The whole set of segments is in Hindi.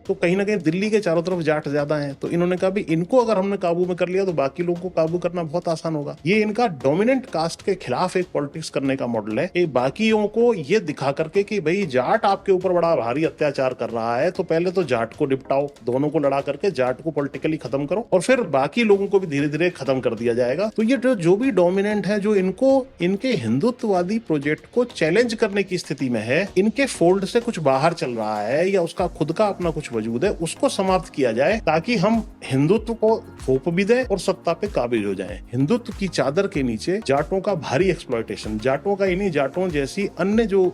तो कहीं ना कहीं दिल्ली के चारों तरफ जाट ज्यादा हैं, तो इन्होंने कहा भी इनको अगर हमने काबू में कर लिया तो बाकी लोगों को काबू करना बहुत आसान होगा। ये इनका डोमिनेंट कास्ट के खिलाफ एक पॉलिटिक्स करने का मॉडल है कि बाकियों को ये दिखा करके कि भाई जाट आपके ऊपर बड़ा भारी अत्याचार कर रहा है, तो पहले तो जाट को निपटाओ, दोनों को लड़ा करके जाट को पॉलिटिकली खत्म करो और फिर बाकी लोगों को भी धीरे धीरे खत्म कर दिया जाएगा। तो ये जो भी डोमिनेंट है, जो इनको इनके हिंदुत्ववादी प्रोजेक्ट को चैलेंज करने की स्थिति में है, इनके फोल्ड से कुछ बाहर चल रहा है या उसका खुद का अपना कुछ वजूद है, उसको समाप्त किया जाए ताकि हम हिंदुत्व को थोप भी दें और सत्ता पे काबिज हो जाएं। हिंदुत्व की चादर के नीचे जाटों का भारी एक्सप्लॉयटेशन, जाटों का ही नहीं, जाटों जैसी अन्य जो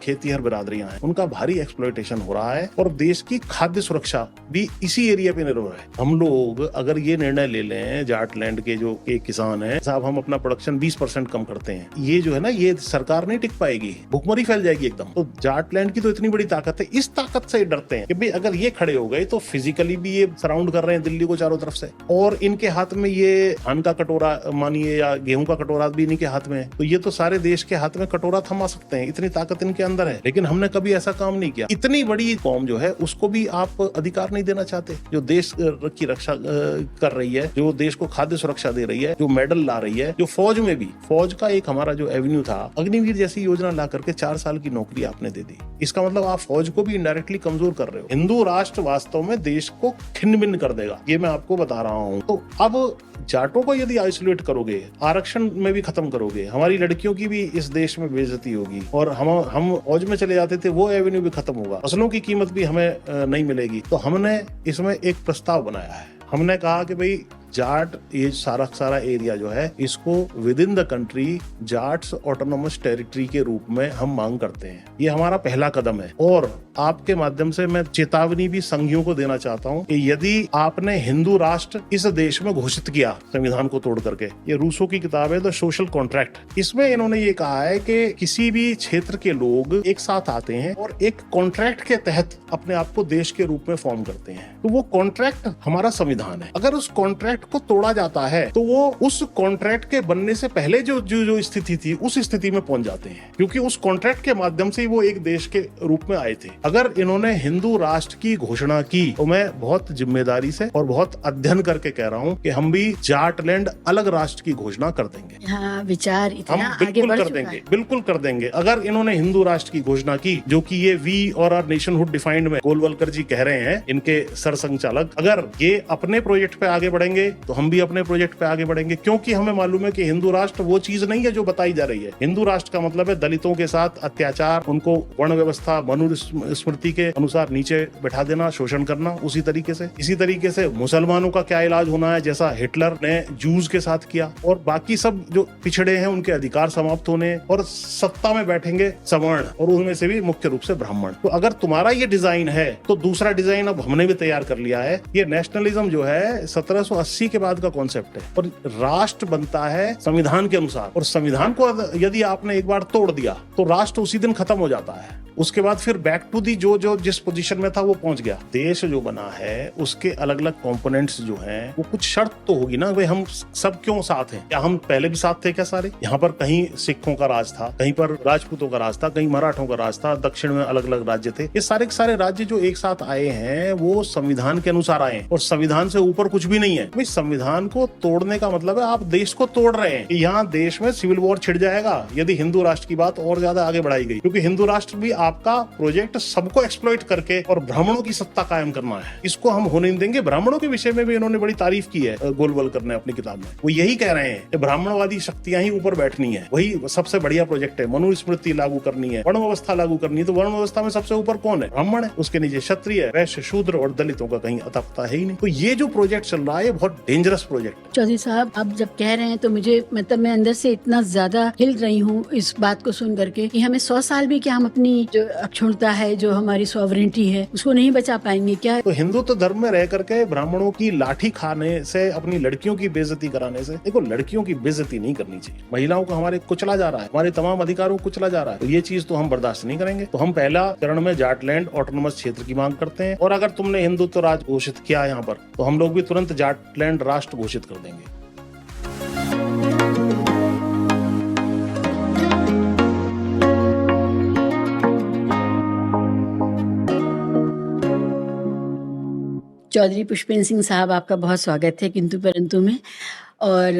खेतीहर बिरादरियां हैं उनका भारी एक्सप्लॉयटेशन हो रहा है और देश की खाद्य सुरक्षा भी इसी एरिया पे निर्भर है। हम लोग अगर ये निर्णय ले लें, जाटलैंड के जो एक किसान है साहब, हम अपना प्रोडक्शन 20% कम करते हैं, ये जो है ना, ये सरकार नहीं टिक पाएगी, भुखमरी फैल जाएगी एकदम। तो जाटलैंड की तो इतनी बड़ी ताकत है, इस ताकत से डरते हैं कि भाई अगर ये खड़े हो गए तो फिजिकली भी ये सराउंड कर रहे हैं दिल्ली को चारों तरफ से, और इनके हाथ में ये धान का कटोरा मानिए या गेहूं का कटोरा भी इन्हीं के हाथ में है, तो ये तो सारे देश के हाथ में कटोरा थमा सकते हैं, इतनी ताकत इनके अंदर है। लेकिन हमने कभी ऐसा काम नहीं किया। इतनी बड़ी कौम जो है उसको भी आप अधिकार नहीं देना चाहते, जो देश की रक्षा कर रही है, जो देश को खाद्य सुरक्षा दे रही है, जो मेडल ला रही है, जो फौज में भी, फौज का एक हमारा जो एवेन्यू था, अग्निवीर जैसी योजना ला करके 4 साल की नौकरी आपने दे दी। इसका मतलब आप फौज को भी इनडायरेक्टली कमजोर कर रहे हो। हिंदू राष्ट्र वास्तव में देश को छिन्न भिन्न कर देगा, ये मैं आपको बता रहा हूं। तो अब जाटों को यदि आइसोलेट करोगे, आरक्षण में भी खत्म करोगे, हमारी लड़कियों की भी इस देश में बेइज्जती होगी और हम फौज में चले जाते थे, वो एवेन्यू भी खत्म होगा, फसलों की कीमत भी हमें नहीं मिलेगी। तो हमने इसमें एक प्रस्ताव बनाया है। हमने कहा कि भाई जाट, ये सारा एरिया जो है, इसको with in the country Jats autonomous territory के रूप में हम मांग करते हैं। ये हमारा पहला कदम है और आपके माध्यम से मैं चेतावनी भी संघियों को देना चाहता हूं कि यदि आपने हिंदू राष्ट्र इस देश में घोषित किया संविधान को तोड़ करके, ये रूसो की किताब है द सोशल कॉन्ट्रैक्ट, इसमें इन्होंने ये कहा है कि किसी भी क्षेत्र के लोग एक साथ आते हैं और एक कॉन्ट्रैक्ट के तहत अपने आप को देश के रूप में फॉर्म करते हैं। तो वो कॉन्ट्रैक्ट हमारा संविधान है। अगर उस कॉन्ट्रैक्ट को तोड़ा जाता है तो वो उस कॉन्ट्रैक्ट के बनने से पहले जो स्थिति थी उस स्थिति में पहुंच जाते हैं, क्योंकि उस कॉन्ट्रैक्ट के माध्यम से ही वो एक देश के रूप में आए थे। अगर इन्होंने हिंदू राष्ट्र की घोषणा की तो मैं बहुत जिम्मेदारी से और बहुत अध्ययन करके कह रहा हूं कि हम भी जाटलैंड अलग राष्ट्र की घोषणा कर देंगे। हाँ, विचार इतना हम आगे बढ़ कर चुका देंगे, है। बिल्कुल कर देंगे। अगर इन्होंने हिंदू राष्ट्र की घोषणा की, जो कि ये वी और आर नेशनहुड डिफाइंड में गोलवलकर जी कह रहे हैं, इनके सरसंघचालक, अगर ये अपने प्रोजेक्ट पे आगे बढ़ेंगे तो हम भी अपने प्रोजेक्ट पे आगे बढ़ेंगे, क्योंकि हमें मालूम है कि हिंदू राष्ट्र वो चीज नहीं है जो बताई जा रही है। हिंदू राष्ट्र का मतलब है दलितों के साथ अत्याचार, उनको वर्ण व्यवस्था मनुस्मृति के अनुसार नीचे बैठा देना, शोषण करना। उसी तरीके से मुसलमानों का क्या इलाज होना है, जैसा हिटलर ने जूस के साथ किया, और बाकी सब जो पिछड़े हैं उनके अधिकार समाप्त होने, और सत्ता में बैठेंगे सवर्ण, और उनमें से भी मुख्य रूप से ब्राह्मण। तो अगर तुम्हारा ये डिजाइन है तो दूसरा डिजाइन अब हमने भी तैयार कर लिया है। ये नेशनलिज्म जो है 1780 के बाद का कॉन्सेप्ट है, और राष्ट्र बनता है संविधान के अनुसार, और संविधान को यदि आपने एक बार तोड़ दिया तो राष्ट्र उसी दिन खत्म हो जाता है। उसके बाद फिर बैक टू दी जो जिस पोजीशन में था वो पहुंच गया। देश जो बना है उसके अलग अलग कंपोनेंट्स जो हैं, वो कुछ शर्त तो होगी ना, भाई हम सब क्यों साथ हैं? क्या हम पहले भी साथ थे क्या सारे? यहाँ पर कहीं सिखों का राज था, कहीं पर राजपूतों का राज था, कहीं मराठों का राज था, दक्षिण में अलग अलग राज्य थे। ये सारे के सारे राज्य जो एक साथ आए हैं वो संविधान के अनुसार आए हैं, और संविधान से ऊपर कुछ भी नहीं है। भाई संविधान को तोड़ने का मतलब है आप देश को तोड़ रहे हैं। यहाँ देश में सिविल वॉर छिड़ जाएगा यदि हिंदू राष्ट्र की बात और ज्यादा आगे बढ़ाई गई, क्योंकि हिंदू राष्ट्र भी आपका प्रोजेक्ट सबको एक्सप्लॉइट करके और ब्राह्मणों की सत्ता कायम करना है। इसको हम होने नहीं देंगे। ब्राह्मणों के विषय में भी इन्होंने बड़ी तारीफ की है गोलवलकर ने अपनी किताब में। वो यही कह रहे हैं कि ब्राह्मणवादी शक्तियां ही ऊपर बैठनी है, वही सबसे बढ़िया प्रोजेक्ट है। मनुस्मृति लागू करनी है, वर्ण व्यवस्था लागू करनी है, तो वर्ण व्यवस्था में सबसे ऊपर कौन है? ब्राह्मण है, उसके नीचे क्षत्रिय, वैश्य, शूद्र और दलितों का कहीं अता पता है ही नहीं। तो ये जो प्रोजेक्ट चल रहा है बहुत डेंजरस प्रोजेक्ट है। चौधरी साहब, आप जब कह रहे हैं तो मुझे मतलब मैं अंदर से इतना ज्यादा हिल रही हूँ इस बात को सुन करके कि हमें 100 साल भी क्या हम अपनी जो अक्षुणता है, जो हमारी सॉवरेंटी है, उसको नहीं बचा पाएंगे क्या? तो हिंदुत्व धर्म में रह करके ब्राह्मणों की लाठी खाने से, अपनी लड़कियों की बेइज्जती कराने से, देखो लड़कियों की बेइज्जती नहीं करनी चाहिए। महिलाओं को हमारे कुचला जा रहा है, हमारे तमाम अधिकारों को कुचला जा रहा है, तो ये चीज तो हम बर्दाश्त नहीं करेंगे। तो हम पहला चरण में जाटलैंड ऑटोनोमस क्षेत्र की मांग करते हैं, और अगर तुमने हिंदुत्व राज घोषित किया यहाँ पर, तो हम लोग भी तुरंत जाटलैंड राष्ट्र घोषित कर देंगे। चौधरी पुष्पेंद्र सिंह साहब, आपका बहुत स्वागत है किंतु परंतु में। और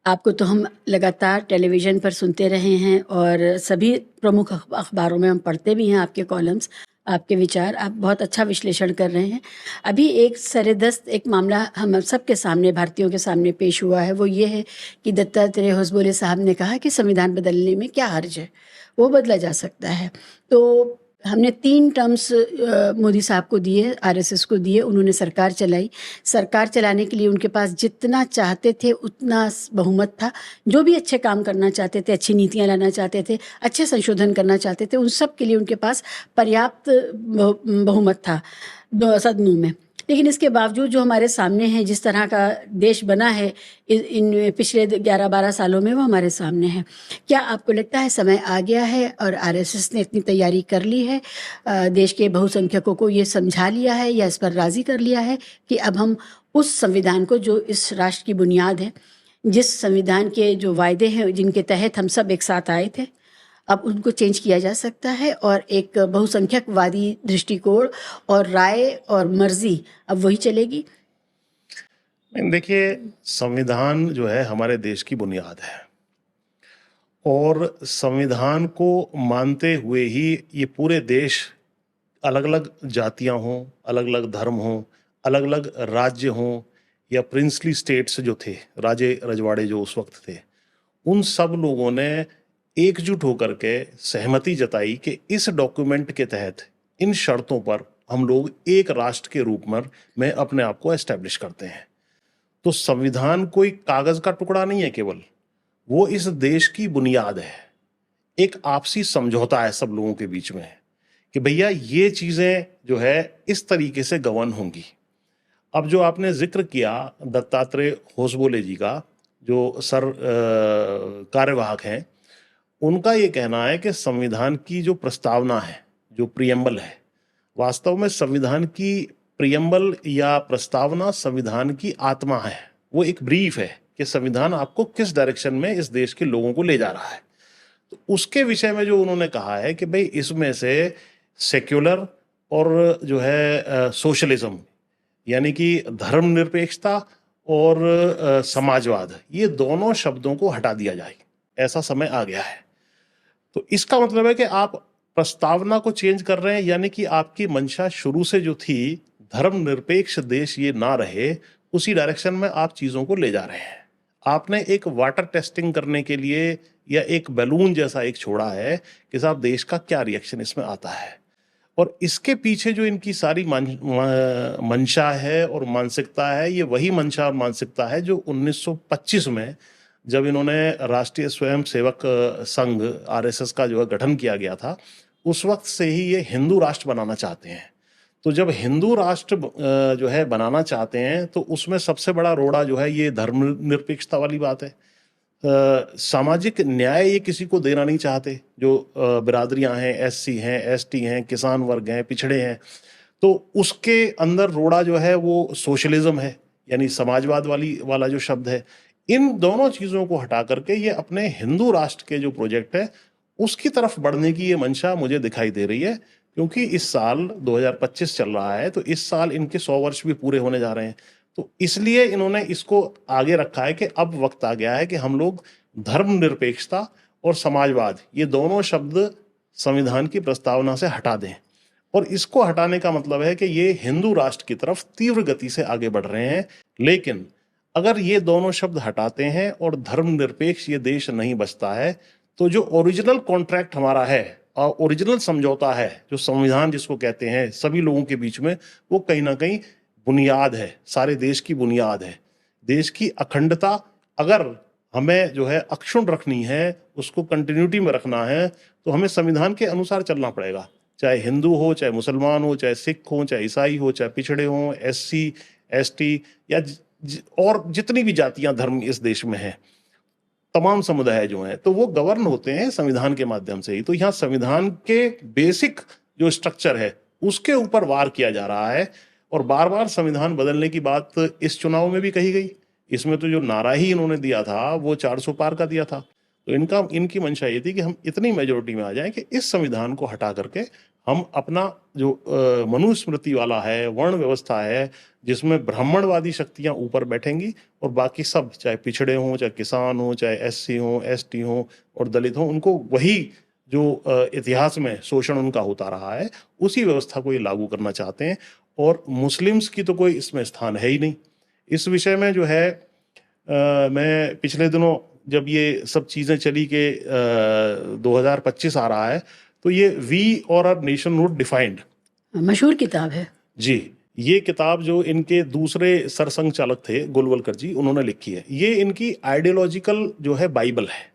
आपको तो हम लगातार टेलीविज़न पर सुनते रहे हैं और सभी प्रमुख अखबारों में हम पढ़ते भी हैं आपके कॉलम्स, आपके विचार। आप बहुत अच्छा विश्लेषण कर रहे हैं। अभी एक सरेदस्त एक मामला हम सबके सामने, भारतीयों के सामने पेश हुआ है। वो ये है कि दत्तात्रेय होसबोले साहब ने कहा कि संविधान बदलने में क्या हर्ज है, वो बदला जा सकता है। तो हमने 3 टर्म्स मोदी साहब को दिए, आरएसएस को दिए, उन्होंने सरकार चलाई। सरकार चलाने के लिए उनके पास जितना चाहते थे उतना बहुमत था। जो भी अच्छे काम करना चाहते थे, अच्छी नीतियाँ लाना चाहते थे, अच्छे संशोधन करना चाहते थे, उन सब के लिए उनके पास पर्याप्त बहुमत था सदनों में। लेकिन इसके बावजूद जो हमारे सामने है, जिस तरह का देश बना है इन पिछले 11-12 सालों में, वो हमारे सामने है। क्या आपको लगता है समय आ गया है और आरएसएस ने इतनी तैयारी कर ली है, देश के बहुसंख्यकों को ये समझा लिया है या इस पर राज़ी कर लिया है कि अब हम उस संविधान को, जो इस राष्ट्र की बुनियाद है, जिस संविधान के जो वायदे हैं जिनके तहत हम सब एक साथ आए थे, अब उनको चेंज किया जा सकता है और एक बहुसंख्यकवादी दृष्टिकोण और राय और मर्जी अब वही चलेगी? देखिए, संविधान जो है हमारे देश की बुनियाद है और संविधान को मानते हुए ही ये पूरे देश, अलग अलग जातियां हों, अलग अलग धर्म हों, अलग अलग राज्य हों या प्रिंसली स्टेट्स जो थे, राजे रजवाड़े जो उस वक्त थे, उन सब लोगों ने एकजुट होकर के सहमति जताई कि इस डॉक्यूमेंट के तहत इन शर्तों पर हम लोग एक राष्ट्र के रूप में अपने आप को एस्टेब्लिश करते हैं। तो संविधान कोई कागज का टुकड़ा नहीं है केवल, वो इस देश की बुनियाद है। एक आपसी समझौता है सब लोगों के बीच में कि भैया ये चीजें जो है इस तरीके से गवर्न होंगी। अब जो आपने जिक्र किया दत्तात्रेय होसबोले जी का, जो कार्यवाहक हैं, उनका ये कहना है कि संविधान की जो प्रस्तावना है, जो प्रियम्बल है, वास्तव में संविधान की प्रियम्बल या प्रस्तावना संविधान की आत्मा है। वो एक ब्रीफ है कि संविधान आपको किस डायरेक्शन में इस देश के लोगों को ले जा रहा है। तो उसके विषय में जो उन्होंने कहा है कि भाई इसमें से सेक्युलर और जो है सोशलिज्म, यानी कि धर्मनिरपेक्षता और समाजवाद, ये दोनों शब्दों को हटा दिया जाए, ऐसा समय आ गया है। तो इसका मतलब है कि आप प्रस्तावना को चेंज कर रहे हैं, यानी कि आपकी मंशा शुरू से जो थी धर्मनिरपेक्ष देश ये ना रहे, उसी डायरेक्शन में आप चीजों को ले जा रहे हैं। आपने एक वाटर टेस्टिंग करने के लिए या एक बैलून जैसा एक छोड़ा है कि साहब देश का क्या रिएक्शन इसमें आता है। और इसके पीछे जो इनकी सारी मंशा है और मानसिकता है, ये वही मंशा और मानसिकता है जो 1925 में जब इन्होंने राष्ट्रीय स्वयं सेवक संघ आरएसएस का जो है गठन किया गया था, उस वक्त से ही ये हिंदू राष्ट्र बनाना चाहते हैं। तो जब हिंदू राष्ट्र जो है बनाना चाहते हैं तो उसमें सबसे बड़ा रोड़ा जो है ये धर्मनिरपेक्षता वाली बात है। सामाजिक न्याय ये किसी को देना नहीं चाहते, जो बिरादरियां हैं, एससी हैं, एसटी हैं, किसान वर्ग हैं, पिछड़े हैं। तो उसके अंदर रोड़ा जो है वो सोशलिज्म है, यानी समाजवाद वाला जो शब्द है। इन दोनों चीजों को हटा करके ये अपने हिंदू राष्ट्र के जो प्रोजेक्ट है उसकी तरफ बढ़ने की ये मंशा मुझे दिखाई दे रही है, क्योंकि इस साल 2025 चल रहा है, तो इस साल इनके 100 वर्ष भी पूरे होने जा रहे हैं। तो इसलिए इन्होंने इसको आगे रखा है कि अब वक्त आ गया है कि हम लोग धर्मनिरपेक्षता और समाजवाद, ये दोनों शब्द संविधान की प्रस्तावना से हटा दें। और इसको हटाने का मतलब है कि ये हिंदू राष्ट्र की तरफ तीव्र गति से आगे बढ़ रहे हैं। लेकिन अगर ये दोनों शब्द हटाते हैं और धर्मनिरपेक्ष ये देश नहीं बचता है, तो जो ओरिजिनल कॉन्ट्रैक्ट हमारा है और ओरिजिनल समझौता है, जो संविधान जिसको कहते हैं सभी लोगों के बीच में, वो कहीं ना कहीं बुनियाद है, सारे देश की बुनियाद है। देश की अखंडता अगर हमें जो है अक्षुण्ण रखनी है, उसको कंटिन्यूटी में रखना है, तो हमें संविधान के अनुसार चलना पड़ेगा। चाहे हिंदू हो, चाहे मुसलमान हो, चाहे सिख हो, चाहे ईसाई हो, चाहे पिछड़े हों, एससी, एसटी या और जितनी भी जातियां धर्म इस देश में हैं, तमाम समुदाय जो हैं, तो वो गवर्न होते हैं संविधान के माध्यम से ही। तो यहाँ संविधान के बेसिक जो स्ट्रक्चर है उसके ऊपर वार किया जा रहा है। और बार बार संविधान बदलने की बात इस चुनाव में भी कही गई। इसमें तो जो नारा ही इन्होंने दिया था वो 400 पार का दिया था। तो इनकी मंशा ये थी कि हम इतनी मेजोरिटी में आ जाएं कि इस संविधान को हटा करके हम अपना जो मनुस्मृति वाला है, वर्ण व्यवस्था है, जिसमें ब्राह्मणवादी शक्तियां ऊपर बैठेंगी और बाकी सब, चाहे पिछड़े हों, चाहे किसान हों, चाहे एससी हों, एसटी हों और दलित हों, उनको वही जो इतिहास में शोषण उनका होता रहा है, उसी व्यवस्था को ये लागू करना चाहते हैं। और मुस्लिम्स की तो कोई इसमें स्थान है ही नहीं। इस विषय में जो है मैं पिछले दिनों जब ये सब चीज़ें चली कि 2025 आ रहा है, तो ये वी और आर नेशन नोट डिफाइंड, मशहूर किताब है जी, ये किताब जो इनके दूसरे सरसंघ चालक थे गोलवलकर जी, उन्होंने लिखी है। ये इनकी आइडियोलॉजिकल जो है बाइबल है।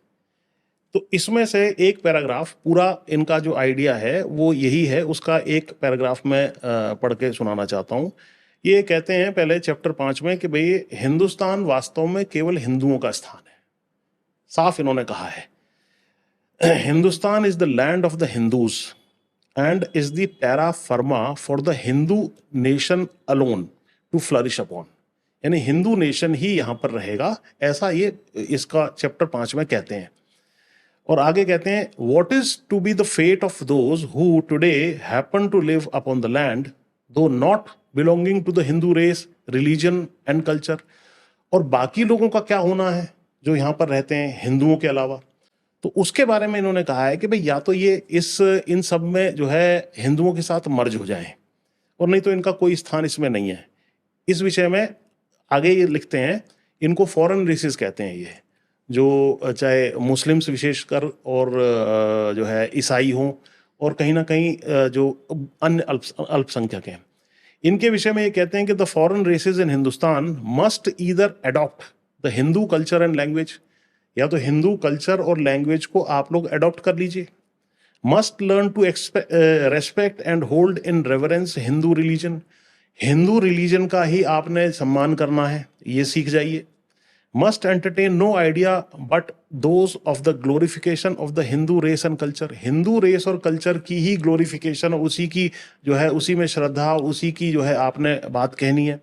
तो इसमें से एक पैराग्राफ, पूरा इनका जो आइडिया है वो यही है, उसका एक पैराग्राफ मैं पढ़ के सुनाना चाहता हूँ। ये कहते हैं पहले चैप्टर 5 में कि भाई हिंदुस्तान वास्तव में केवल हिंदुओं का स्थान है। साफ इन्होंने कहा है, Hindustan is the land of the Hindus and is the terra firma for the Hindu nation alone to flourish upon. यानी हिंदू नेशन ही यहाँ पर रहेगा, ऐसा ये इसका चैप्टर 5 में कहते हैं। और आगे कहते हैं, what is to be the fate of those who today happen to live upon the land though not belonging to the Hindu race, religion and culture. और बाकी लोगों का क्या होना है जो यहाँ पर रहते हैं हिंदुओं के अलावा। तो उसके बारे में इन्होंने कहा है कि भाई या तो ये इन सब में जो है हिंदुओं के साथ मर्ज हो जाएं, और नहीं तो इनका कोई स्थान इसमें नहीं है। इस विषय में आगे ये लिखते हैं, इनको फॉरेन रेसेस कहते हैं, ये जो चाहे मुस्लिम्स विशेषकर और जो है ईसाई हों और कहीं ना कहीं जो अन्य अल्पसंख्यक हैं, इनके विषय में ये कहते हैं कि the foreign races in Hindustan must either adopt the Hindu culture and language, या तो हिंदू कल्चर और लैंग्वेज को आप लोग अडॉप्ट कर लीजिए। Must learn to respect and hold in reverence Hindu religion, Hindu religion का ही आपने सम्मान करना है, ये सीख जाइए। Must entertain no idea but those of the glorification of the Hindu race and culture, Hindu race और कल्चर की ही ग्लोरिफिकेशन, उसी की जो है उसी में श्रद्धा, उसी की जो है आपने बात कहनी है,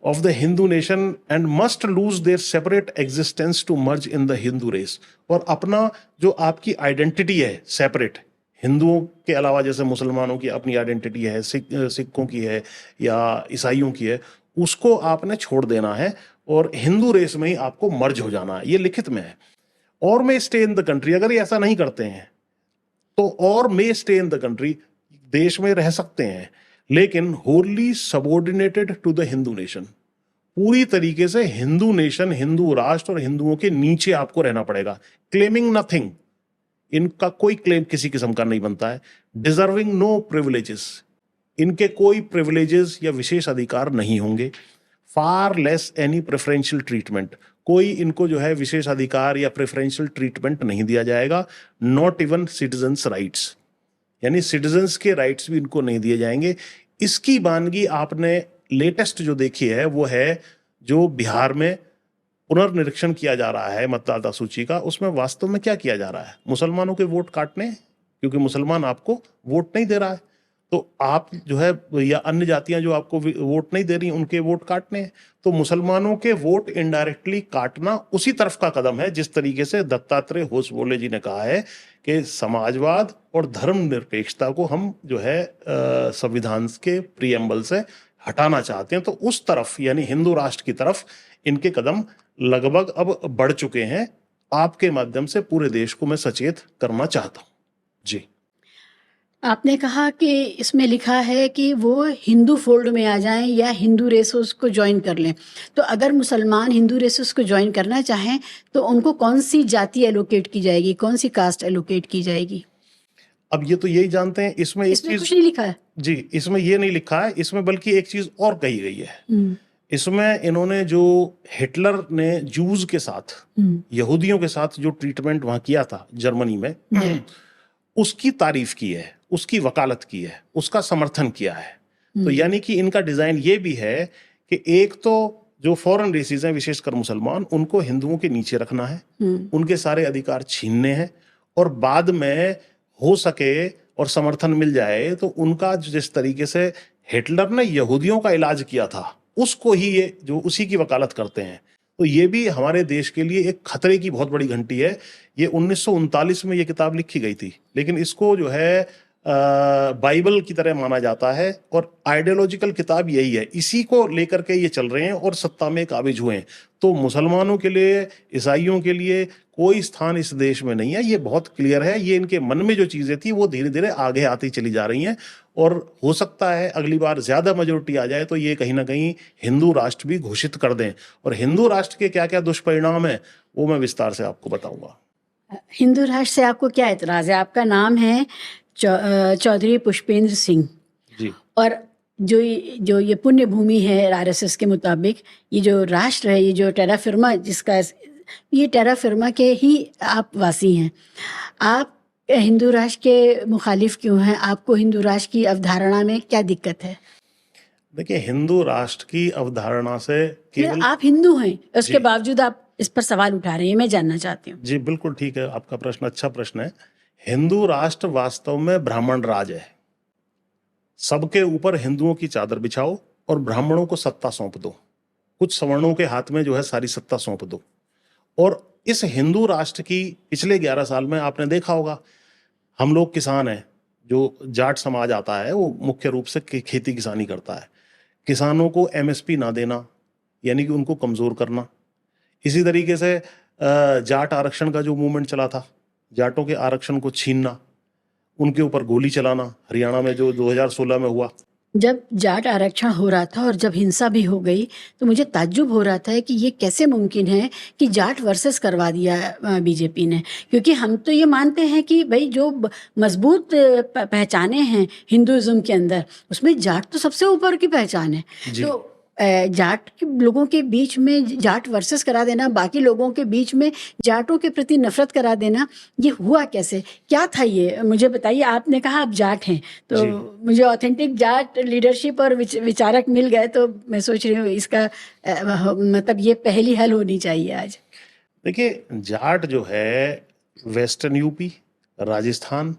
of the Hindu nation and must lose their separate existence to merge in the Hindu race. और अपना जो आपकी आइडेंटिटी है सेपरेट, हिंदुओं के अलावा जैसे मुसलमानों की अपनी आइडेंटिटी है, सिखों की है या ईसाइयों की है, उसको आपने छोड़ देना है और हिंदू रेस में ही आपको मर्ज हो जाना है, ये लिखित में है। और may stay in the country, अगर ये ऐसा नहीं करते हैं तो और may stay in the country, देश में रह सकते हैं, लेकिन wholly subordinated to the Hindu nation, पूरी तरीके से हिंदू नेशन, हिंदू राष्ट्र और हिंदुओं के नीचे आपको रहना पड़ेगा। क्लेमिंग नथिंग, इनका कोई क्लेम किसी किस्म का नहीं बनता है। डिजर्विंग नो प्रिविलेजेस, इनके कोई प्रिविलेजेस या विशेष अधिकार नहीं होंगे। Far less any preferential treatment, कोई इनको जो है विशेष अधिकार या प्रेफरेंशियल ट्रीटमेंट नहीं दिया जाएगा। नॉट इवन सिटीजन्स राइट्स, यानी सिटीजन्स के राइट्स भी इनको नहीं दिए जाएंगे। इसकी वानगी आपने लेटेस्ट जो देखी है वो है जो बिहार में पुनर्निरीक्षण किया जा रहा है मतदाता सूची का, उसमें वास्तव में क्या किया जा रहा है, मुसलमानों के वोट काटने, क्योंकि मुसलमान आपको वोट नहीं दे रहा है, तो आप जो है या अन्य जातियां जो आपको वोट नहीं दे रही उनके वोट काटने हैं। तो मुसलमानों के वोट इनडायरेक्टली काटना उसी तरफ का कदम है जिस तरीके से दत्तात्रेय होसबोले जी ने कहा है कि समाजवाद और धर्मनिरपेक्षता को हम जो है संविधान के प्रीएम्बल से हटाना चाहते हैं। तो उस तरफ यानी हिंदू राष्ट्र की तरफ इनके कदम लगभग अब बढ़ चुके हैं। आपके माध्यम से पूरे देश को मैं सचेत करना चाहता हूं। जी, आपने कहा कि इसमें लिखा है कि वो हिंदू फोल्ड में आ जाएं या हिंदू रेसोस को ज्वाइन कर लें। तो अगर मुसलमान हिंदू रेसोस को ज्वाइन करना चाहें तो उनको कौन सी जाति एलोकेट की जाएगी, कौन सी कास्ट एलोकेट की जाएगी? अब ये तो यही जानते हैं। इसमें एक चीज कुछ नहीं लिखा है जी, इसमें ये नहीं लिखा है, इसमें बल्कि एक चीज और कही गई है। इसमें इन्होंने जो हिटलर ने जूज के साथ, यहूदियों के साथ जो ट्रीटमेंट वहां किया था जर्मनी में, उसकी तारीफ की है, उसकी वकालत की है, उसका समर्थन किया है। तो यानी कि इनका डिजाइन ये भी है कि एक तो जो फॉरेन रेसेस हैं विशेषकर मुसलमान, उनको हिंदुओं के नीचे रखना है, उनके सारे अधिकार छीनने हैं, और बाद में हो सके और समर्थन मिल जाए तो उनका जिस तरीके से हिटलर ने यहूदियों का इलाज किया था उसको ही ये जो उसी की वकालत करते हैं। तो ये भी हमारे देश के लिए एक खतरे की बहुत बड़ी घंटी है। ये 1939 में ये किताब लिखी गई थी, लेकिन इसको जो है बाइबल की तरह माना जाता है और आइडियोलॉजिकल किताब यही है, इसी को लेकर के ये चल रहे हैं और सत्ता में काबिज हुए हैं। तो मुसलमानों के लिए, ईसाइयों के लिए कोई स्थान इस देश में नहीं है, ये बहुत क्लियर है। ये इनके मन में जो चीजें थी वो धीरे धीरे आगे आती चली जा रही हैं और हो सकता है अगली बार ज्यादा मेजोरिटी आ जाए तो ये कहीं ना कहीं हिंदू राष्ट्र भी घोषित कर दें। और हिंदू राष्ट्र के क्या क्या दुष्परिणाम है वो मैं विस्तार से आपको बताऊंगा। हिंदू राष्ट्र से आपको क्या एतराज है? आपका नाम है चौधरी पुष्पेंद्र सिंह, जी और जो ये पुण्य भूमि है आरएसएस के मुताबिक, ये जो राष्ट्र है, ये जो टेरा फिर्मा जिसका, ये टेरा फिर्मा के ही आप वासी हैं। आप हिंदू राष्ट्र के मुखालिफ क्यों हैं? आपको हिंदू राष्ट्र की अवधारणा में क्या दिक्कत है? देखिए, हिंदू राष्ट्र की अवधारणा से केवल आप हिंदू हैं, उसके जी बावजूद आप इस पर सवाल उठा रहे हैं, मैं जानना चाहती हूँ। जी बिल्कुल ठीक है, आपका प्रश्न अच्छा प्रश्न है। हिंदू राष्ट्र वास्तव में ब्राह्मण राज है। सबके ऊपर हिंदुओं की चादर बिछाओ और ब्राह्मणों को सत्ता सौंप दो, कुछ सवर्णों के हाथ में जो है सारी सत्ता सौंप दो। और इस हिंदू राष्ट्र की पिछले 11 साल में आपने देखा होगा, हम लोग किसान हैं, जो जाट समाज आता है वो मुख्य रूप से खेती किसानी करता है। किसानों को एमएसपी ना देना यानी कि उनको कमजोर करना। इसी तरीके से जाट आरक्षण का जो मूवमेंट चला था, जाटों के आरक्षण को छीनना, उनके ऊपर गोली चलाना, हरियाणा में जो 2016 में हुआ। जब जाट आरक्षण हो रहा था और जब हिंसा भी हो गई तो मुझे ताज्जुब हो रहा था कि ये कैसे मुमकिन है कि जाट वर्सेस करवा दिया बीजेपी ने। क्योंकि हम तो ये मानते हैं कि भाई जो मजबूत पहचाने हैं हिंदुज़म के अंदर, उसमें जाट तो सबसे ऊपर की पहचान है। जी तो जाट के लोगों के बीच में जाट वर्सेस करा देना, बाकी लोगों के बीच में जाटों के प्रति नफरत करा देना, ये हुआ कैसे? क्या था ये? मुझे बताइए। आपने कहा आप जाट हैं, तो जी मुझे ऑथेंटिक जाट लीडरशिप और विचारक मिल गए, तो मैं सोच रही हूँ इसका मतलब ये पहली हल होनी चाहिए आज। देखिए, जाट जो है वेस्टर्न यूपी, राजस्थान,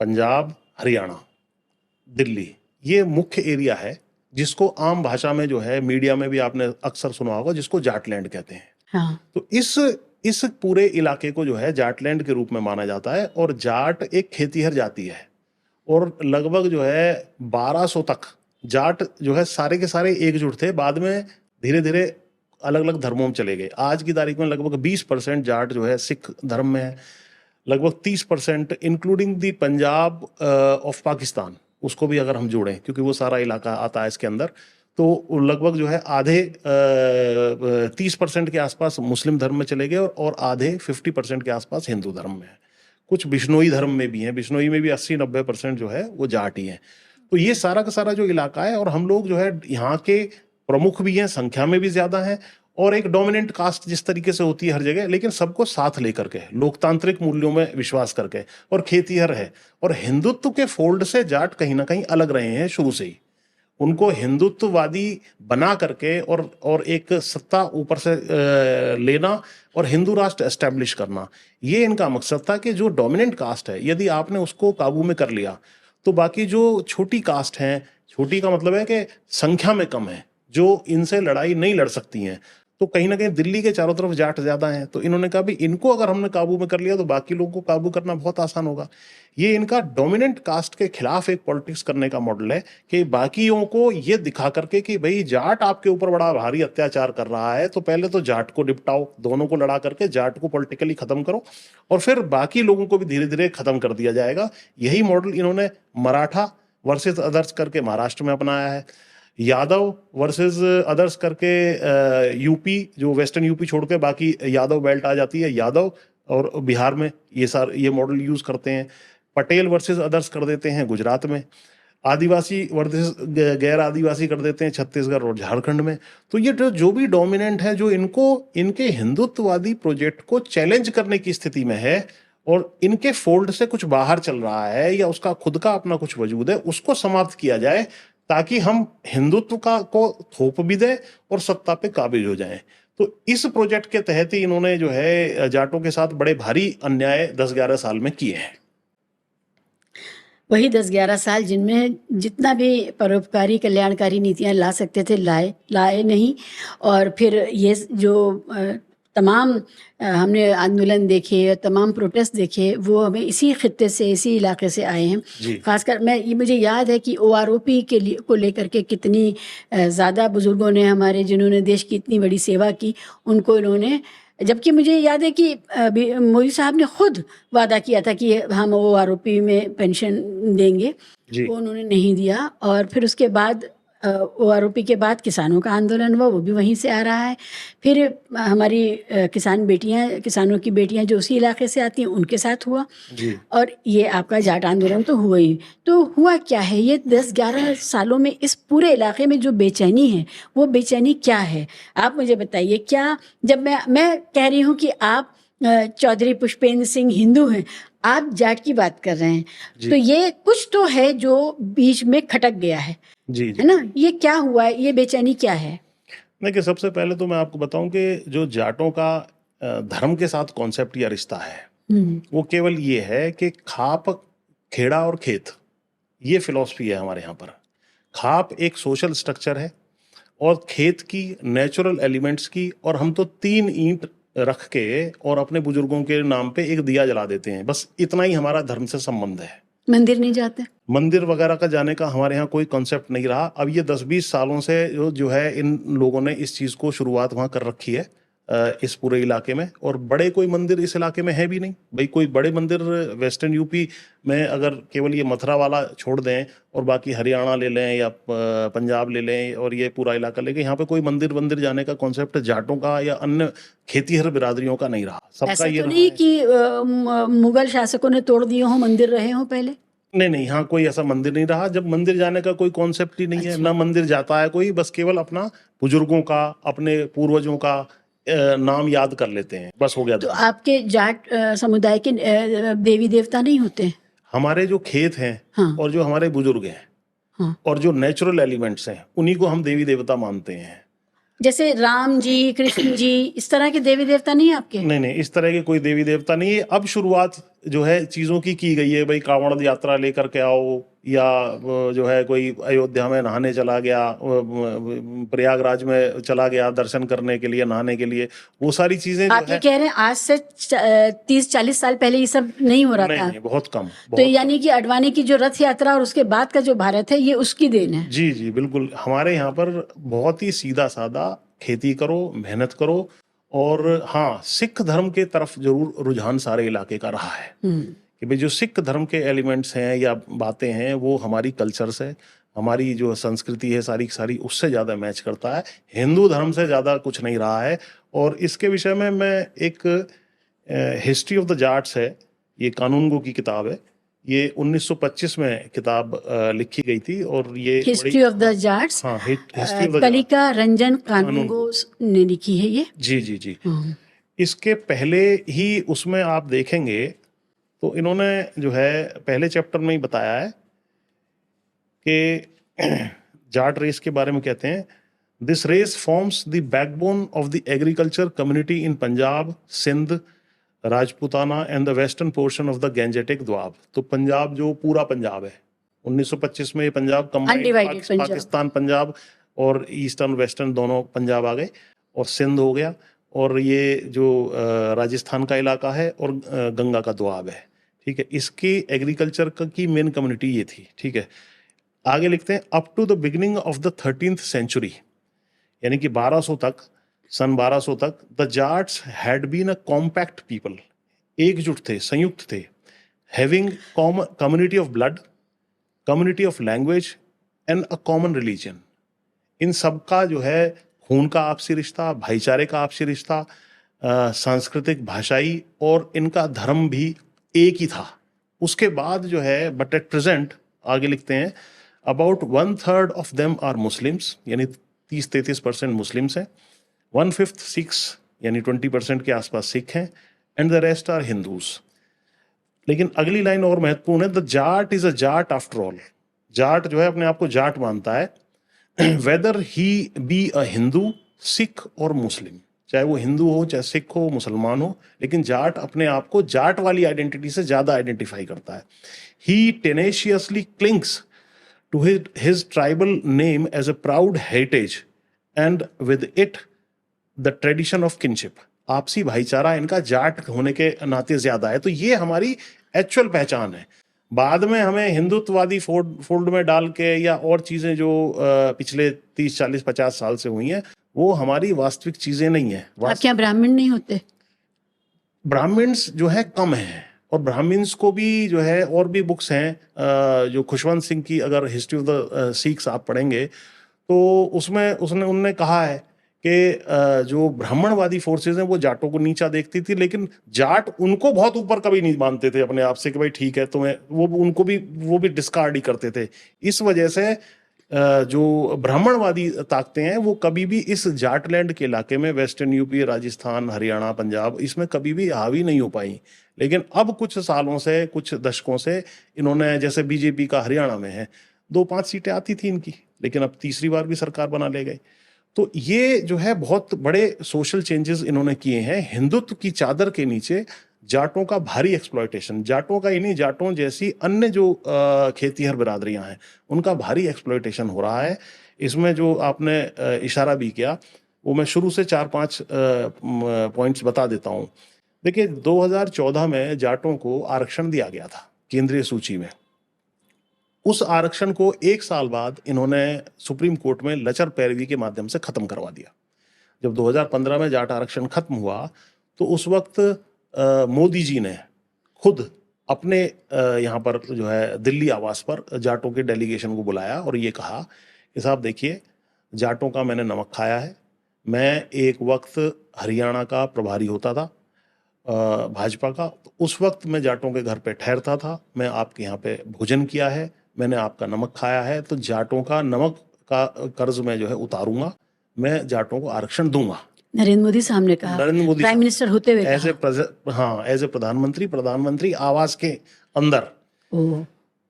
पंजाब, हरियाणा, दिल्ली, ये मुख्य एरिया है जिसको आम भाषा में जो है मीडिया में भी आपने अक्सर सुना होगा, जिसको जाटलैंड कहते हैं। हाँ, तो इस पूरे इलाके को जो है जाटलैंड के रूप में माना जाता है। और जाट एक खेतीहर जाति है और लगभग जो है 1200 तक जाट जो है सारे के सारे एकजुट थे। बाद में धीरे धीरे अलग अलग धर्मों में चले गए। आज की तारीख में लगभग 20% जाट जो है सिख धर्म में है, लगभग 30% including the Punjab of Pakistan, उसको भी अगर हम जोड़ें क्योंकि वो सारा इलाका आता है इसके अंदर, तो लगभग जो है आधे 30% के आसपास मुस्लिम धर्म में चले गए और आधे 50% के आसपास हिंदू धर्म में है। कुछ बिश्नोई धर्म में भी हैं, बिश्नोई में भी 80-90% जो है वो जाट ही हैं। तो ये सारा का सारा जो इलाका है, और हम लोग जो है यहाँ के प्रमुख भी हैं, संख्या में भी ज्यादा हैं, और एक डोमिनेंट कास्ट जिस तरीके से होती है हर जगह, लेकिन सबको साथ लेकर के लोकतांत्रिक मूल्यों में विश्वास करके, और खेतीहर है। और हिंदुत्व के फोल्ड से जाट कहीं ना कहीं अलग रहे हैं शुरू से ही। उनको हिंदुत्ववादी बना करके और एक सत्ता ऊपर से लेना और हिंदू राष्ट्र एस्टेब्लिश करना, ये इनका मकसद था कि जो डोमिनेंट कास्ट है यदि आपने उसको काबू में कर लिया तो बाकी जो छोटी कास्ट हैं, छोटी का मतलब है कि संख्या में कम है, जो इनसे लड़ाई नहीं लड़ सकती हैं, तो कहीं ना कहीं दिल्ली के चारों तरफ जाट ज्यादा हैं, तो इन्होंने कहा भी इनको अगर हमने काबू में कर लिया तो बाकी लोगों को काबू करना बहुत आसान होगा। ये इनका डोमिनेंट कास्ट के खिलाफ एक पॉलिटिक्स करने का मॉडल है कि बाकियों को ये दिखा करके कि भाई जाट आपके ऊपर बड़ा भारी अत्याचार कर रहा है, तो पहले तो जाट को निपटाओ, दोनों को लड़ा करके जाट को पॉलिटिकली खत्म करो और फिर बाकी लोगों को भी धीरे धीरे खत्म कर दिया जाएगा। यही मॉडल इन्होंने मराठा वर्सेस अदर्स करके महाराष्ट्र में अपनाया है, यादव वर्सेस अदर्स करके यूपी, जो वेस्टर्न यूपी छोड़ के बाकी यादव बेल्ट आ जाती है, यादव, और बिहार में ये मॉडल यूज करते हैं। पटेल वर्सेस अदर्स कर देते हैं गुजरात में, आदिवासी वर्सेस गैर आदिवासी कर देते हैं छत्तीसगढ़ और झारखंड में। तो ये जो भी डोमिनेंट है, जो इनको इनके हिंदुत्ववादी प्रोजेक्ट को चैलेंज करने की स्थिति में है और इनके फोल्ड से कुछ बाहर चल रहा है या उसका खुद का अपना कुछ वजूद है, उसको समाप्त किया जाए ताकि हम हिंदुत्व को थोप भी दें और सत्ता पे काबिज हो जाएं। तो इस प्रोजेक्ट के तहत ही इन्होंने जो है जाटों के साथ बड़े भारी अन्याय 10-11 साल में किए हैं। वही 10-11 साल जिनमें जितना भी परोपकारी कल्याणकारी नीतियां ला सकते थे लाए नहीं, और फिर ये जो तमाम हमने आंदोलन देखे, तमाम प्रोटेस्ट देखे, वो हमें इसी खित्ते से, इसी इलाके से आए हैं। जी खासकर ये मुझे याद है कि OROP के लिए को लेकर के कितनी ज़्यादा बुजुर्गों ने हमारे, जिन्होंने देश की इतनी बड़ी सेवा की, उनको इन्होंने, जबकि मुझे याद है कि मोदी साहब ने खुद वादा किया था कि हम OROP में पेंशन देंगे, जी वो उन्होंने नहीं दिया। और फिर उसके बाद OROP के बाद किसानों का आंदोलन हुआ, वो भी वहीं से आ रहा है। फिर हमारी किसानों की बेटियां जो उसी इलाके से आती हैं, उनके साथ हुआ। जी और ये आपका जाट आंदोलन तो हुआ ही। तो हुआ क्या है, ये 10-11 सालों में इस पूरे इलाके में जो बेचैनी है, वो बेचैनी क्या है? आप मुझे बताइए। क्या, जब मैं कह रही हूँ कि आप चौधरी पुष्पेंद्र सिंह हिंदू हैं, आप जाट की बात कर रहे हैं, जी तो ये कुछ तो है जो बीच में खटक गया है जी जी ना? ये क्या हुआ है? ये बेचैनी क्या है? देखिए, सबसे पहले तो मैं आपको बताऊं कि जो जाटों का धर्म के साथ कॉन्सेप्ट या रिश्ता है, वो केवल ये है कि खाप, खेड़ा और खेत, ये फिलॉसफी है हमारे यहाँ पर। खाप एक सोशल स्ट्रक्चर है और खेत की, नेचुरल एलिमेंट्स की, और हम तो 3 ईंट रख के और अपने बुजुर्गों के नाम पे एक दिया जला देते हैं, बस इतना ही हमारा धर्म से संबंध है। मंदिर नहीं जाते? मंदिर वगैरह का जाने का हमारे यहाँ कोई कॉन्सेप्ट नहीं रहा। अब ये 10-20 सालों से जो है इन लोगों ने इस चीज़ को शुरुआत वहाँ कर रखी है, इस पूरे इलाके में। और बड़े कोई मंदिर इस इलाके में है भी नहीं भाई। कोई बड़े मंदिर वेस्टर्न यूपी में अगर केवल ये मथुरा वाला छोड़ दें और बाकी हरियाणा ले लें या पंजाब ले लें और ये पूरा इलाका लेके, यहाँ पे कोई मंदिर जाने का कॉन्सेप्ट जाटों का या अन्य खेतीहर बिरादरियों का नहीं रहा। सबका ऐसा ये तो रहा नहीं है कि मुगल शासकों ने तोड़ दिए हों, मंदिर रहे हों पहले? नहीं, यहाँ कोई ऐसा मंदिर नहीं रहा। जब मंदिर जाने का कोई कॉन्सेप्ट ही नहीं है, अच्छा। ना मंदिर जाता है कोई, बस केवल अपना बुजुर्गों का, अपने पूर्वजों का नाम याद कर लेते हैं, बस हो गया तो धर्म। आपके जाट समुदाय के देवी देवता नहीं होते? हमारे जो खेत हैं हाँ, और जो हमारे बुजुर्ग हैं हाँ। और जो नेचुरल एलिमेंट्स हैं, उन्हीं को हम देवी देवता मानते हैं। जैसे राम जी, कृष्ण जी, इस तरह के देवी देवता नहीं है आपके? नहीं, इस तरह के कोई देवी देवता नहीं है। अब शुरुआत जो है चीज़ों की गई है, भाई कांवड़ यात्रा लेकर के आओ, या जो है कोई अयोध्या में नहाने चला गया, प्रयागराज में चला गया दर्शन करने के लिए, नहाने के लिए, वो सारी चीज़ें जो आप ये है। कह रहे हैं आज से 30-40 साल पहले ये सब नहीं हो रहा था? नहीं, बहुत कम, तो बहुत यानी कि अडवाणी की जो रथ यात्रा और उसके बाद का जो भारत है, ये उसकी देन है? जी बिल्कुल। हमारे यहाँ पर बहुत ही सीधा साधा, खेती करो, मेहनत करो। और हाँ, सिख धर्म के तरफ जरूर रुझान सारे इलाके का रहा है कि भाई जो सिख धर्म के एलिमेंट्स हैं या बातें हैं, वो हमारी कल्चर से, हमारी जो संस्कृति है सारी सारी, उससे ज़्यादा मैच करता है। हिंदू धर्म से ज़्यादा कुछ नहीं रहा है। और इसके विषय में मैं एक हिस्ट्री ऑफ द जाट्स है, ये कानूनगो की किताब है, ये 1925 में किताब लिखी गई थी। और ये हिस्ट्री ऑफ द जाट्स, हाँ, हिस्ट्री ऑफ द कलिका रंजन कानूनगो ने लिखी है ये। जी। इसके पहले ही उसमें आप देखेंगे तो इन्होंने जो है पहले चैप्टर में ही बताया है कि जाट रेस के बारे में कहते हैं, this race forms the backbone of the agriculture community in Punjab, Sindh, Rajputana and the western portion of the gangetic doab. तो पंजाब, जो पूरा पंजाब है, 1925 में ये पंजाब Undivided पंजाब। पाकिस्तान पंजाब और ईस्टर्न वेस्टर्न दोनों पंजाब आ गए, और सिंध हो गया, और ये जो राजस्थान का इलाका है, और गंगा का दोआब है। ठीक है, इसकी एग्रीकल्चर की मेन कम्युनिटी ये थी। ठीक है, आगे लिखते हैं, up to the beginning of the 13th century, यानी कि 1200 तक, सन 1200 तक, the Jats had been a compact people, एकजुट थे, संयुक्त थे, having community of blood, community of language and a common religion. इन सबका जो है खून का आपसी रिश्ता, भाईचारे का आपसी रिश्ता, सांस्कृतिक, भाषाई, और इनका धर्म भी एक ही था। उसके बाद जो है, बट एट प्रेजेंट, आगे लिखते हैं, about 1/3 of them are Muslims, यानी 30-33% मुस्लिम्स हैं, 1/5 सिख्स, यानी 20% के आसपास सिख हैं, and the rest are Hindus. लेकिन अगली लाइन और महत्वपूर्ण है, the Jat is a Jat after all. Jat जो है अपने आप को जाट मानता है, whether he be a Hindu, Sikh और मुस्लिम, चाहे वो हिंदू हो, चाहे सिख हो, मुसलमान हो, लेकिन जाट अपने आप को जाट वाली आइडेंटिटी से ज्यादा आइडेंटिफाई करता है। He tenaciously clings to his tribal name as a proud heritage and with it the tradition of kinship। आपसी भाईचारा इनका जाट होने के नाते ज्यादा है। तो ये हमारी एक्चुअल पहचान है। बाद में हमें हिंदुत्ववादी फोल्ड में डाल के या और चीजें जो पिछले 30 40 50 साल से हुई हैं, वो हमारी वास्तविक चीजें नहीं है। आपके यहाँ ब्राह्मण नहीं होते? ब्राह्मण्स जो है कम है, और ब्राह्मण्स को भी जो है और भी बुक्स हैं, जो खुशवंत सिंह की अगर हिस्ट्री ऑफ द सिख्स आप पढ़ेंगे तो उसमें उनने कहा है कि जो ब्राह्मणवादी फोर्सेस हैं वो जाटों को नीचा देखती थी, लेकिन जाट उनको बहुत ऊपर कभी नहीं मानते थे अपने आप से कि भाई ठीक है तुम्हें, वो भी डिस्कार्ड ही करते थे। इस वजह से जो ब्राह्मणवादी ताकतें हैं वो कभी भी इस जाटलैंड के इलाके में, वेस्टर्न यूपी, राजस्थान, हरियाणा, पंजाब, इसमें कभी भी हावी नहीं हो पाई। लेकिन अब कुछ सालों से, कुछ दशकों से इन्होंने, जैसे बीजेपी का हरियाणा में है, 2-5 सीटें आती थी इनकी, लेकिन अब तीसरी बार भी सरकार बना ले गए। तो ये जो है बहुत बड़े सोशल चेंजेस इन्होंने किए हैं। हिंदुत्व की चादर के नीचे जाटों का भारी एक्सप्लॉयटेशन, जाटों का ही नहीं, जाटों जैसी अन्य जो खेतीहर बिरादरियां हैं उनका भारी एक्सप्लॉयटेशन हो रहा है। इसमें जो आपने इशारा भी किया वो मैं शुरू से 4-5 पॉइंट्स बता देता हूं। देखिए 2014 में जाटों को आरक्षण दिया गया था केंद्रीय सूची में। उस आरक्षण को 1 साल बाद इन्होंने सुप्रीम कोर्ट में लचर पैरवी के माध्यम से खत्म करवा दिया। जब 2015 में जाट आरक्षण खत्म हुआ तो उस वक्त मोदी जी ने खुद अपने यहाँ पर जो है दिल्ली आवास पर जाटों के डेलीगेशन को बुलाया और ये कहा कि साहब देखिए, जाटों का मैंने नमक खाया है। मैं एक वक्त हरियाणा का प्रभारी होता था भाजपा का, तो उस वक्त मैं जाटों के घर पे ठहरता था, मैं आपके यहाँ पे भोजन किया है, मैंने आपका नमक खाया है, तो जाटों का नमक का कर्ज मैं जो है उतारूंगा, मैं जाटों को आरक्षण दूंगा। नरेंद्र मोदी साहब ने कहा, नरेंद्र मोदी प्राइम मिनिस्टर होते हुए एज ए प्रधानमंत्री आवास के अंदर।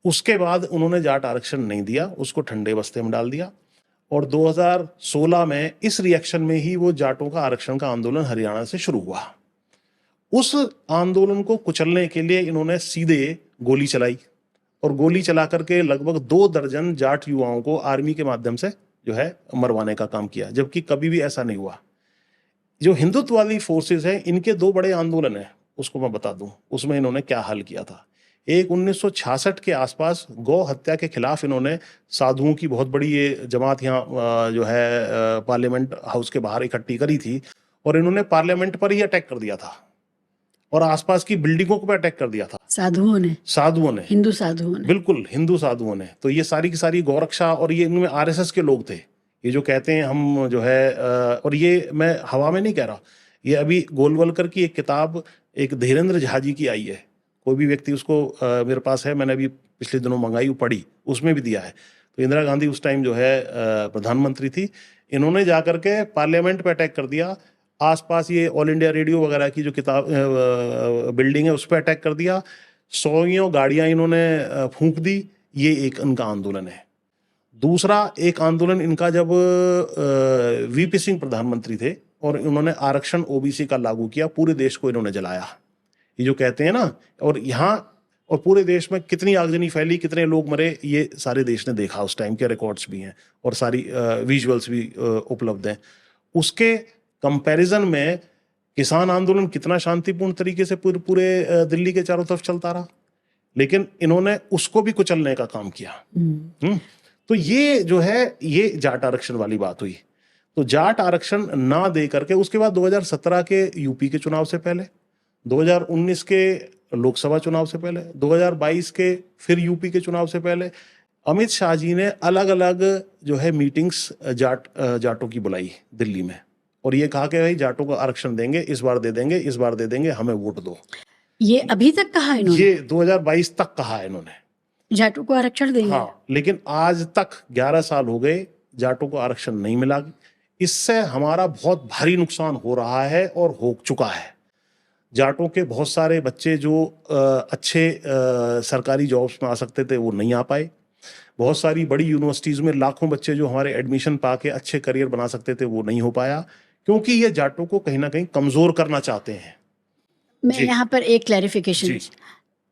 उसके बाद उन्होंने जाट आरक्षण नहीं दिया, उसको ठंडे बस्ते में डाल दिया। और 2016 में इस रिएक्शन में ही वो जाटों का आरक्षण का आंदोलन हरियाणा से शुरू हुआ। उस आंदोलन को कुचलने के लिए इन्होंने सीधे गोली चलाई और गोली चला करके लगभग 2 दर्जन जाट युवाओं को आर्मी के माध्यम से जो है मरवाने का काम किया, जबकि कभी भी ऐसा नहीं हुआ। जो हिंदुत्ववादी फोर्सेस हैं, इनके 2 बड़े आंदोलन हैं, उसको मैं बता दूं उसमें इन्होंने क्या हल किया था। एक 1966 के आसपास गौ हत्या के खिलाफ इन्होंने साधुओं की बहुत बड़ी ये जमात यहाँ जो है पार्लियामेंट हाउस के बाहर इकट्ठी करी थी और इन्होंने पार्लियामेंट पर ही अटैक कर दिया था और आसपास की बिल्डिंगों को भी अटैक कर दिया था। साधुओं ने हिंदू साधुओं ने, बिल्कुल हिंदू साधुओं ने। तो ये सारी की सारी गौरक्षा, और ये इनमें आरएसएस के लोग थे, ये जो कहते हैं हम जो है, और ये मैं हवा में नहीं कह रहा, ये अभी गोलवलकर की एक किताब एक धीरेन्द्र झा जी की आई है, कोई भी व्यक्ति उसको मेरे पास है, मैंने अभी पिछले दिनों मंगाई, पढ़ी, उसमें भी दिया है। तो इंदिरा गांधी उस टाइम जो है प्रधानमंत्री थी, इन्होंने जाकर के पार्लियामेंट पे अटैक कर दिया, आसपास ये ऑल इंडिया रेडियो वगैरह की जो किताब बिल्डिंग है उस पर अटैक कर दिया, 100 गाड़ियां इन्होंने फूंक दी। ये एक इनका आंदोलन है। दूसरा एक आंदोलन इनका, जब वीपी सिंह प्रधानमंत्री थे और इन्होंने आरक्षण ओबीसी का लागू किया, पूरे देश को इन्होंने जलाया। ये जो कहते हैं ना, और यहाँ और पूरे देश में कितनी आगजनी फैली, कितने लोग मरे, ये सारे देश ने देखा, उस टाइम के रिकॉर्ड्स भी हैं और सारी विजुअल्स भी उपलब्ध हैं। उसके कंपैरिजन में किसान आंदोलन कितना शांतिपूर्ण तरीके से पूरे दिल्ली के चारों तरफ चलता रहा, लेकिन इन्होंने उसको भी कुचलने का काम किया। तो ये जो है, ये जाट आरक्षण वाली बात हुई। तो जाट आरक्षण ना दे करके उसके बाद 2017 के यूपी के चुनाव से पहले, 2019 के लोकसभा चुनाव से पहले, 2022 के फिर यूपी के चुनाव से पहले अमित शाह जी ने अलग अलग जो है मीटिंग्स जाटों की बुलाई दिल्ली में, और ये कहा कि भाई जाटों को आरक्षण देंगे, इस बार दे देंगे, इस बार दे देंगे, हमें वोट दो। ये अभी तक कहा इन्होंने? ये 2022 तक कहा है इन्होंने, जाटों को आरक्षण देंगे। हाँ, लेकिन आज तक 11 साल हो गए, जाटों को आरक्षण नहीं मिला। इससे हमारा बहुत भारी नुकसान हो रहा है और हो चुका है। जाटों के बहुत सारे बच्चे जो अच्छे सरकारी जॉब्स में आ सकते थे वो नहीं आ पाए। बहुत सारी बड़ी यूनिवर्सिटीज़ में लाखों बच्चे जो हमारे एडमिशन पाके अच्छे करियर बना सकते थे वो नहीं हो पाया, क्योंकि ये जाटों को कहीं ना कहीं कमज़ोर करना चाहते हैं। मैं यहाँ पर एक क्लैरिफिकेशन,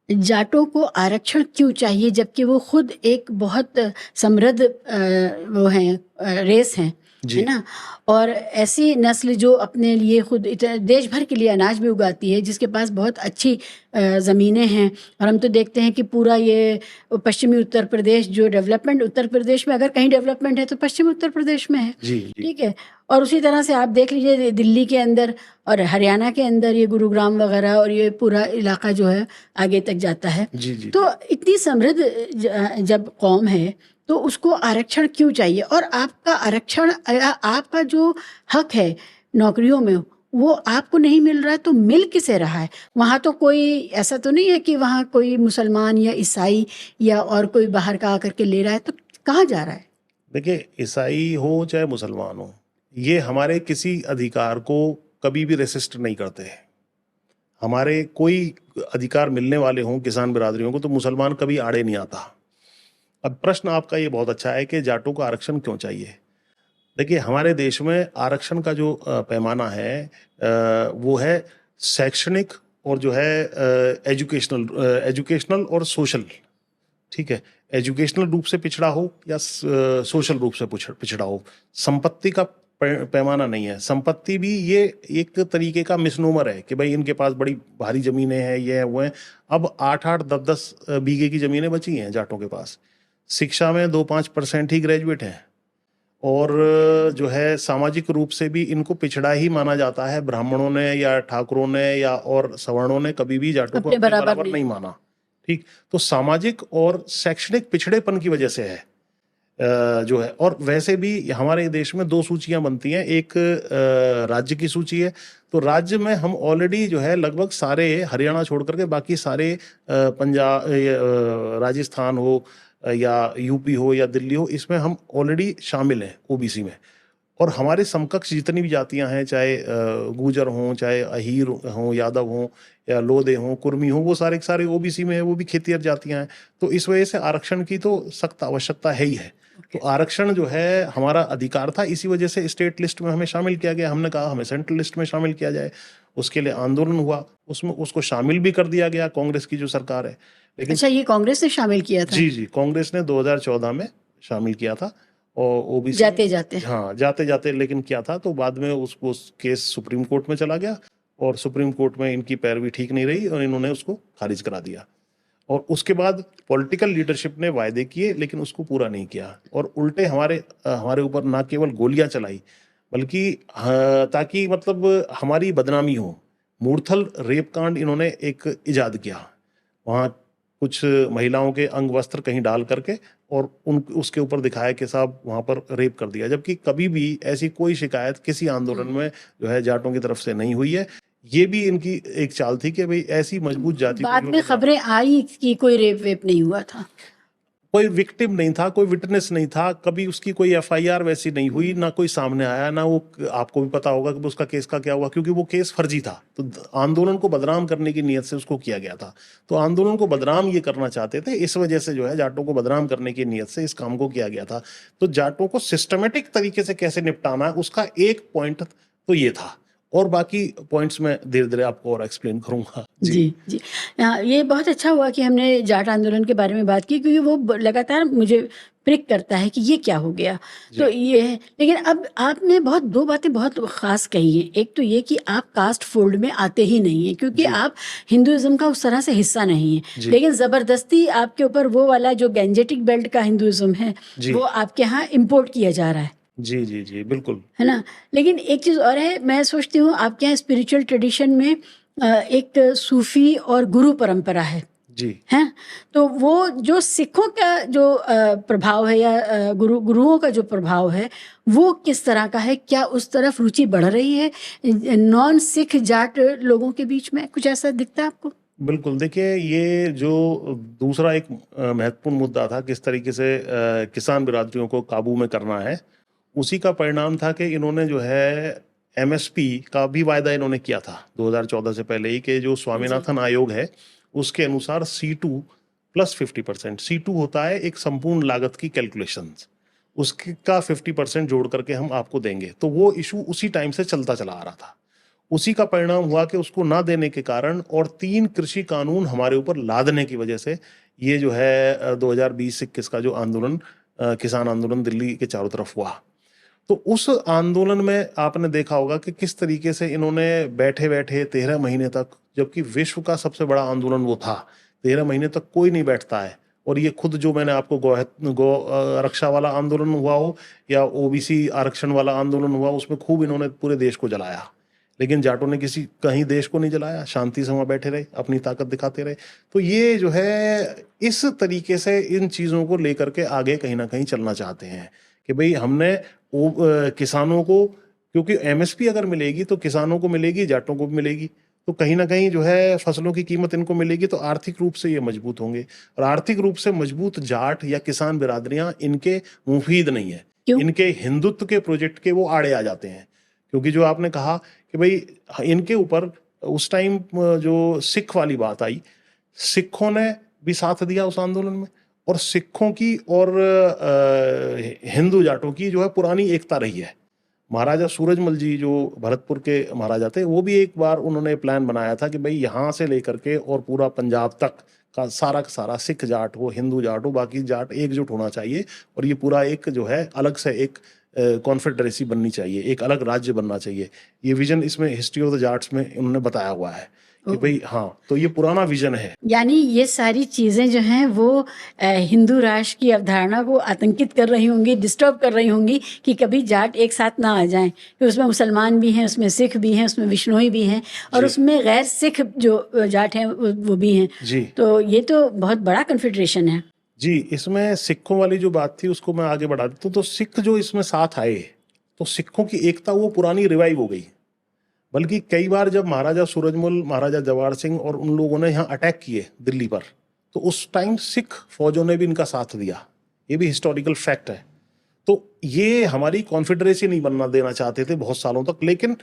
जाटों को आरक्षण क्यों चाहिए जबकि वो खुद एक बहुत समृद्ध वो हैं, रेस हैं? जी है ना? और ऐसी नस्ल जो अपने लिए खुद देश भर के लिए अनाज भी उगाती है, जिसके पास बहुत अच्छी ज़मीनें हैं। और हम तो देखते हैं कि पूरा ये पश्चिमी उत्तर प्रदेश जो डेवलपमेंट, उत्तर प्रदेश में अगर कहीं डेवलपमेंट है तो पश्चिमी उत्तर प्रदेश में है, जी जी ठीक है? और उसी तरह से आप देख लीजिए दिल्ली के अंदर और हरियाणा के अंदर ये गुरुग्राम वगैरह और ये पूरा इलाका जो है आगे तक जाता है। जी जी तो इतनी समृद्ध जब कौम है तो उसको आरक्षण क्यों चाहिए? और आपका आरक्षण आपका जो हक है नौकरियों में, वो आपको नहीं मिल रहा है तो मिल किसे रहा है? वहाँ तो कोई ऐसा तो नहीं है कि वहाँ कोई मुसलमान या ईसाई या और कोई बाहर का आकर के ले रहा है, तो कहाँ जा रहा है? देखिए, ईसाई हो चाहे मुसलमान हो, ये हमारे किसी अधिकार को कभी भी रेसिस्ट नहीं करते हैं। हमारे कोई अधिकार मिलने वाले हों किसान बिरादरियों को तो मुसलमान कभी आड़े नहीं आता। अब प्रश्न आपका ये बहुत अच्छा है कि जाटों को आरक्षण क्यों चाहिए। देखिए, हमारे देश में आरक्षण का जो पैमाना है वो है शैक्षणिक और जो है एजुकेशनल और सोशल। ठीक है, एजुकेशनल रूप से पिछड़ा हो या सोशल रूप से पिछड़ा हो। संपत्ति का पैमाना नहीं है। संपत्ति भी ये एक तरीके का मिसनोमर है कि भाई इनके पास बड़ी भारी जमीनें हैं, ये है वो है। अब 8-8, 10-10 बीघे की जमीनें बची हैं जाटों के पास। शिक्षा में 2-5% ही ग्रेजुएट हैं और जो है सामाजिक रूप से भी इनको पिछड़ा ही माना जाता है। ब्राह्मणों ने या ठाकुरों ने या और सवर्णों ने कभी भी जाटों को अपने अपने बराबर बराबर नहीं। नहीं माना। ठीक, तो सामाजिक और शैक्षणिक पिछड़ेपन की वजह से है जो है। और वैसे भी हमारे देश में 2 सूचियां बनती हैं। एक राज्य की सूची है, तो राज्य में हम ऑलरेडी जो है लगभग सारे, हरियाणा छोड़ करके बाकी सारे पंजाब, राजस्थान हो या यूपी हो या दिल्ली हो, इसमें हम ऑलरेडी शामिल हैं ओबीसी में। और हमारे समकक्ष जितनी भी जातियां हैं, चाहे गुर्जर हों, चाहे अहीर हों, यादव हों या लोधे हों, कुर्मी हों, वो सारे के सारे ओबीसी में है, वो भी खेतिहर जातियां हैं। तो इस वजह से आरक्षण की तो सख्त आवश्यकता है ही है। तो आरक्षण जो है हमारा अधिकार था, इसी वजह से स्टेट लिस्ट में हमें शामिल किया गया। हमने कहा हमें सेंट्रल लिस्ट में शामिल किया जाए, उसके लिए आंदोलन हुआ, उसमें उसको शामिल भी कर दिया गया कांग्रेस की जो सरकार है। लेकिन अच्छा, ये कांग्रेस ने शामिल किया था जी जी, कांग्रेस ने 2014 में शामिल किया था और ओबीसी जाते जाते? हाँ जाते जाते लेकिन क्या था, तो बाद में उसको केस सुप्रीम कोर्ट में चला गया और सुप्रीम कोर्ट में इनकी पैरवी ठीक नहीं रही और इन्होंने उसको खारिज करा दिया। और उसके बाद पॉलिटिकल लीडरशिप ने वायदे किए लेकिन उसको पूरा नहीं किया और उल्टे हमारे ऊपर ना केवल गोलियां चलाई बल्कि ताकि मतलब हमारी बदनामी हो। मूर्थल रेप कांड इन्होंने एक इजाद किया, वहाँ कुछ महिलाओं के अंग वस्त्र कहीं डाल करके और उसके ऊपर दिखाया कि साहब वहाँ पर रेप कर दिया, जबकि कभी भी ऐसी कोई शिकायत किसी आंदोलन में जो है जाटों की तरफ से नहीं हुई है। ये भी इनकी एक चाल थी कि भाई ऐसी मजबूत जाति को बाद जो में खबरें आई कि कोई रेप वेप नहीं हुआ था। कोई विक्टिम नहीं था, कोई विटनेस नहीं था, कभी उसकी कोई एफआईआर वैसी नहीं हुई, ना कोई सामने आया, ना वो, आपको भी पता होगा कि उसका केस का क्या हुआ, क्योंकि वो केस फर्जी था। तो आंदोलन को बदनाम करने की नीयत से उसको किया गया था। तो आंदोलन को बदनाम ये करना चाहते थे, इस वजह से जो है जाटों को बदनाम करने की नीयत से इस काम को किया गया था। तो जाटों को सिस्टमेटिक तरीके से कैसे निपटाना है उसका एक पॉइंट तो ये था, और बाकी पॉइंट्स में धीरे धीरे आपको और एक्सप्लेन करूंगा। जी, जी। ये बहुत अच्छा हुआ कि हमने जाट आंदोलन के बारे में बात की, क्योंकि वो लगातार मुझे प्रिक करता है कि ये क्या हो गया? तो ये है। लेकिन अब आपने 2 बातें बहुत ख़ास कही हैं। एक तो ये कि आप कास्ट फोल्ड में आते ही नहीं हैं, क्योंकि आप हिंदुइज़्म का उस तरह से हिस्सा नहीं हैं। लेकिन ज़बरदस्ती आपके ऊपर वो वाला जो गैंजेटिक बेल्ट का हिंदुइज़्म है, वो आपके यहाँ इम्पोर्ट किया जा रहा है। जी जी जी, बिल्कुल। है ना? लेकिन एक चीज़ और है, मैं सोचती हूँ आपके यहाँ स्पिरिचुअल ट्रेडिशन में एक सूफ़ी और गुरु परंपरा है। जी हैं? तो वो जो सिखों का जो प्रभाव है या गुरुओं का जो प्रभाव है, वो किस तरह का है? क्या उस तरफ रुचि बढ़ रही है नॉन सिख जाट लोगों के बीच में? कुछ ऐसा दिखता है आपको? बिल्कुल, देखिए ये जो दूसरा एक महत्वपूर्ण मुद्दा था, किस तरीके से किसान बिरादरियों को काबू में करना है, उसी का परिणाम था कि इन्होंने जो है एमएसपी का भी वायदा इन्होंने किया था 2014 से पहले ही, कि जो स्वामीनाथन आयोग है उसके अनुसार C2 प्लस 50%, C2 होता है एक संपूर्ण लागत की कैलकुलेशन, उसका 50% जोड़ करके हम आपको देंगे। तो वो इशू उसी टाइम से चलता चला आ रहा था। उसी का परिणाम हुआ कि उसको ना देने के कारण और 3 कृषि कानून हमारे ऊपर लादने की वजह से ये जो है 2020-21 का जो आंदोलन, किसान आंदोलन दिल्ली के चारों तरफ हुआ। तो उस आंदोलन में आपने देखा होगा कि किस तरीके से इन्होंने बैठे बैठे 13 महीने तक, जबकि विश्व का सबसे बड़ा आंदोलन वो था, 13 महीने तक कोई नहीं बैठता है। और ये खुद जो मैंने आपको गौ रक्षा वाला आंदोलन हुआ हो या ओबीसी आरक्षण वाला आंदोलन हुआ, उसमें खूब इन्होंने पूरे देश को जलाया, लेकिन जाटों ने किसी कहीं देश को नहीं जलाया, शांति से वहां बैठे रहे, अपनी ताकत दिखाते रहे। तो ये जो है इस तरीके से इन चीजों को लेकर के आगे कहीं ना कहीं चलना चाहते हैं कि भाई हमने किसानों को, क्योंकि एमएसपी अगर मिलेगी तो किसानों को मिलेगी, जाटों को भी मिलेगी, तो कहीं ना कहीं जो है फसलों की कीमत इनको मिलेगी, तो आर्थिक रूप से ये मजबूत होंगे। और आर्थिक रूप से मजबूत जाट या किसान बिरादरियां इनके मुफीद नहीं है, क्यों? इनके हिंदुत्व के प्रोजेक्ट के वो आड़े आ जाते हैं। क्योंकि जो आपने कहा कि भाई इनके ऊपर उस टाइम जो सिख वाली बात आई, सिखों ने भी साथ दिया उस आंदोलन में, और सिखों की और हिंदू जाटों की जो है पुरानी एकता रही है। महाराजा सूरजमल जी जो भरतपुर के महाराजा थे, वो भी एक बार उन्होंने प्लान बनाया था कि भाई यहाँ से लेकर के और पूरा पंजाब तक का सारा सिख जाट हो, हिंदू जाट हो, बाकी जाट एकजुट होना चाहिए, और ये पूरा एक जो है अलग से एक कॉन्फेडरेसी बननी चाहिए, एक अलग राज्य बनना चाहिए। ये विजन इसमें हिस्ट्री ऑफ द जाट्स में उन्होंने बताया हुआ है कि भाई हाँ, तो ये पुराना विजन है। यानी ये सारी चीजें जो हैं वो हिंदू राष्ट्र की अवधारणा को आतंकित कर रही होंगी, डिस्टर्ब कर रही होंगी कि कभी जाट एक साथ ना आ जाएं, कि उसमें मुसलमान भी हैं, उसमें सिख भी हैं, उसमें विष्णोई भी हैं, और उसमें गैर सिख जो जाट हैं वो भी हैं जी। तो ये तो बहुत बड़ा कन्फेडरेशन है। जी, इसमें सिखों वाली जो बात थी उसको मैं आगे बढ़ा देता हूँ। तो सिख जो इसमें साथ आए, तो सिखों की एकता वो पुरानी रिवाइव हो गई। बल्कि कई बार जब महाराजा सूरजमल, महाराजा जवाहर सिंह और उन लोगों ने यहाँ अटैक किए दिल्ली पर, तो उस टाइम सिख फौजों ने भी इनका साथ दिया। ये भी हिस्टोरिकल फैक्ट है। तो ये हमारी कॉन्फेडरेसी नहीं बनना देना चाहते थे बहुत सालों तक, लेकिन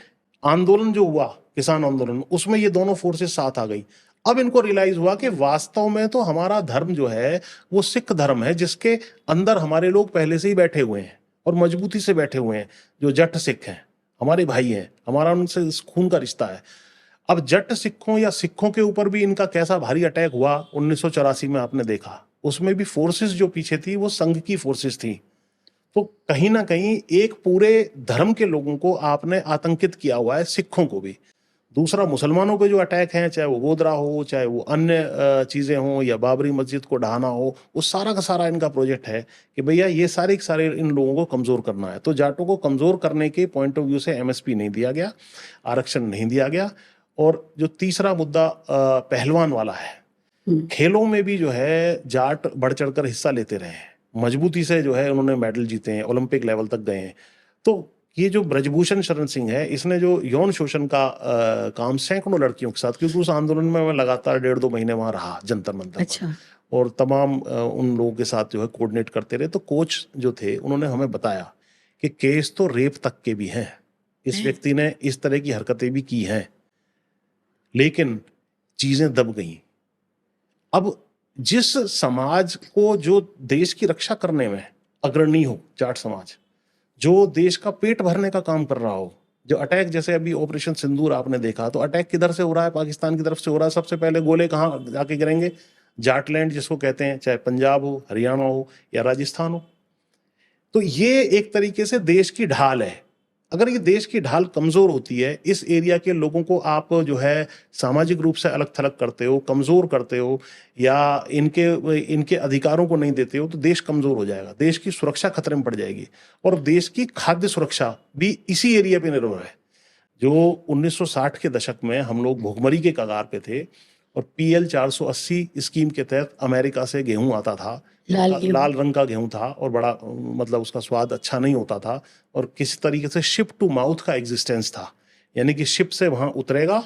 आंदोलन जो हुआ किसान आंदोलन, उसमें ये दोनों फोर्सेस साथ आ गई। अब इनको रियलाइज हुआ कि वास्तव में तो हमारा धर्म जो है वो सिख धर्म है, जिसके अंदर हमारे लोग पहले से ही बैठे हुए हैं और मजबूती से बैठे हुए हैं। जो जट सिख हैं हमारे भाई हैं, हमारा उनसे खून का रिश्ता है। अब जट सिखों या सिखों के ऊपर भी इनका कैसा भारी अटैक हुआ 1984 में, आपने देखा। उसमें भी फोर्सेस जो पीछे थी वो संघ की फोर्सेस थी। तो कहीं ना कहीं एक पूरे धर्म के लोगों को आपने आतंकित किया हुआ है, सिखों को भी। दूसरा, मुसलमानों पे जो अटैक हैं, चाहे वो गोधरा हो, चाहे वो अन्य चीजें हों, या बाबरी मस्जिद को ढहाना हो, वो सारा का सारा इनका प्रोजेक्ट है कि भैया ये सारे सारे इन लोगों को कमजोर करना है। तो जाटों को कमजोर करने के पॉइंट ऑफ व्यू से एमएसपी नहीं दिया गया, आरक्षण नहीं दिया गया। और जो तीसरा मुद्दा पहलवान वाला है, खेलों में भी जो है जाट बढ़ चढ़कर हिस्सा लेते रहे हैं, मजबूती से जो है उन्होंने मेडल जीते हैं, ओलंपिक लेवल तक गए हैं। तो ये जो ब्रजभूषण शरण सिंह है, इसने जो यौन शोषण का काम सैकड़ों लड़कियों के साथ, क्योंकि उस आंदोलन में मैं लगातार 1.5-2 महीने वहां रहा जंतर मंतर अच्छा। पर, और तमाम उन लोगों के साथ जो है कोऑर्डिनेट करते रहे। तो कोच जो थे उन्होंने हमें बताया कि केस तो रेप तक के भी हैं, इस व्यक्ति ने इस तरह की हरकतें भी की हैं, लेकिन चीजें दब गई। अब जिस समाज को जो देश की रक्षा करने में अग्रणी हो, जाट समाज, जो देश का पेट भरने का काम कर रहा हो, जो अटैक, जैसे अभी ऑपरेशन सिंदूर आपने देखा, तो अटैक किधर से हो रहा है? पाकिस्तान की तरफ से हो रहा है। सबसे पहले गोले कहाँ जाके गिरेंगे? जाटलैंड जिसको कहते हैं, चाहे पंजाब हो, हरियाणा हो या राजस्थान हो। तो ये एक तरीके से देश की ढाल है। अगर ये देश की ढाल कमजोर होती है, इस एरिया के लोगों को आप जो है सामाजिक रूप से अलग थलग करते हो, कमजोर करते हो, या इनके अधिकारों को नहीं देते हो, तो देश कमजोर हो जाएगा, देश की सुरक्षा खतरे में पड़ जाएगी। और देश की खाद्य सुरक्षा भी इसी एरिया पे निर्भर है। जो 1960 के दशक में हम लोग भुखमरी के कगार पे थे, और PL 480 स्कीम के तहत अमेरिका से गेहूं आता था, लाल रंग का गेहूं था, और बड़ा मतलब उसका स्वाद अच्छा नहीं होता था, और किसी तरीके से शिप टू माउथ का एग्जिस्टेंस था, यानी कि शिप से वहां उतरेगा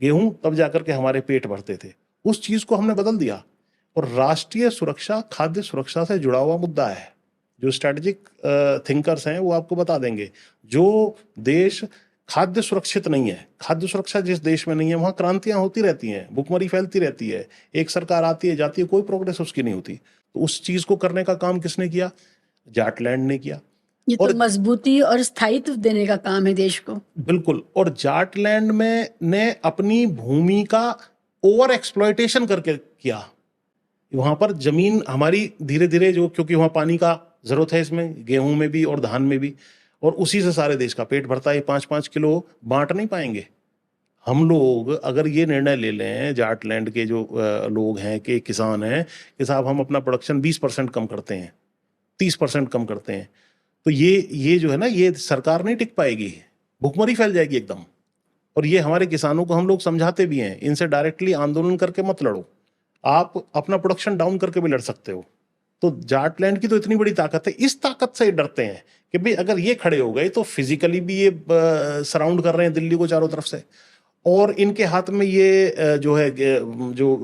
गेहूं, तब जाकर के हमारे पेट भरते थे। उस चीज को हमने बदल दिया। और राष्ट्रीय सुरक्षा खाद्य सुरक्षा से जुड़ा हुआ मुद्दा है। जो स्ट्रेटेजिक थिंकर्स हैं वो आपको बता देंगे, जो देश खाद्य सुरक्षित नहीं है, खाद्य सुरक्षा जिस देश में नहीं है, वहां क्रांतियां होती रहती हैं, भुखमरी फैलती रहती है, एक सरकार आती है जाती है, कोई प्रोग्रेस उसकी नहीं होती। तो उस चीज को करने का काम किसने किया? जाटलैंड ने किया। ये तो मजबूती और स्थायित्व देने का काम है देश को। बिल्कुल। और जाटलैंड में ने अपनी भूमि का ओवर एक्सप्लॉयटेशन करके किया। वहां पर जमीन हमारी धीरे धीरे जो, क्योंकि वहां पानी का जरूरत है, इसमें गेहूं में भी और धान में भी, और उसी से सारे देश का पेट भरता है। 5-5 किलो बांट नहीं पाएंगे। हम लोग अगर ये निर्णय ले लें, जाटलैंड के जो लोग हैं, के किसान हैं, कि साहब हम अपना प्रोडक्शन 20% कम करते हैं, 30% कम करते हैं, तो ये जो है ना, ये सरकार नहीं टिक पाएगी, भुखमरी फैल जाएगी एकदम। और ये हमारे किसानों को हम लोग समझाते भी हैं, इनसे डायरेक्टली आंदोलन करके मत लड़ो, आप अपना प्रोडक्शन डाउन करके भी लड़ सकते हो। तो जाटलैंड की तो इतनी बड़ी ताकत है, इस ताकत से डरते हैं कि भाई अगर ये खड़े हो गए तो फिजिकली भी ये सराउंड कर रहे हैं दिल्ली को चारों तरफ से, और इनके हाथ में ये जो है जो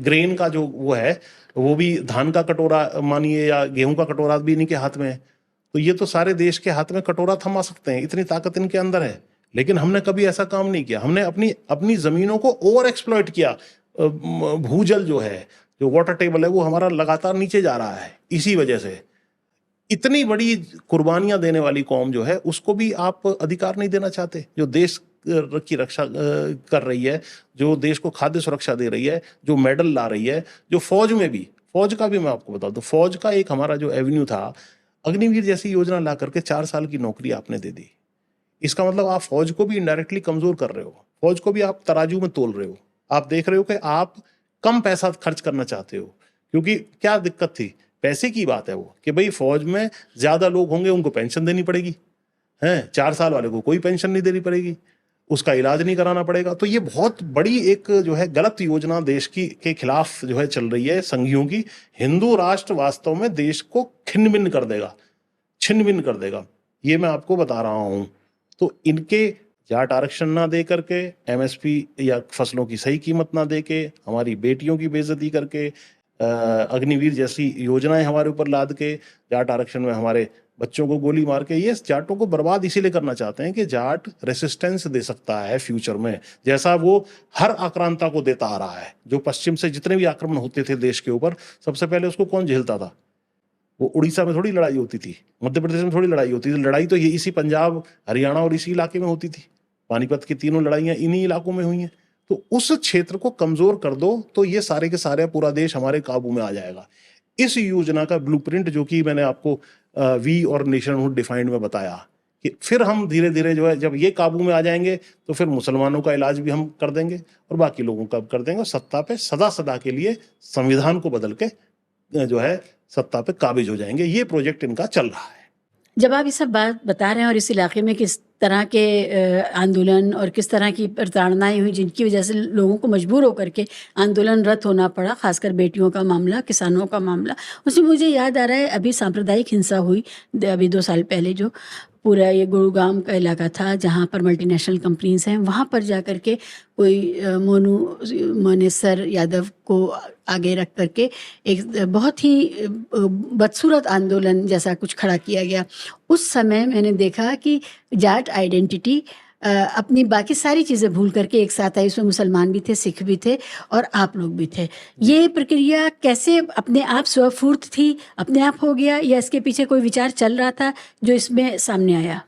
ग्रेन का जो वो है, वो भी धान का कटोरा मानिए या गेहूं का कटोरा भी इन्हीं के हाथ में है। तो ये तो सारे देश के हाथ में कटोरा थमा सकते हैं, इतनी ताकत इनके अंदर है। लेकिन हमने कभी ऐसा काम नहीं किया, हमने अपनी अपनी जमीनों को ओवर एक्सप्लॉइट किया। भूजल जो है, जो वाटर टेबल है, वो हमारा लगातार नीचे जा रहा है। इसी वजह से इतनी बड़ी कुर्बानियां देने वाली कौम जो है, उसको भी आप अधिकार नहीं देना चाहते, जो देश की रक्षा कर रही है, जो देश को खाद्य सुरक्षा दे रही है, जो मेडल ला रही है, जो फौज में भी, फौज का भी मैं आपको बता दूं, फौज का एक हमारा जो एवेन्यू था, अग्निवीर जैसी योजना ला करके 4 साल की नौकरी आपने दे दी। इसका मतलब आप फौज को भी इनडायरेक्टली कमजोर कर रहे हो, फौज को भी आप तराजू में तोल रहे हो। आप देख रहे हो कि आप कम पैसा खर्च करना चाहते हो, क्योंकि क्या दिक्कत थी, पैसे की बात है वो, कि भाई फौज में ज्यादा लोग होंगे, उनको पेंशन देनी पड़ेगी, हैं 4 साल वाले को कोई पेंशन नहीं देनी पड़ेगी, उसका इलाज नहीं कराना पड़ेगा। तो ये बहुत बड़ी एक जो है गलत योजना देश की के खिलाफ जो है चल रही है संघियों की। हिंदू राष्ट्र वास्तव में देश को छिन्न भिन्न कर देगा, छिन्न भिन्न कर देगा, ये मैं आपको बता रहा हूं। तो इनके जाट आरक्षण ना दे करके, एमएसपी या फसलों की सही कीमत ना दे के, हमारी बेटियों की बेइज्जती करके, अग्निवीर जैसी योजनाएं हमारे ऊपर लाद के, जाट आरक्षण में हमारे बच्चों को गोली मार के, ये जाटों को बर्बाद इसीलिए करना चाहते हैं कि जाट रेसिस्टेंस दे सकता है फ्यूचर में, जैसा वो हर आक्रांता को देता आ रहा है। जो पश्चिम से जितने भी आक्रमण होते थे देश के ऊपर, सबसे पहले उसको कौन झेलता था? वो उड़ीसा में थोड़ी लड़ाई होती थी, मध्य प्रदेश में थोड़ी लड़ाई होती थी, लड़ाई तो ये इसी पंजाब, हरियाणा और इसी इलाके में होती थी। पानीपत की तीनों लड़ाइयां इन्हीं इलाकों में हुई हैं। तो उस क्षेत्र को कमजोर कर दो तो ये सारे के सारे पूरा देश हमारे काबू में आ जाएगा। इस योजना का ब्लूप्रिंट जो कि मैंने आपको वी और नेशनहुड डिफाइंड में बताया, कि फिर हम धीरे धीरे जो है, जब ये काबू में आ जाएंगे तो फिर मुसलमानों का इलाज भी हम कर देंगे और बाकी लोगों का कर देंगे, और सत्ता पे सदा सदा के लिए संविधान को बदल के जो है सत्ता पे काबिज हो जाएंगे। ये प्रोजेक्ट इनका चल रहा है। जब आप ये सब बात बता रहे हैं और इस इलाके में किस तरह के आंदोलन और किस तरह की प्रताड़नाएं हुई जिनकी वजह से लोगों को मजबूर होकर के आंदोलनरत होना पड़ा, खासकर बेटियों का मामला, किसानों का मामला, उसमें मुझे याद आ रहा है अभी सांप्रदायिक हिंसा हुई अभी 2 साल पहले, जो पूरा ये गुरुग्राम का इलाका था जहाँ पर मल्टीनेशनल कंपनीज हैं, वहाँ पर जा कर के कोई मोनेसर यादव को आगे रख करके एक बहुत ही बदसूरत आंदोलन जैसा कुछ खड़ा किया गया। उस समय मैंने देखा कि जाट आइडेंटिटी अपनी बाकी सारी चीज़ें भूल करके एक साथ आई। उसमें मुसलमान भी थे, सिख भी थे और आप लोग भी थे। ये प्रक्रिया कैसे अपने आप स्वफूर्त थी, अपने आप हो गया, या इसके पीछे कोई विचार चल रहा था जो इसमें सामने आया?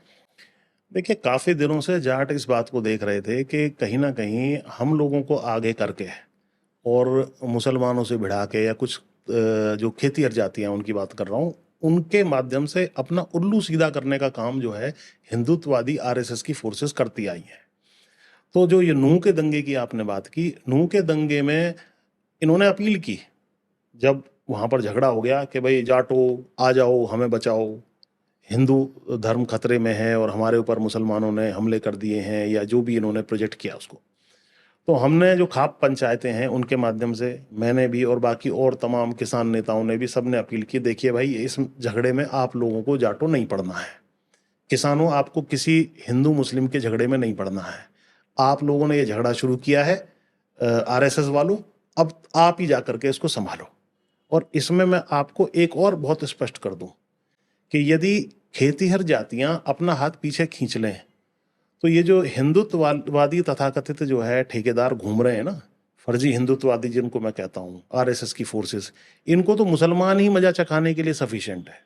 देखिए, काफी दिनों से जाट इस बात को देख रहे थे कि कहीं ना कहीं हम लोगों को आगे करके और मुसलमानों से भिड़ा के, या कुछ जो खेतीहर जातियां उनकी बात कर रहा हूँ, उनके माध्यम से अपना उल्लू सीधा करने का काम जो है हिंदुत्ववादी आरएसएस की फोर्सेस करती आई हैं। तो जो ये नूह के दंगे की आपने बात की, नूह के दंगे में इन्होंने अपील की, जब वहां पर झगड़ा हो गया कि भाई जाटो आ जाओ, हमें बचाओ, हिंदू धर्म खतरे में है और हमारे ऊपर मुसलमानों ने हमले कर दिए हैं, या जो भी इन्होंने प्रोजेक्ट किया उसको, तो हमने जो खाप पंचायतें हैं उनके माध्यम से, मैंने भी और बाकी और तमाम किसान नेताओं ने भी, सबने अपील की, देखिए भाई इस झगड़े में आप लोगों को जाटो नहीं पड़ना है, किसानों आपको किसी हिंदू मुस्लिम के झगड़े में नहीं पड़ना है, आप लोगों ने ये झगड़ा शुरू किया है आरएसएस वालों, अब आप ही जाकर के इसको संभालो। और इसमें मैं आपको एक और बहुत स्पष्ट कर दूं कि यदि खेतीहर जातियां अपना हाथ पीछे खींच लें, तो ये जो हिंदुत्ववादी तथाकथित जो है ठेकेदार घूम रहे हैं ना, फर्जी हिंदुत्ववादी जिनको मैं कहता हूँ, आरएसएस की फोर्सेस, इनको तो मुसलमान ही मजा चखाने के लिए सफिशिएंट है।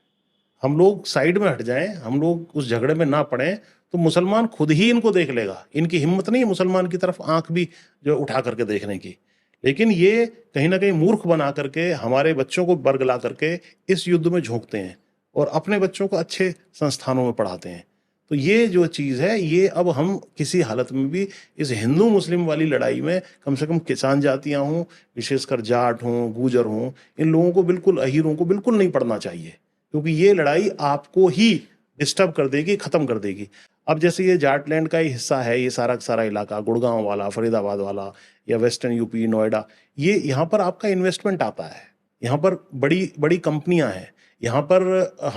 हम लोग साइड में हट जाएं, हम लोग उस झगड़े में ना पड़ें, तो मुसलमान खुद ही इनको देख लेगा। इनकी हिम्मत नहीं है मुसलमान की तरफ आंख भी जो उठा करके देखने की, लेकिन ये कहीं ना कहीं मूर्ख बना करके हमारे बच्चों को बरगला करके इस युद्ध में झोंकते हैं और अपने बच्चों को अच्छे संस्थानों में पढ़ाते हैं। तो ये जो चीज़ है, ये अब हम किसी हालत में भी इस हिंदू मुस्लिम वाली लड़ाई में कम से कम किसान जातियां हों, विशेषकर जाट हों, गुजर हों, इन लोगों को बिल्कुल, अहीरों को बिल्कुल नहीं पढ़ना चाहिए, क्योंकि ये लड़ाई आपको ही डिस्टर्ब कर देगी, खत्म कर देगी। अब जैसे ये जाटलैंड का ही हिस्सा है, ये सारा का सारा इलाका, गुड़गांव वाला, फरीदाबाद वाला, या वेस्टर्न यूपी, नोएडा, ये यहाँ पर आपका इन्वेस्टमेंट आता है, यहाँ पर बड़ी बड़ी कंपनियां हैं, यहाँ पर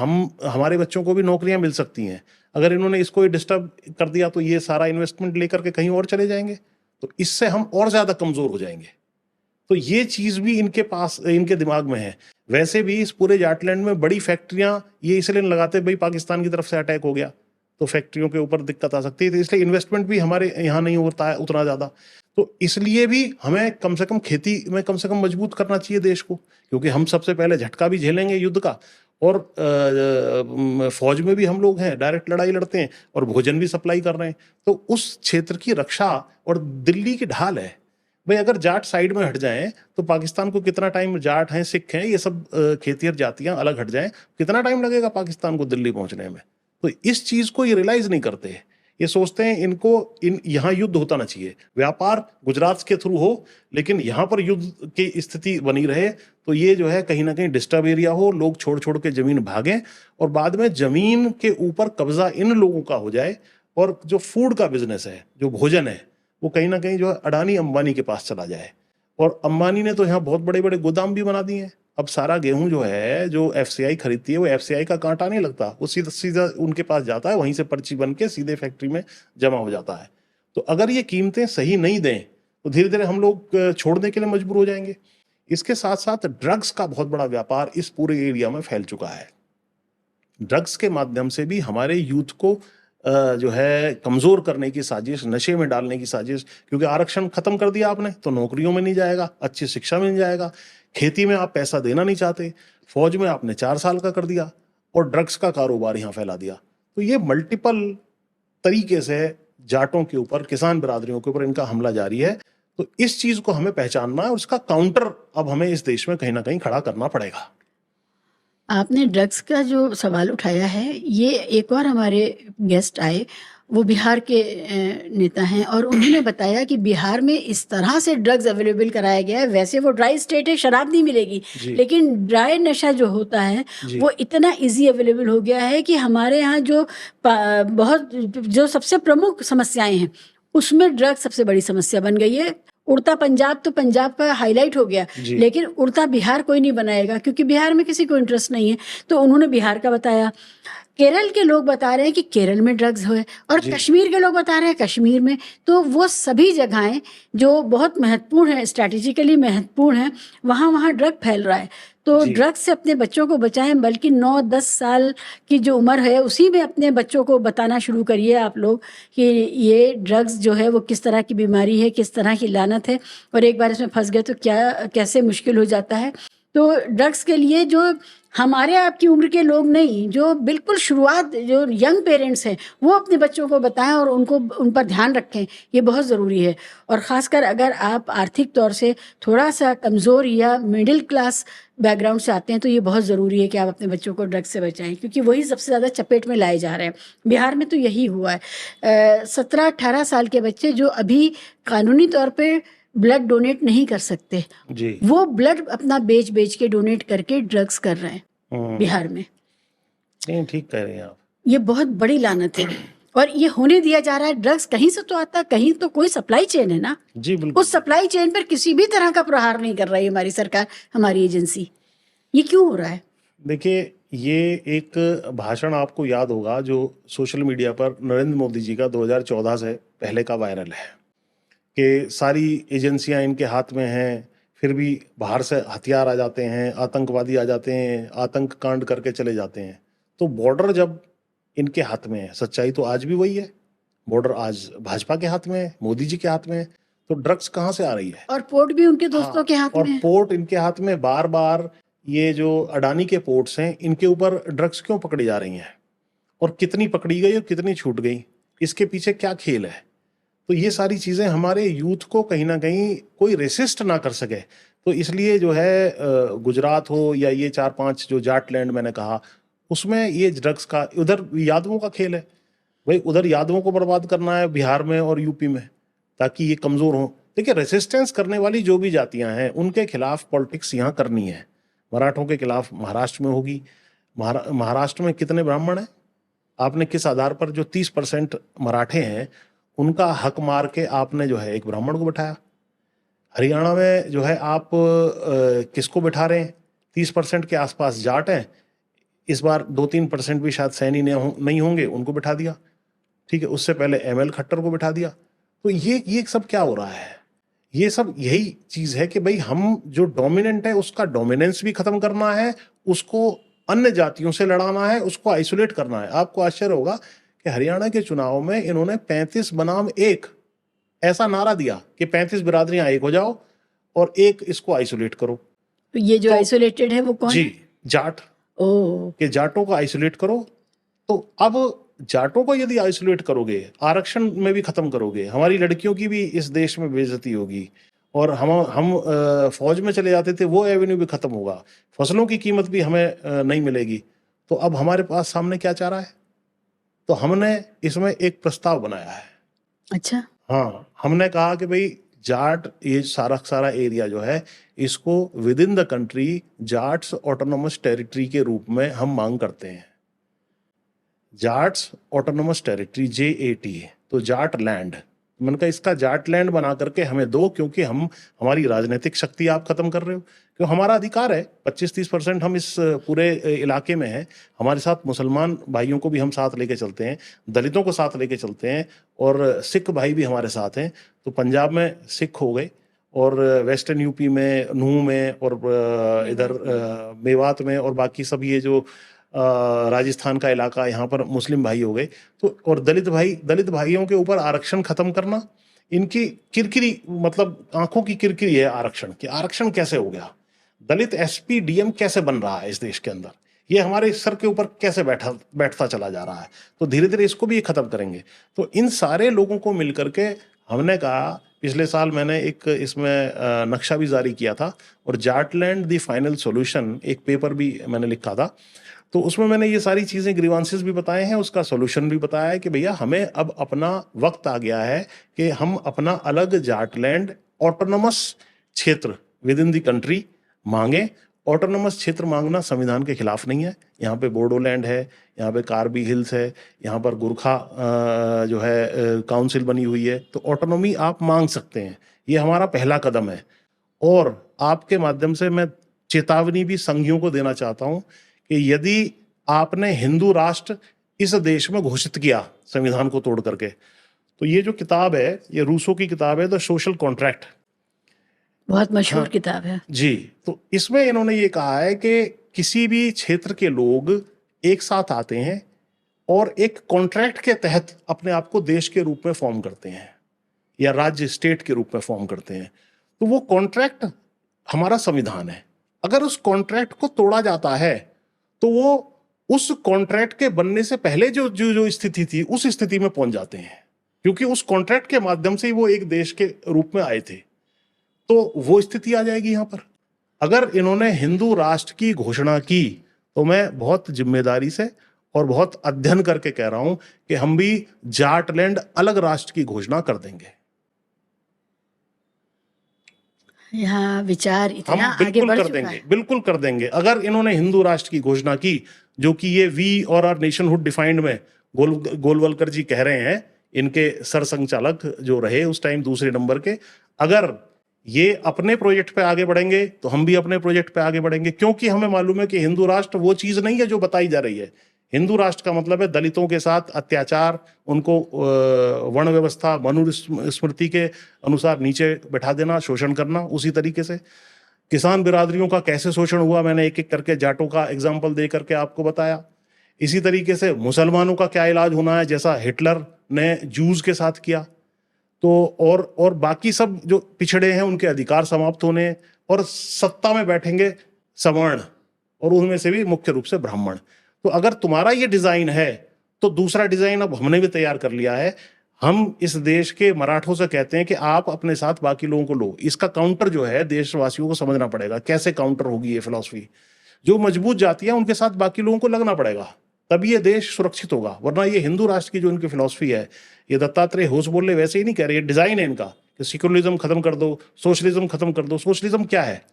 हमारे बच्चों को भी नौकरियां मिल सकती हैं। अगर इन्होंने इसको डिस्टर्ब कर दिया तो ये सारा इन्वेस्टमेंट लेकर के कहीं और चले जाएंगे, तो इससे हम और ज्यादा कमजोर हो जाएंगे। तो ये चीज भी इनके पास, इनके दिमाग में है। वैसे भी इस पूरे जाटलैंड में बड़ी फैक्ट्रियां ये इसलिए लगाते, भाई पाकिस्तान की तरफ से अटैक हो गया तो फैक्ट्रियों के ऊपर दिक्कत आ सकती है, तो इसलिए इन्वेस्टमेंट भी हमारे यहाँ नहीं होता है उतना ज्यादा। तो इसलिए भी हमें कम से कम खेती में कम से कम मजबूत करना चाहिए देश को, क्योंकि हम सबसे पहले झटका भी झेलेंगे युद्ध का, और फौज में भी हम लोग हैं, डायरेक्ट लड़ाई लड़ते हैं, और भोजन भी सप्लाई कर रहे हैं। तो उस क्षेत्र की रक्षा, और दिल्ली की ढाल है भाई, अगर जाट साइड में हट जाएं तो पाकिस्तान को कितना टाइम, जाट हैं, सिख हैं, ये सब खेतिहर जातियां अलग हट जाएं, कितना टाइम लगेगा पाकिस्तान को दिल्ली पहुंचने में। तो इस चीज को ये रियलाइज नहीं करते, ये सोचते हैं इनको यहाँ युद्ध होता ना चाहिए, व्यापार गुजरात के थ्रू हो, लेकिन यहाँ पर युद्ध की स्थिति बनी रहे, तो ये जो है कहीं ना कहीं डिस्टर्ब एरिया हो, लोग छोड़ छोड़ के जमीन भागें, और बाद में जमीन के ऊपर कब्जा इन लोगों का हो जाए, और जो फूड का बिजनेस है, जो भोजन है, वो कहीं ना कहीं जो है अडानी अंबानी के पास चला जाए। और अंबानी ने तो यहाँ बहुत बड़े बड़े गोदाम भी बना दिए हैं। अब सारा गेहूं जो है, जो एफसीआई खरीदती है, वो एफसीआई का कांटा नहीं लगता, वो सीधा सीधा उनके पास जाता है, वहीं से पर्ची बन के सीधे फैक्ट्री में जमा हो जाता है। तो अगर ये कीमतें सही नहीं दें तो धीरे धीरे हम लोग छोड़ने के लिए मजबूर हो जाएंगे। इसके साथ साथ ड्रग्स का बहुत बड़ा व्यापार इस पूरे एरिया में फैल चुका है। ड्रग्स के माध्यम से भी हमारे यूथ को जो है कमजोर करने की साजिश, नशे में डालने की साजिश, क्योंकि आरक्षण खत्म कर दिया आपने तो नौकरियों में नहीं जाएगा, अच्छी शिक्षा में नहीं जाएगा, खेती में आप पैसा देना नहीं चाहते, फौज में आपने 4 साल का कर दिया, और ड्रग्स का कारोबार यहाँ फैला दिया। तो ये मल्टीपल तरीके से जाटों के ऊपर, किसान बिरादरियों के ऊपर इनका हमला जारी है। तो इस चीज को हमें पहचानना है, और उसका काउंटर अब हमें इस देश में कहीं ना कहीं खड़ा करना पड़ेगा। आपने ड्रग्स का जो सवाल उठाया है, ये एक और हमारे गेस्ट आए, वो बिहार के नेता हैं, और उन्होंने बताया कि बिहार में इस तरह से ड्रग्स अवेलेबल कराया गया है। वैसे वो ड्राई स्टेट है, शराब नहीं मिलेगी, लेकिन ड्राई नशा जो होता है वो इतना इजी अवेलेबल हो गया है कि हमारे यहाँ जो बहुत जो सबसे प्रमुख समस्याएं हैं उसमें ड्रग्स सबसे बड़ी समस्या बन गई है। उड़ता पंजाब तो पंजाब का हाईलाइट हो गया, लेकिन उड़ता बिहार कोई नहीं बनाएगा, क्योंकि बिहार में किसी को इंटरेस्ट नहीं है। तो उन्होंने बिहार का बताया। केरल के लोग बता रहे हैं कि केरल में ड्रग्स हुए, और कश्मीर के लोग बता रहे हैं कश्मीर में। तो वो सभी जगहें जो बहुत महत्वपूर्ण है, स्ट्रैटेजिकली महत्वपूर्ण है, वहाँ ड्रग फैल रहा है। तो ड्रग्स से अपने बच्चों को बचाएं, बल्कि 9-10 साल की जो उम्र है उसी में अपने बच्चों को बताना शुरू करिए आप लोग कि ये ड्रग्स जो है वो किस तरह की बीमारी है, किस तरह की लानत है, और एक बार इसमें फंस गए तो कैसे मुश्किल हो जाता है। तो ड्रग्स के लिए जो हमारे आपकी उम्र के लोग नहीं, जो बिल्कुल शुरुआत, जो यंग पेरेंट्स हैं, वो अपने बच्चों को बताएं और उन पर ध्यान रखें, ये बहुत ज़रूरी है। और ख़ासकर अगर आप आर्थिक तौर से थोड़ा सा कमज़ोर या मिडिल क्लास बैकग्राउंड से आते हैं तो ये बहुत ज़रूरी है कि आप अपने बच्चों को ड्रग्स से बचाएं, क्योंकि वही सबसे ज़्यादा चपेट में लाए जा रहे हैं। बिहार में तो यही हुआ है। 17-18 साल के बच्चे जो अभी कानूनी तौर पर ब्लड डोनेट नहीं कर सकते, वो ब्लड अपना बेच के डोनेट करके ड्रग्स कर रहे हैं बिहार में। नहीं, ठीक कह रहे हैं आप। ये बहुत बड़ी लानत है, और ये होने दिया जा रहा है। ड्रग्स कहीं से तो आता है, कहीं तो कोई सप्लाई चेन है ना। जी बिल्कुल। उस सप्लाई चेन पर किसी भी तरह का प्रहार नहीं कर रही है हमारी सरकार, हमारी एजेंसी। ये क्यों हो रहा है? देखिए, ये एक भाषण आपको याद होगा जो सोशल मीडिया पर नरेंद्र मोदी जी का 2014 से पहले का वायरल है, कि सारी एजेंसियां इनके हाथ में हैं, फिर भी बाहर से हथियार आ जाते हैं, आतंकवादी आ जाते हैं, आतंक कांड करके चले जाते हैं। तो बॉर्डर जब इनके हाथ में है, सच्चाई तो आज भी वही है, बॉर्डर आज भाजपा के हाथ में है, मोदी जी के हाथ में है, तो ड्रग्स कहाँ से आ रही है? और पोर्ट भी उनके दोस्तों के हाथ में है। और पोर्ट इनके हाथ में। बार बार ये जो अडानी के पोर्ट्स हैं, इनके ऊपर ड्रग्स क्यों पकड़ी जा रही हैं, और कितनी पकड़ी गई और कितनी छूट गई, इसके पीछे क्या खेल है? तो ये सारी चीज़ें हमारे यूथ को कहीं ना कहीं कोई रेसिस्ट ना कर सके। तो इसलिए जो है गुजरात हो या ये 4-5 जो जाटलैंड मैंने कहा, उसमें ये ड्रग्स का, उधर यादवों का खेल है। भाई उधर यादवों को बर्बाद करना है बिहार में और यूपी में, ताकि ये कमजोर हो। देखिए, रेसिस्टेंस करने वाली जो भी जातियां हैं उनके खिलाफ पॉलिटिक्स यहाँ करनी है। मराठों के खिलाफ महाराष्ट्र में होगी। महाराष्ट्र में कितने ब्राह्मण हैं? आपने किस आधार पर जो 30% मराठे हैं उनका हक मार के आपने जो है एक ब्राह्मण को बैठाया। हरियाणा में जो है आप किसको बैठा रहे हैं? 30% के आसपास जाट हैं, इस बार 2-3% भी शायद सैनी नहीं होंगे, उनको बैठा दिया। ठीक है, उससे पहले ML खट्टर को बैठा दिया। तो ये सब क्या हो रहा है? ये सब यही चीज है कि भाई हम जो डोमिनेंट है उसका डोमिनेंस भी खत्म करना है, उसको अन्य जातियों से लड़ाना है, उसको आइसोलेट करना है। आपको आश्चर्य होगा कि हरियाणा के चुनाव में इन्होंने 35 बनाम 1 ऐसा नारा दिया कि 35 बिरादरियां एक हो जाओ और एक इसको आइसोलेट करो। तो ये जो आइसोलेटेड है वो कौन जी, है? जाट। ओ, कि जाटों को आइसोलेट करो। तो अब जाटों को यदि आइसोलेट करोगे, आरक्षण में भी खत्म करोगे, हमारी लड़कियों की भी इस देश में बेइज्जती होगी, और हम फौज में चले जाते थे वो एवेन्यू भी खत्म होगा, फसलों की कीमत भी हमें नहीं मिलेगी। तो अब हमारे पास सामने क्या चारा है? तो हमने इसमें एक प्रस्ताव बनाया है। अच्छा। हाँ, हमने कहा कि भाई जाट ये सारा एरिया जो है इसको with in the country Jats autonomous territory के रूप में हम मांग करते हैं। जाट्स ऑटोनोमस टेरिटरी, JAT, तो जाट लैंड। मैंने कहा इसका जाट लैंड बना करके हमें दो, क्योंकि हमारी राजनीतिक शक्ति आप खत्म कर रहे हो। क्यों? हमारा अधिकार है, 25-30% हम इस पूरे इलाके में हैं। हमारे साथ मुसलमान भाइयों को भी हम साथ लेके चलते हैं, दलितों को साथ लेके चलते हैं, और सिख भाई भी हमारे साथ हैं। तो पंजाब में सिख हो गए, और वेस्टर्न यूपी में नूह में, और इधर मेवात में, और बाकी सब ये जो राजस्थान का इलाका, यहाँ पर मुस्लिम भाई हो गए। तो और दलित भाइयों के ऊपर आरक्षण खत्म करना, इनकी किरकिरी, मतलब आंखों की किरकिरी है आरक्षण की। आरक्षण कैसे हो गया? दलित SP DM कैसे बन रहा है इस देश के अंदर? ये हमारे सर के ऊपर कैसे बैठता चला जा रहा है? तो धीरे धीरे इसको भी खत्म करेंगे। तो इन सारे लोगों को मिलकर के हमने कहा, पिछले साल मैंने एक इसमें नक्शा भी जारी किया था, और जाटलैंड द फाइनल सॉल्यूशन एक पेपर भी मैंने लिखा था। तो उसमें मैंने ये सारी चीजें, ग्रीवांसेस भी बताए हैं, उसका सॉल्यूशन भी बताया है कि भैया हमें अब अपना वक्त आ गया है कि हम अपना अलग जाटलैंड ऑटोनोमस क्षेत्र विद इन द कंट्री मांगे। ऑटोनोमस क्षेत्र मांगना संविधान के खिलाफ नहीं है। यहाँ पे बोडोलैंड है, यहाँ पे कार्बी हिल्स है, यहाँ पर गुरखा जो है काउंसिल बनी हुई है। तो ऑटोनॉमी आप मांग सकते हैं, ये हमारा पहला कदम है। और आपके माध्यम से मैं चेतावनी भी संघियों को देना चाहता हूं कि यदि आपने हिंदू राष्ट्र इस देश में घोषित किया संविधान को तोड़ करके, तो ये जो किताब है, ये रूसो की किताब है, द सोशल कॉन्ट्रैक्ट, बहुत मशहूर हाँ, किताब है जी। तो इसमें इन्होंने ये कहा है कि किसी भी क्षेत्र के लोग एक साथ आते हैं और एक कॉन्ट्रैक्ट के तहत अपने आप को देश के रूप में फॉर्म करते हैं, या राज्य स्टेट के रूप में फॉर्म करते हैं। तो वो कॉन्ट्रैक्ट हमारा संविधान है। अगर उस कॉन्ट्रैक्ट को तोड़ा जाता है तो वो उस कॉन्ट्रैक्ट के बनने से पहले जो स्थिति थी उस स्थिति में पहुंच जाते हैं, क्योंकि उस कॉन्ट्रैक्ट के माध्यम से ही वो एक देश के रूप में आए थे। तो वो स्थिति आ जाएगी यहां पर। अगर इन्होंने हिंदू राष्ट्र की घोषणा की तो मैं बहुत जिम्मेदारी से और बहुत अध्ययन करके कह रहा हूं कि हम भी जाटलैंड अलग राष्ट्र की घोषणा कर देंगे। यहाँ विचार हम इतना आगे बिल्कुल बढ़ कर चुका देंगे, है। बिल्कुल कर देंगे। अगर इन्होंने हिंदू राष्ट्र की घोषणा की, जो कि ये वी और आर नेशनहुड डिफाइंड में गोलवलकर जी कह रहे हैं, इनके सरसंघचालक जो रहे उस टाइम दूसरे नंबर के, अगर ये अपने प्रोजेक्ट पे आगे बढ़ेंगे तो हम भी अपने प्रोजेक्ट पे आगे बढ़ेंगे। क्योंकि हमें मालूम है कि हिंदू राष्ट्र वो चीज नहीं है जो बताई जा रही है। हिंदू राष्ट्र का मतलब है दलितों के साथ अत्याचार, उनको वर्ण व्यवस्था मनुस्मृति के अनुसार नीचे बैठा देना, शोषण करना। उसी तरीके से किसान बिरादरियों का कैसे शोषण हुआ, मैंने एक एक करके जाटों का एग्जाम्पल दे करके आपको बताया। इसी तरीके से मुसलमानों का क्या इलाज होना है, जैसा हिटलर ने जूज के साथ किया। तो और बाकी सब जो पिछड़े हैं उनके अधिकार समाप्त होने, और सत्ता में बैठेंगे सवर्ण, और उनमें से भी मुख्य रूप से ब्राह्मण। तो अगर तुम्हारा ये डिजाइन है तो दूसरा डिजाइन अब हमने भी तैयार कर लिया है। हम इस देश के मराठों से कहते हैं कि आप अपने साथ बाकी लोगों को लो। इसका काउंटर जो है देशवासियों को समझना पड़ेगा, कैसे काउंटर होगी ये फिलॉसफी। जो मजबूत जाति है उनके साथ बाकी लोगों को लगना पड़ेगा। तभी ये देश सुरक्षित होगा। वरना ये हिंदू राष्ट्र की जो इनकी फिलॉसफी है, ये दत्तात्रेय होश बोले वैसे ही नहीं कह रहे, ये डिजाइन है इनका कि सिक्युलरिज्म खत्म कर दो, सोशलिज्म खत्म कर दो। सोशलिज्म क्या है?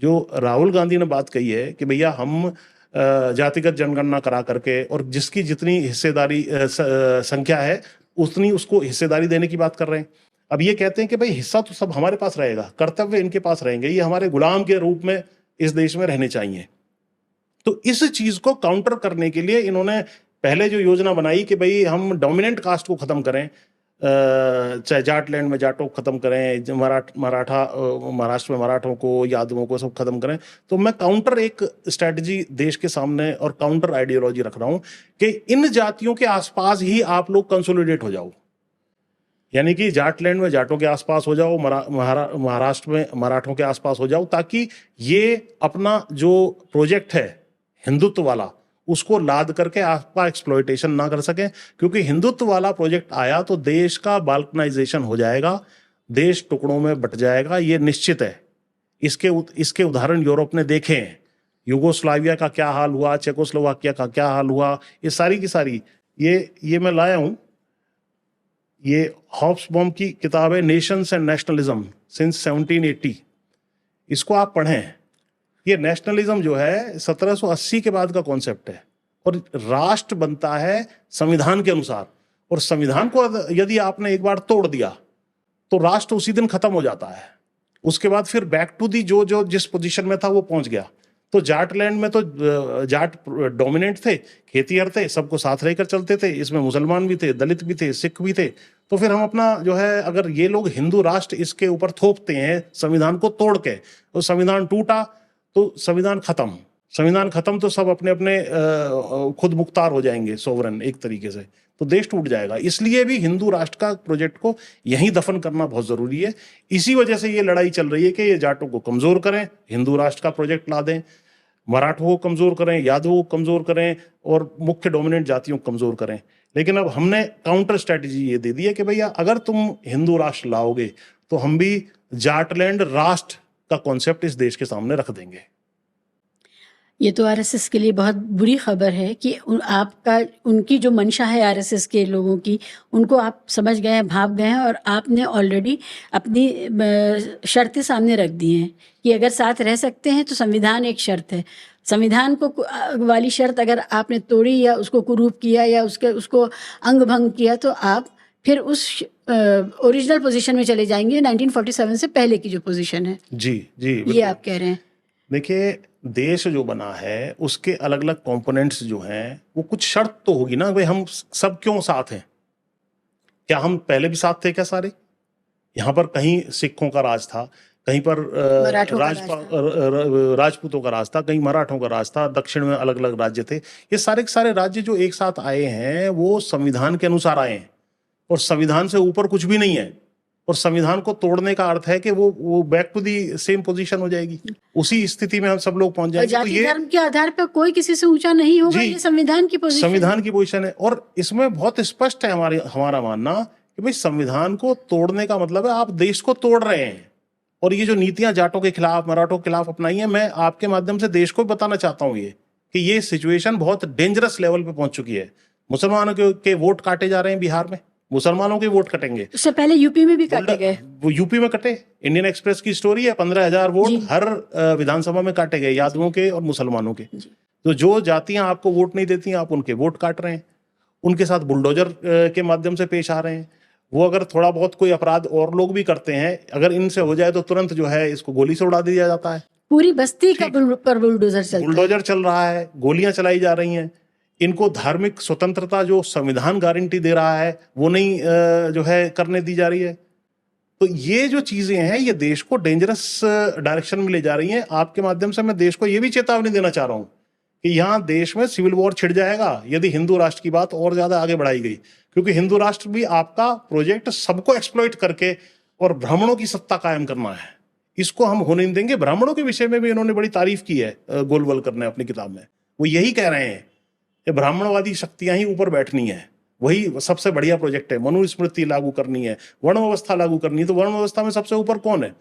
जो राहुल गांधी ने बात कही है कि भैया हम जातिगत जनगणना करा करके और जिसकी जितनी हिस्सेदारी संख्या है उतनी उसको हिस्सेदारी देने की बात कर रहे हैं। अब ये कहते हैं कि भाई हिस्सा तो सब हमारे पास रहेगा, कर्तव्य इनके पास रहेंगे, ये हमारे गुलाम के रूप में इस देश में रहने चाहिए। तो इस चीज को काउंटर करने के लिए इन्होंने पहले जो योजना बनाई कि भाई हम डोमिनेंट कास्ट को खत्म करें, चाहे जाटलैंड में जाटों को खत्म करें, महाराष्ट्र में मराठों को, यादवों को सब खत्म करें। तो मैं काउंटर एक स्ट्रेटजी देश के सामने और काउंटर आइडियोलॉजी रख रहा हूं कि इन जातियों के आसपास ही आप लोग कंसोलिडेट हो जाओ, यानी कि जाटलैंड में जाटों के आसपास हो जाओ, महाराष्ट्र में मराठों के आसपास हो जाओ, ताकि ये अपना जो प्रोजेक्ट है हिंदुत्व वाला उसको लाद करके आपका एक्सप्लॉयटेशन ना कर सकें। क्योंकि हिंदुत्व वाला प्रोजेक्ट आया तो देश का बाल्कनाइजेशन हो जाएगा, देश टुकड़ों में बट जाएगा, ये निश्चित है। इसके उदाहरण यूरोप ने देखे हैं। युगोस्लाविया का क्या हाल हुआ, चेकोस्लोवाकिया का क्या हाल हुआ, ये सारी की सारी ये मैं लाया हूं। ये हॉब्सबॉम की किताब है, नेशंस एंड नेशनलिज्म सिंस 1780। इसको आप पढ़ें। ये नेशनलिज्म जो है 1780 के बाद का कॉन्सेप्ट है और राष्ट्र बनता है संविधान के अनुसार। और संविधान को यदि आपने एक बार तोड़ दिया तो राष्ट्र उसी दिन खत्म हो जाता है। उसके बाद फिर बैक टू दी जो जिस पोजीशन में था वो पहुंच गया। तो जाटलैंड में तो जाट डोमिनेंट थे, खेतीहर थे, सबको साथ रहकर चलते थे। इसमें मुसलमान भी थे, दलित भी थे, सिख भी थे। तो फिर हम अपना जो है, अगर ये लोग हिंदू राष्ट्र इसके ऊपर थोपते हैं संविधान को तोड़ के, तो संविधान टूटा तो संविधान खत्म तो सब अपने अपने खुद मुख्तार हो जाएंगे, सोवरन एक तरीके से, तो देश टूट जाएगा। इसलिए भी हिंदू राष्ट्र का प्रोजेक्ट को यहीं दफन करना बहुत जरूरी है। इसी वजह से ये लड़ाई चल रही है कि ये जाटों को कमजोर करें, हिंदू राष्ट्र का प्रोजेक्ट ला दें, मराठों को कमजोर करें, यादवों को कमजोर करें और मुख्य डोमिनेंट जातियों को कमजोर करें। लेकिन अब हमने काउंटर स्ट्रेटेजी ये दे दी है कि भैया अगर तुम हिंदू राष्ट्र लाओगे तो हम भी जाटलैंड राष्ट्र का कॉन्सेप्ट इस देश के सामने रख देंगे। ये तो आरएसएस के लिए बहुत बुरी खबर है कि उनकी जो मंशा है आरएसएस के लोगों की, उनको आप समझ गए हैं, भाप गए हैं और आपने ऑलरेडी अपनी शर्तें सामने रख दी हैं कि अगर साथ रह सकते हैं तो संविधान एक शर्त है। संविधान को वाली शर्त अगर आपने तोड़ी या उसको कुरूप किया या उसको अंग भंग किया तो आप फिर उस ओरिजिनल पोजीशन में चले जाएंगे, 1947 से पहले की जो पोजीशन है। जी ये आप कह रहे हैं। देखिए, देश जो बना है उसके अलग अलग कंपोनेंट्स जो हैं, वो कुछ शर्त तो होगी ना भाई, हम सब क्यों साथ हैं? क्या हम पहले भी साथ थे क्या सारे? यहाँ पर कहीं सिखों का राज था, कहीं पर राजपूतों का राज था, कहीं मराठों का राज था, दक्षिण में अलग अलग राज्य थे। ये सारे के सारे राज्य जो एक साथ आए हैं वो संविधान के अनुसार आए हैं और संविधान से ऊपर कुछ भी नहीं है। और संविधान को तोड़ने का अर्थ है कि वो back to the same position हो जाएगी, उसी स्थिति में हम सब लोग पहुंच जाएंगे। जाति धर्म के आधार पर कोई किसी से ऊंचा नहीं होगा, ये संविधान की पोजीशन है। और इसमें बहुत स्पष्ट है हमारा मानना कि भाई संविधान को तोड़ने का मतलब है आप देश को तोड़ रहे हैं। और ये जो नीतियां जाटों के खिलाफ, मराठों के खिलाफ अपनाई है, मैं आपके माध्यम से देश को बताना चाहता हूँ ये सिचुएशन बहुत डेंजरस लेवल पे पहुंच चुकी है। मुसलमानों के वोट काटे जा रहे हैं बिहार में, मुसलमानों के वोट कटेंगे। उससे पहले यूपी में भी काटे गए, वो यूपी में कटे। इंडियन एक्सप्रेस की स्टोरी है, 15,000 वोट हर विधानसभा में काटे गए, यादवों के और मुसलमानों के। तो जो जातियां आपको वोट नहीं देती, आप उनके वोट काट रहे हैं, उनके साथ बुलडोजर के माध्यम से पेश आ रहे हैं। वो अगर थोड़ा बहुत कोई अपराध और लोग भी करते हैं, अगर इनसे हो जाए तो तुरंत जो है इसको गोली से उड़ा दिया जाता है। पूरी बस्ती का पर बुलडोजर चल रहा है, गोलियां चलाई जा रही हैं। इनको धार्मिक स्वतंत्रता जो संविधान गारंटी दे रहा है वो नहीं जो है करने दी जा रही है। तो ये जो चीजें हैं ये देश को डेंजरस डायरेक्शन में ले जा रही हैं। आपके माध्यम से मैं देश को ये भी चेतावनी देना चाह रहा हूं कि यहाँ देश में सिविल वॉर छिड़ जाएगा यदि हिंदू राष्ट्र की बात और ज्यादा आगे बढ़ाई गई। क्योंकि हिंदू राष्ट्र भी आपका प्रोजेक्ट सबको एक्सप्लॉइट करके और ब्राह्मणों की सत्ता कायम करना है, इसको हम होने नहीं देंगे। ब्राह्मणों के विषय में भी इन्होंने बड़ी तारीफ की है गोलवलकर ने अपनी किताब में। वो यही कह रहे हैं कि ब्राह्मणवादी शक्तियां ही ऊपर बैठनी है, वही सबसे बढ़िया प्रोजेक्ट है। मनुस्मृति लागू करनी है, वर्ण व्यवस्था लागू करनी है, तो वर्ण व्यवस्था में सबसे ऊपर कौन है?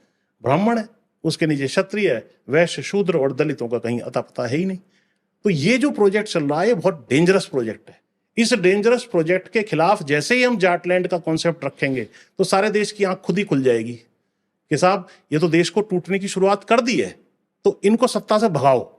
ब्राह्मण है, उसके नीचे क्षत्रिय है, वैश्य, शूद्र और दलितों का कहीं अता पता है ही नहीं। तो ये जो प्रोजेक्ट चल रहा है ये बहुत डेंजरस प्रोजेक्ट है। इस डेंजरस प्रोजेक्ट के खिलाफ जैसे ही हम जाटलैंड का कॉन्सेप्ट रखेंगे तो सारे देश की आंख खुद ही खुल जाएगी कि साहब ये तो देश को टूटने की शुरुआत कर दी है, तो इनको सत्ता से भगाओ।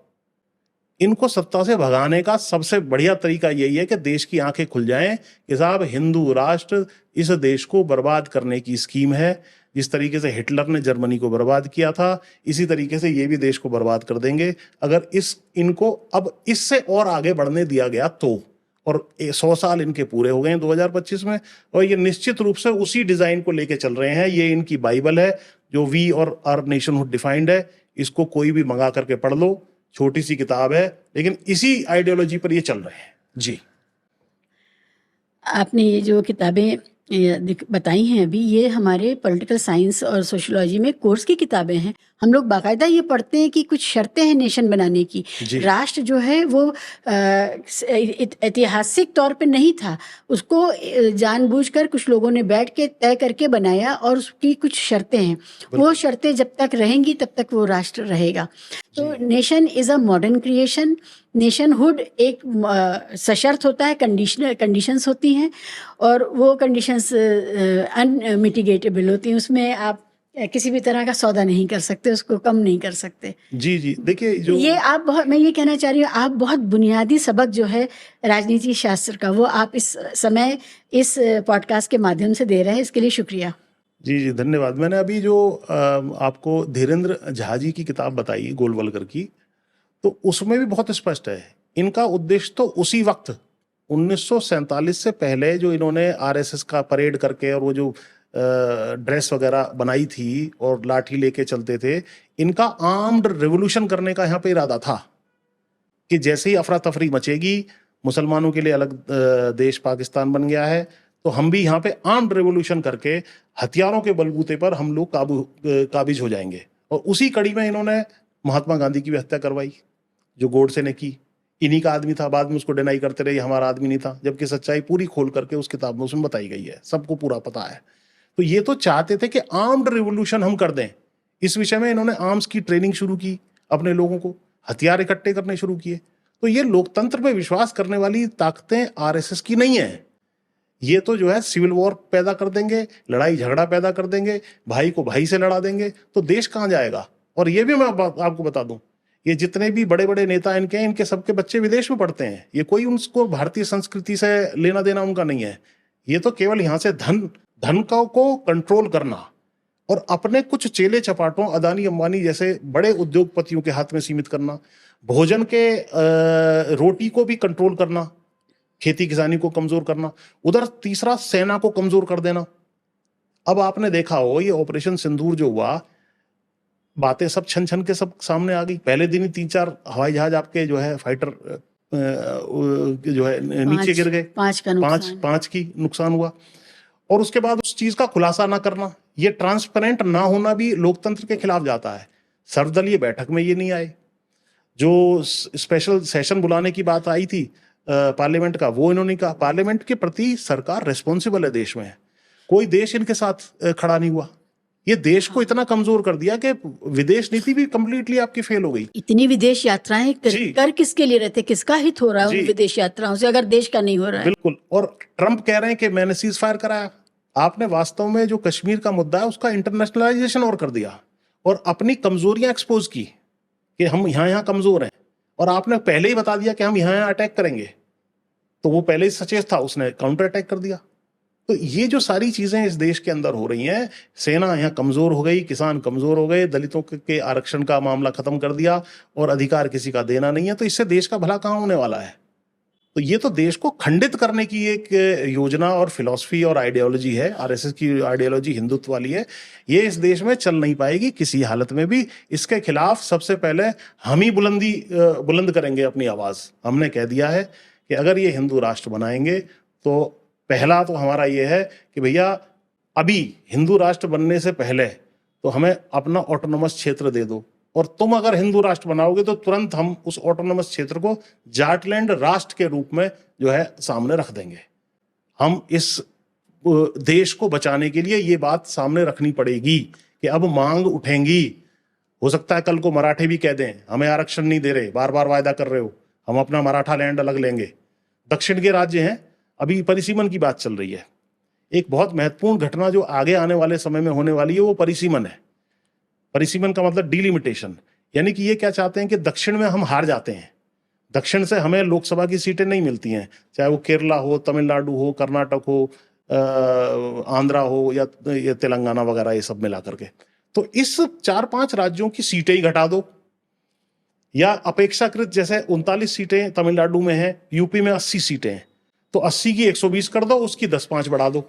इनको सत्ता से भगाने का सबसे बढ़िया तरीका यही है कि देश की आंखें खुल जाएं कि साहब हिंदू राष्ट्र इस देश को बर्बाद करने की स्कीम है। जिस तरीके से हिटलर ने जर्मनी को बर्बाद किया था, इसी तरीके से ये भी देश को बर्बाद कर देंगे अगर इनको अब इससे और आगे बढ़ने दिया गया तो। और 100 साल इनके पूरे हो गए हैं 2025 में, और ये निश्चित रूप से उसी डिजाइन को लेके चल रहे हैं। ये इनकी बाइबल है जो वी और आवर नेशनहुड डिफाइंड है। इसको कोई भी मंगा करके पढ़ लो, छोटी सी किताब है, लेकिन इसी आइडियोलॉजी पर ये चल रहे हैं जी। आपने ये जो किताबें बताई हैं अभी, ये हमारे पॉलिटिकल साइंस और सोशियोलॉजी में कोर्स की किताबें हैं। हम लोग बाकायदा ये पढ़ते हैं कि कुछ शर्तें हैं नेशन बनाने की। राष्ट्र जो है वो ऐतिहासिक तौर पे नहीं था, उसको जानबूझकर कुछ लोगों ने बैठ के तय करके बनाया और उसकी कुछ शर्तें हैं। वो शर्तें जब तक रहेंगी तब तक वो राष्ट्र रहेगा। तो nation is a modern creation. Nationhood एक सशर्त होता है, कंडीशंस होती हैं, और वो कंडीशंस अनमिटिगेटेबल होती हैं। उसमें आप किसी भी तरह का सौदा नहीं कर सकते, उसको कम नहीं कर सकते। जी जी, देखिए जो ये आप बहुत, मैं ये कहना चाह रही हूँ, आप बहुत बुनियादी सबक जो है राजनीति शास्त्र का, वो आप इस समय इस पॉडकास्ट के माध्यम से दे रहे हैं, इसके लिए शुक्रिया। जी जी, धन्यवाद। मैंने अभी जो आपको धीरेन्द्र झा जी की किताब बताई गोलवलकर की, तो उसमें भी बहुत स्पष्ट है इनका उद्देश्य। तो उसी वक्त 1947 से पहले जो इन्होंने आरएसएस का परेड करके और वो जो ड्रेस वगैरह बनाई थी और लाठी लेके चलते थे, इनका आर्म्ड रेवोल्यूशन करने का यहाँ पे इरादा था कि जैसे ही अफरा तफरी मचेगी, मुसलमानों के लिए अलग देश पाकिस्तान बन गया है, तो हम भी यहाँ पे आर्म्ड रेवोल्यूशन करके हथियारों के बलबूते पर हम लोग काबिज हो जाएंगे। और उसी कड़ी में इन्होंने महात्मा गांधी की भी हत्या करवाई जो गोडसे ने की। इन्हीं का आदमी था, बाद में उसको डिनाई करते रहे हमारा आदमी नहीं था, जबकि सच्चाई पूरी खोल करके उस किताब में उसमें बताई गई है, सबको पूरा पता है। तो ये तो चाहते थे कि आर्म्ड रिवोल्यूशन हम कर दें। इस विषय में इन्होंने आर्म्स की ट्रेनिंग शुरू की, अपने लोगों को हथियार इकट्ठे करने शुरू किए। तो ये लोकतंत्र पे विश्वास करने वाली ताकतें आरएसएस की नहीं है। ये तो जो है सिविल वॉर पैदा कर देंगे, लड़ाई झगड़ा पैदा कर देंगे, भाई को भाई से लड़ा देंगे, तो देश कहाँ जाएगा। और ये भी मैं आपको बता दूं, ये जितने भी बड़े बड़े नेता इनके हैं, इनके सबके बच्चे विदेश में पढ़ते हैं। ये कोई उनको भारतीय संस्कृति से लेना देना उनका नहीं है। ये तो केवल यहाँ से धन को कंट्रोल करना और अपने कुछ चेले चपाटों, अदानी अंबानी जैसे बड़े उद्योगपतियों के हाथ में सीमित करना, भोजन के रोटी को भी कंट्रोल करना, खेती किसानी को कमजोर करना, उधर तीसरा सेना को कमजोर कर देना। अब आपने देखा हो ये ऑपरेशन सिंदूर जो हुआ, बातें सब छन छन के सब सामने आ गई। पहले दिन ही 3-4 हवाई जहाज आपके जो है फाइटर जो है नीचे गिर गए, 5 की नुकसान हुआ। और उसके बाद उस चीज का खुलासा ना करना, ये ट्रांसपेरेंट ना होना भी लोकतंत्र के खिलाफ जाता है। सर्वदलीय बैठक में ये नहीं आए, जो स्पेशल सेशन बुलाने की बात आई थी पार्लियामेंट का, वो इन्होंने कहा। पार्लियामेंट के प्रति सरकार रिस्पॉन्सिबल है देश में, कोई देश इनके साथ खड़ा नहीं हुआ। ये देश को इतना कमजोर कर दिया कि विदेश नीति भी कंप्लीटली आपकी फेल हो गई। इतनी विदेश यात्राएं कर किसके लिए रहते, किसका हित हो रहा है उन विदेश यात्राओं से अगर देश का नहीं हो रहा है। बिल्कुल। और ट्रंप कह रहे हैं कि मैंने सीज फायर कराया। आपने वास्तव में जो कश्मीर का मुद्दा है उसका इंटरनेशनलाइजेशन और कर दिया और अपनी कमजोरियां एक्सपोज की कि हम यहाँ कमजोर हैं, और आपने पहले ही बता दिया कि हम यहाँ अटैक करेंगे। तो वो पहले ही सचेत था, उसने काउंटर अटैक कर दिया। तो ये जो सारी चीजें इस देश के अंदर हो रही हैं, सेना यहाँ कमजोर हो गई, किसान कमजोर हो गए, दलितों के आरक्षण का मामला खत्म कर दिया और अधिकार किसी का देना नहीं है, तो इससे देश का भला कहाँ होने वाला है। तो ये तो देश को खंडित करने की एक योजना और फिलॉसफी और आइडियोलॉजी है। आरएसएस की आइडियोलॉजी हिंदुत्व वाली है। ये इस देश में चल नहीं पाएगी किसी हालत में भी। इसके खिलाफ सबसे पहले हम ही बुलंद करेंगे अपनी आवाज। हमने कह दिया है कि अगर ये हिंदू राष्ट्र बनाएंगे तो पहला तो हमारा ये है कि भैया अभी हिंदू राष्ट्र बनने से पहले तो हमें अपना ऑटोनोमस क्षेत्र दे दो, और तुम अगर हिंदू राष्ट्र बनाओगे तो तुरंत हम उस ऑटोनोमस क्षेत्र को जाटलैंड राष्ट्र के रूप में जो है सामने रख देंगे। हम इस देश को बचाने के लिए ये बात सामने रखनी पड़ेगी कि अब मांग उठेंगी। हो सकता है कल को मराठे भी कह दें हमें आरक्षण नहीं दे रहे, बार बार वायदा कर रहे हो, हम अपना मराठा लैंड अलग लेंगे। दक्षिण के राज्य हैं, अभी परिसीमन की बात चल रही है। एक बहुत महत्वपूर्ण घटना जो आगे आने वाले समय में होने वाली है वो परिसीमन है। परिसीमन का मतलब डिलिमिटेशन, यानी कि ये क्या चाहते हैं कि दक्षिण में हम हार जाते हैं, दक्षिण से हमें लोकसभा की सीटें नहीं मिलती हैं, चाहे वो केरला हो, तमिलनाडु हो, कर्नाटक हो, आंध्रा हो या ये तेलंगाना वगैरह, ये सब मिला करके। तो इस 4-5 राज्यों की सीटें ही घटा दो, या अपेक्षाकृत जैसे 39 सीटें तमिलनाडु में हैं, यूपी में 80 सीटें हैं, तो 80 की 120 कर दो, उसकी 10-5 बढ़ा दो।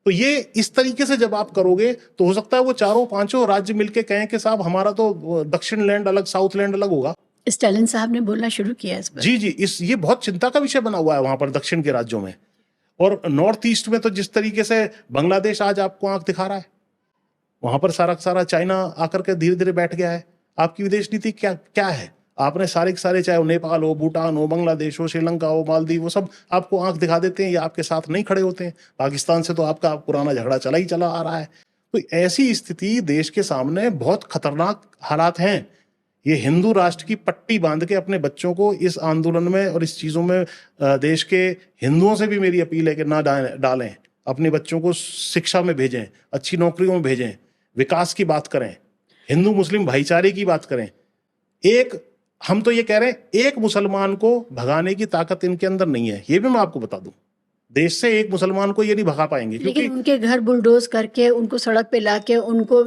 तो ये इस तरीके से जब आप करोगे तो हो सकता है वो 4-5 राज्य मिलके कहें कि साहब हमारा तो दक्षिण लैंड अलग, साउथ लैंड अलग होगा। स्टालिन साहब ने बोलना शुरू किया इस पर। जी जी, ये बहुत चिंता का विषय बना हुआ है वहां पर दक्षिण के राज्यों में। और नॉर्थ ईस्ट में तो जिस तरीके से बांग्लादेश आज आपको आंख दिखा रहा है, वहां पर सारा चाइना आकर के धीरे धीरे बैठ गया है। आपकी विदेश नीति क्या क्या है? आपने सारे के सारे, चाहे वो नेपाल हो, भूटान हो, बांग्लादेश हो, श्रीलंका हो, मालदीव, वो सब आपको आंख दिखा देते हैं या आपके साथ नहीं खड़े होते हैं। पाकिस्तान से तो आपका पुराना झगड़ा चला आ रहा है। तो ऐसी स्थिति देश के सामने बहुत खतरनाक हालात हैं। ये हिंदू राष्ट्र की पट्टी बांध के अपने बच्चों को इस आंदोलन में और इस चीजों में, देश के हिंदुओं से भी मेरी अपील है कि ना डालें, अपने बच्चों को शिक्षा में भेजें, अच्छी नौकरियों में भेजें, विकास की बात करें, हिंदू मुस्लिम भाईचारे की बात करें। हम तो ये कह रहे हैं, एक मुसलमान को भगाने की ताकत इनके अंदर नहीं है। ये भी मैं आपको बता दूं, देश से एक मुसलमान को ये नहीं भगा पाएंगे, क्योंकि लेकिन उनके घर बुलडोज करके, उनको सड़क पे लाके, उनको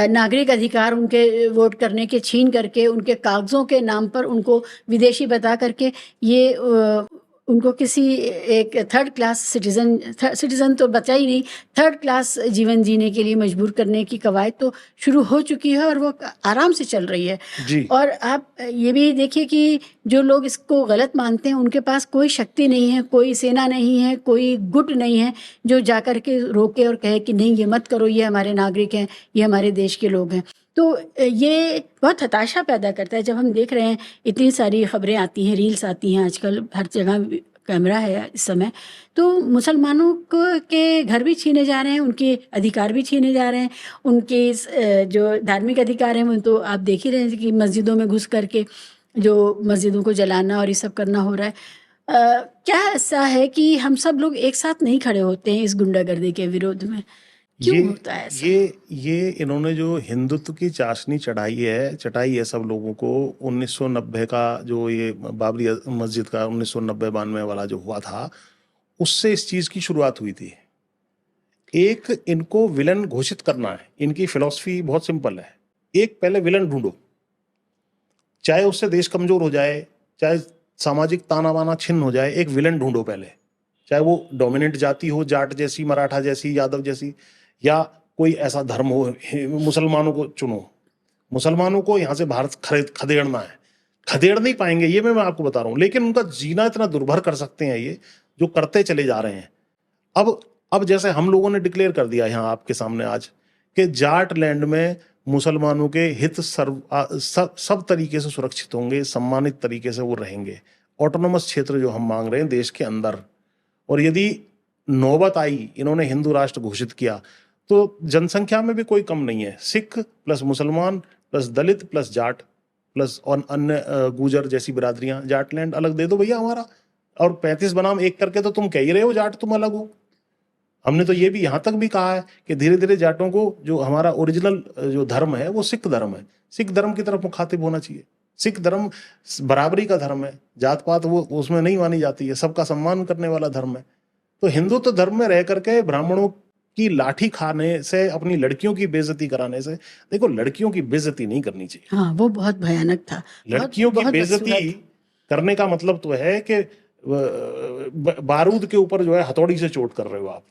नागरिक अधिकार उनके वोट करने के छीन करके, उनके कागजों के नाम पर उनको विदेशी बता करके, ये उनको किसी एक थर्ड क्लास सिटीजन तो बचा ही नहीं, थर्ड क्लास जीवन जीने के लिए मजबूर करने की कवायद तो शुरू हो चुकी है और वो आराम से चल रही है जी। और आप ये भी देखिए कि जो लोग इसको गलत मानते हैं उनके पास कोई शक्ति नहीं है, कोई सेना नहीं है, कोई गुट नहीं है जो जाकर के रोके और कहे कि नहीं ये मत करो, ये हमारे नागरिक हैं, ये हमारे देश के लोग हैं। तो ये बहुत हताशा पैदा करता है जब हम देख रहे हैं इतनी सारी खबरें आती हैं, रील्स आती हैं, आजकल हर जगह कैमरा है इस समय, तो मुसलमानों के घर भी छीने जा रहे हैं, उनके अधिकार भी छीने जा रहे हैं, उनके जो धार्मिक अधिकार हैं वो तो आप देख ही रहे हैं कि मस्जिदों में घुस करके जो मस्जिदों को जलाना और ये सब करना हो रहा है। क्या ऐसा है कि हम सब लोग एक साथ नहीं खड़े होते हैं इस गुंडागर्दी के विरोध में? क्यों होता है ऐसा? ये इन्होंने जो हिंदुत्व की चाशनी चटाई है सब लोगों को। 1990 का जो ये बाबरी मस्जिद का 1990-92 वाला जो हुआ था, उससे इस चीज की शुरुआत हुई थी। एक इनको विलन घोषित करना है। इनकी फिलॉसफी बहुत सिंपल है, एक पहले विलन ढूंढो, चाहे उससे देश कमजोर हो जाए, चाहे सामाजिक ताना बाना छिन्न हो जाए, एक विलन ढूंढो पहले, चाहे वो डोमिनेंट जाति हो, जाट जैसी, मराठा जैसी, यादव जैसी, या कोई ऐसा धर्म हो। मुसलमानों को चुनो, मुसलमानों को यहां से भारत खदेड़ना है। खदेड़ नहीं पाएंगे, ये मैं आपको बता रहा हूं, लेकिन उनका जीना इतना दुर्भर कर सकते हैं ये, जो करते चले जा रहे हैं। अब जैसे हम लोगों ने डिक्लेयर कर दिया यहाँ आपके सामने आज कि जाट लैंड में मुसलमानों के हित सब तरीके से सुरक्षित होंगे, सम्मानित तरीके से वो रहेंगे। ऑटोनोमस क्षेत्र जो हम मांग रहे हैं देश के अंदर, और यदि नौबत आई, इन्होंने हिंदू राष्ट्र घोषित किया, तो जनसंख्या में भी कोई कम नहीं है। सिख प्लस मुसलमान प्लस दलित प्लस जाट प्लस और अन्य गुजर जैसी बिरादरियां, जाट लैंड अलग दे दो भैया हमारा। और 35 बनाम 1 करके तो तुम कह ही रहे हो जाट तुम अलग हो। हमने तो ये भी यहां तक भी कहा है कि धीरे धीरे जाटों को, जो हमारा ओरिजिनल जो धर्म है वो सिख धर्म है, सिख धर्म की तरफ मुखातिब होना चाहिए। सिख धर्म बराबरी का धर्म है, जात पात वो उसमें नहीं मानी जाती है, सबका सम्मान करने वाला धर्म है। तो हिंदुत्व धर्म में रह करके ब्राह्मणों की लाठी खाने से, अपनी लड़कियों की बेइज्जती कराने से, देखो लड़कियों की बेइज्जती नहीं करनी चाहिए। हाँ, वो बहुत भयानक था। लड़कियों की बेइज्जती करने का मतलब तो है कि बारूद के ऊपर जो है हथौड़ी से चोट कर रहे हो आप।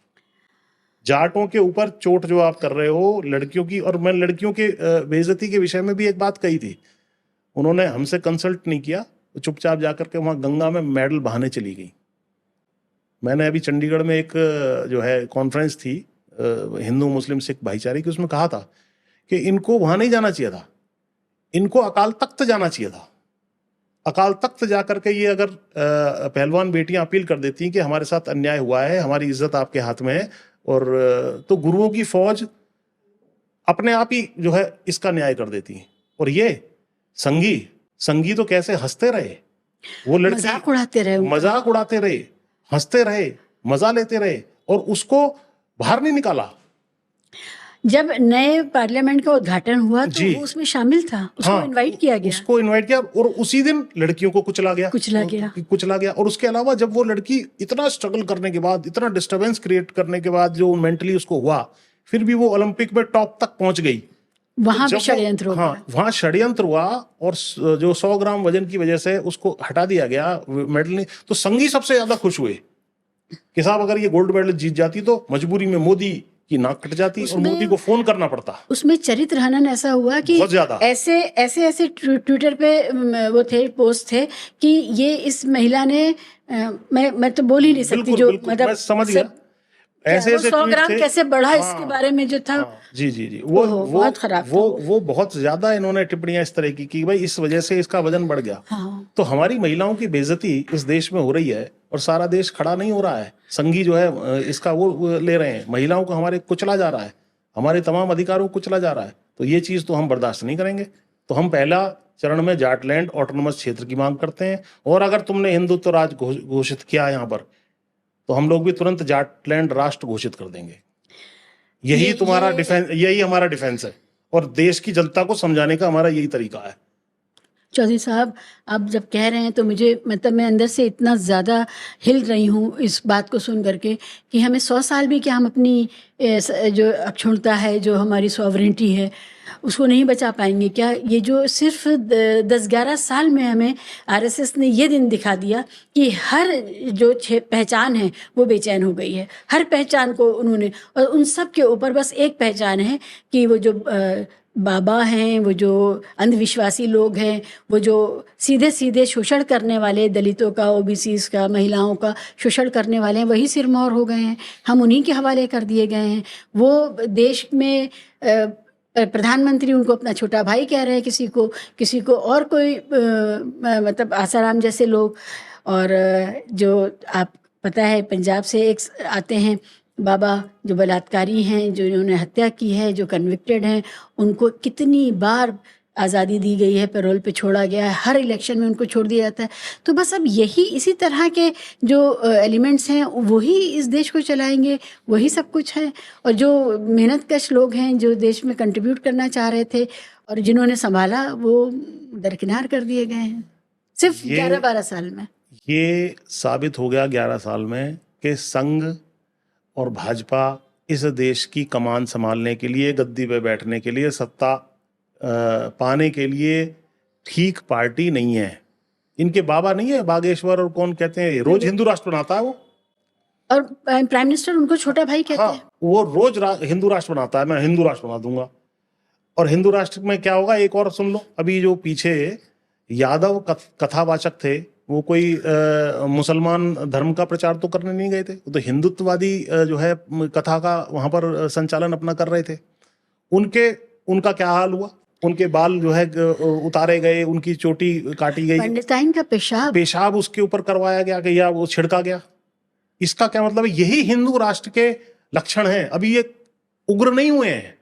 जाटों के ऊपर चोट जो आप कर रहे हो लड़कियों की। और मैं लड़कियों के बेइज्जती के विषय में भी एक बात कही थी, उन्होंने हमसे कंसल्ट नहीं किया, चुपचाप जाकर के वहां गंगा में मेडल बहाने चली गई। मैंने अभी चंडीगढ़ में एक जो है कॉन्फ्रेंस थी हिंदू मुस्लिम सिख भाईचारे की, उसमें कहा था कि इनको वहां नहीं जाना चाहिए था, इनको अकाल तख्त जाना चाहिए था। अकाल तख्त जाकर के ये अगर पहलवान बेटियां अपील कर देती हैं कि हमारे साथ अन्याय हुआ है, हमारी इज्जत आपके हाथ में है, और तो गुरुओं की फौज अपने आप ही जो है इसका न्याय कर देती है। और ये संगी तो कैसे हंसते रहे। वो लड़की मजाक उड़ाते रहे उनका। मजाक उड़ाते रहे, हंसते रहे, मजा लेते रहे और उसको बाहर नहीं निकाला। जब नए पार्लियामेंट का उद्घाटन हुआ तो जी। वो उसमें शामिल था, उसको हाँ, इनवाइट किया गया, उसको इनवाइट किया और उसी दिन लड़कियों को कुचला गया। कुचला गया। और उसके अलावा जब वो लड़की इतना स्ट्रगल करने के बाद, इतना डिस्टरबेंस क्रिएट करने के बाद जो मेंटली उसको हुआ, फिर भी वो ओलंपिक में टॉप तक पहुंच गई। वहां तो भी षड्यंत्र हुआ। हाँ, वहां षड्यंत्र हुआ और जो 100 ग्राम वजन की वजह से उसको हटा दिया गया मेडल नहीं, तो संघी सबसे ज्यादा खुश हुए कि साहब अगर ये गोल्ड मेडल जीत जाती तो मजबूरी में मोदी की नाक कट जाती और मोदी को फोन करना पड़ता। उसमें चरित्र हनन ऐसा हुआ कि बहुत ज्यादा ऐसे ट्विटर पे वो थे, पोस्ट थे कि ये इस महिला ने मैं तो बोल ही नहीं सकती, बिल्कुल, जो बिल्कुल, मतलब मैं समझ गया। ऐसे 100 ग्राम कैसे बढ़ा, हाँ, इसके बारे में जो था। हाँ, जी जी जी, वो बहुत खराब था वो बहुत ज्यादा इन्होंने टिप्पणियां इस तरह की कि भाई इस वजह से इसका वजन बढ़ गया। हाँ। तो हमारी महिलाओं की बेइज्जती इस देश में हो रही है और सारा देश खड़ा नहीं हो रहा है। संघी जो है इसका वो ले रहे हैं, महिलाओं को हमारे कुचला जा रहा है, हमारे तमाम अधिकारों को कुचला जा रहा है। तो ये चीज तो हम बर्दाश्त नहीं करेंगे। तो हम पहला चरण में जाटलैंड ऑटोनोमस क्षेत्र की मांग करते हैं और अगर तुमने हिंदुत्व राज घोषित किया यहाँ पर तो हम लोग भी तुरंत जाटलैंड राष्ट्र घोषित कर देंगे। यही तुम्हारा डिफेंस, यही हमारा डिफेंस है और देश की जनता को समझाने का हमारा यही तरीका है। चौधरी साहब, आप जब कह रहे हैं तो मुझे मतलब मैं अंदर से इतना ज़्यादा हिल रही हूँ इस बात को सुन करके कि हमें 100 साल भी क्या हम अपनी जो अक्षुण्णता है, जो हमारी सॉवरेंटी है, उसको नहीं बचा पाएंगे क्या? ये जो सिर्फ 10-11 साल में हमें आरएसएस ने ये दिन दिखा दिया कि हर जो पहचान है वो बेचैन हो गई है। हर पहचान को उन्होंने, और उन सब के ऊपर बस एक पहचान है कि वो जो बाबा हैं, वो जो अंधविश्वासी लोग हैं, वो जो सीधे सीधे शोषण करने वाले, दलितों का, ओबीसीज का, महिलाओं का शोषण करने वाले हैं, वही सिरमौर हो गए हैं। हम उन्हीं के हवाले कर दिए गए हैं। वो देश में प्रधानमंत्री उनको अपना छोटा भाई कह रहे हैं, किसी को और कोई मतलब आसाराम जैसे लोग। और जो आप पता है पंजाब से एक आते हैं बाबा, जो बलात्कारी हैं, जो इन्होंने हत्या की है, जो कन्विक्टेड हैं, उनको कितनी बार आज़ादी दी गई है, पैरोल पे छोड़ा गया है, हर इलेक्शन में उनको छोड़ दिया जाता है। तो बस अब यही इसी तरह के जो एलिमेंट्स हैं वही इस देश को चलाएंगे, वही सब कुछ है। और जो मेहनतकश लोग हैं, जो देश में कंट्रीब्यूट करना चाह रहे थे और जिन्होंने संभाला, वो दरकिनार कर दिए गए हैं सिर्फ 11-12 साल में। ये साबित हो गया 11 साल में कि संघ और भाजपा इस देश की कमान संभालने के लिए, गद्दी पे बैठने के लिए, सत्ता पाने के लिए ठीक पार्टी नहीं है। इनके बाबा नहीं है बागेश्वर, और कौन कहते हैं, रोज हिंदू राष्ट्र बनाता है वो, और प्राइम मिनिस्टर उनको छोटा भाई कहते हैं। वो रोज हिंदू राष्ट्र बनाता है, मैं हिंदू राष्ट्र बना दूंगा। और हिंदू राष्ट्र में क्या होगा, एक और सुन लो, अभी जो पीछे यादव कथावाचक थे, वो कोई मुसलमान धर्म का प्रचार तो करने नहीं गए थे, तो हिंदुत्ववादी जो है कथा का वहां पर संचालन अपना कर रहे थे। उनका क्या हाल हुआ, उनके बाल जो है उतारे गए, उनकी चोटी काटी गई, पंडिताइन का पेशाब उसके ऊपर करवाया गया कि या वो छिड़का गया। इसका क्या मतलब है? यही हिंदू राष्ट्र के लक्षण हैं। अभी ये उग्र नहीं हुए हैं,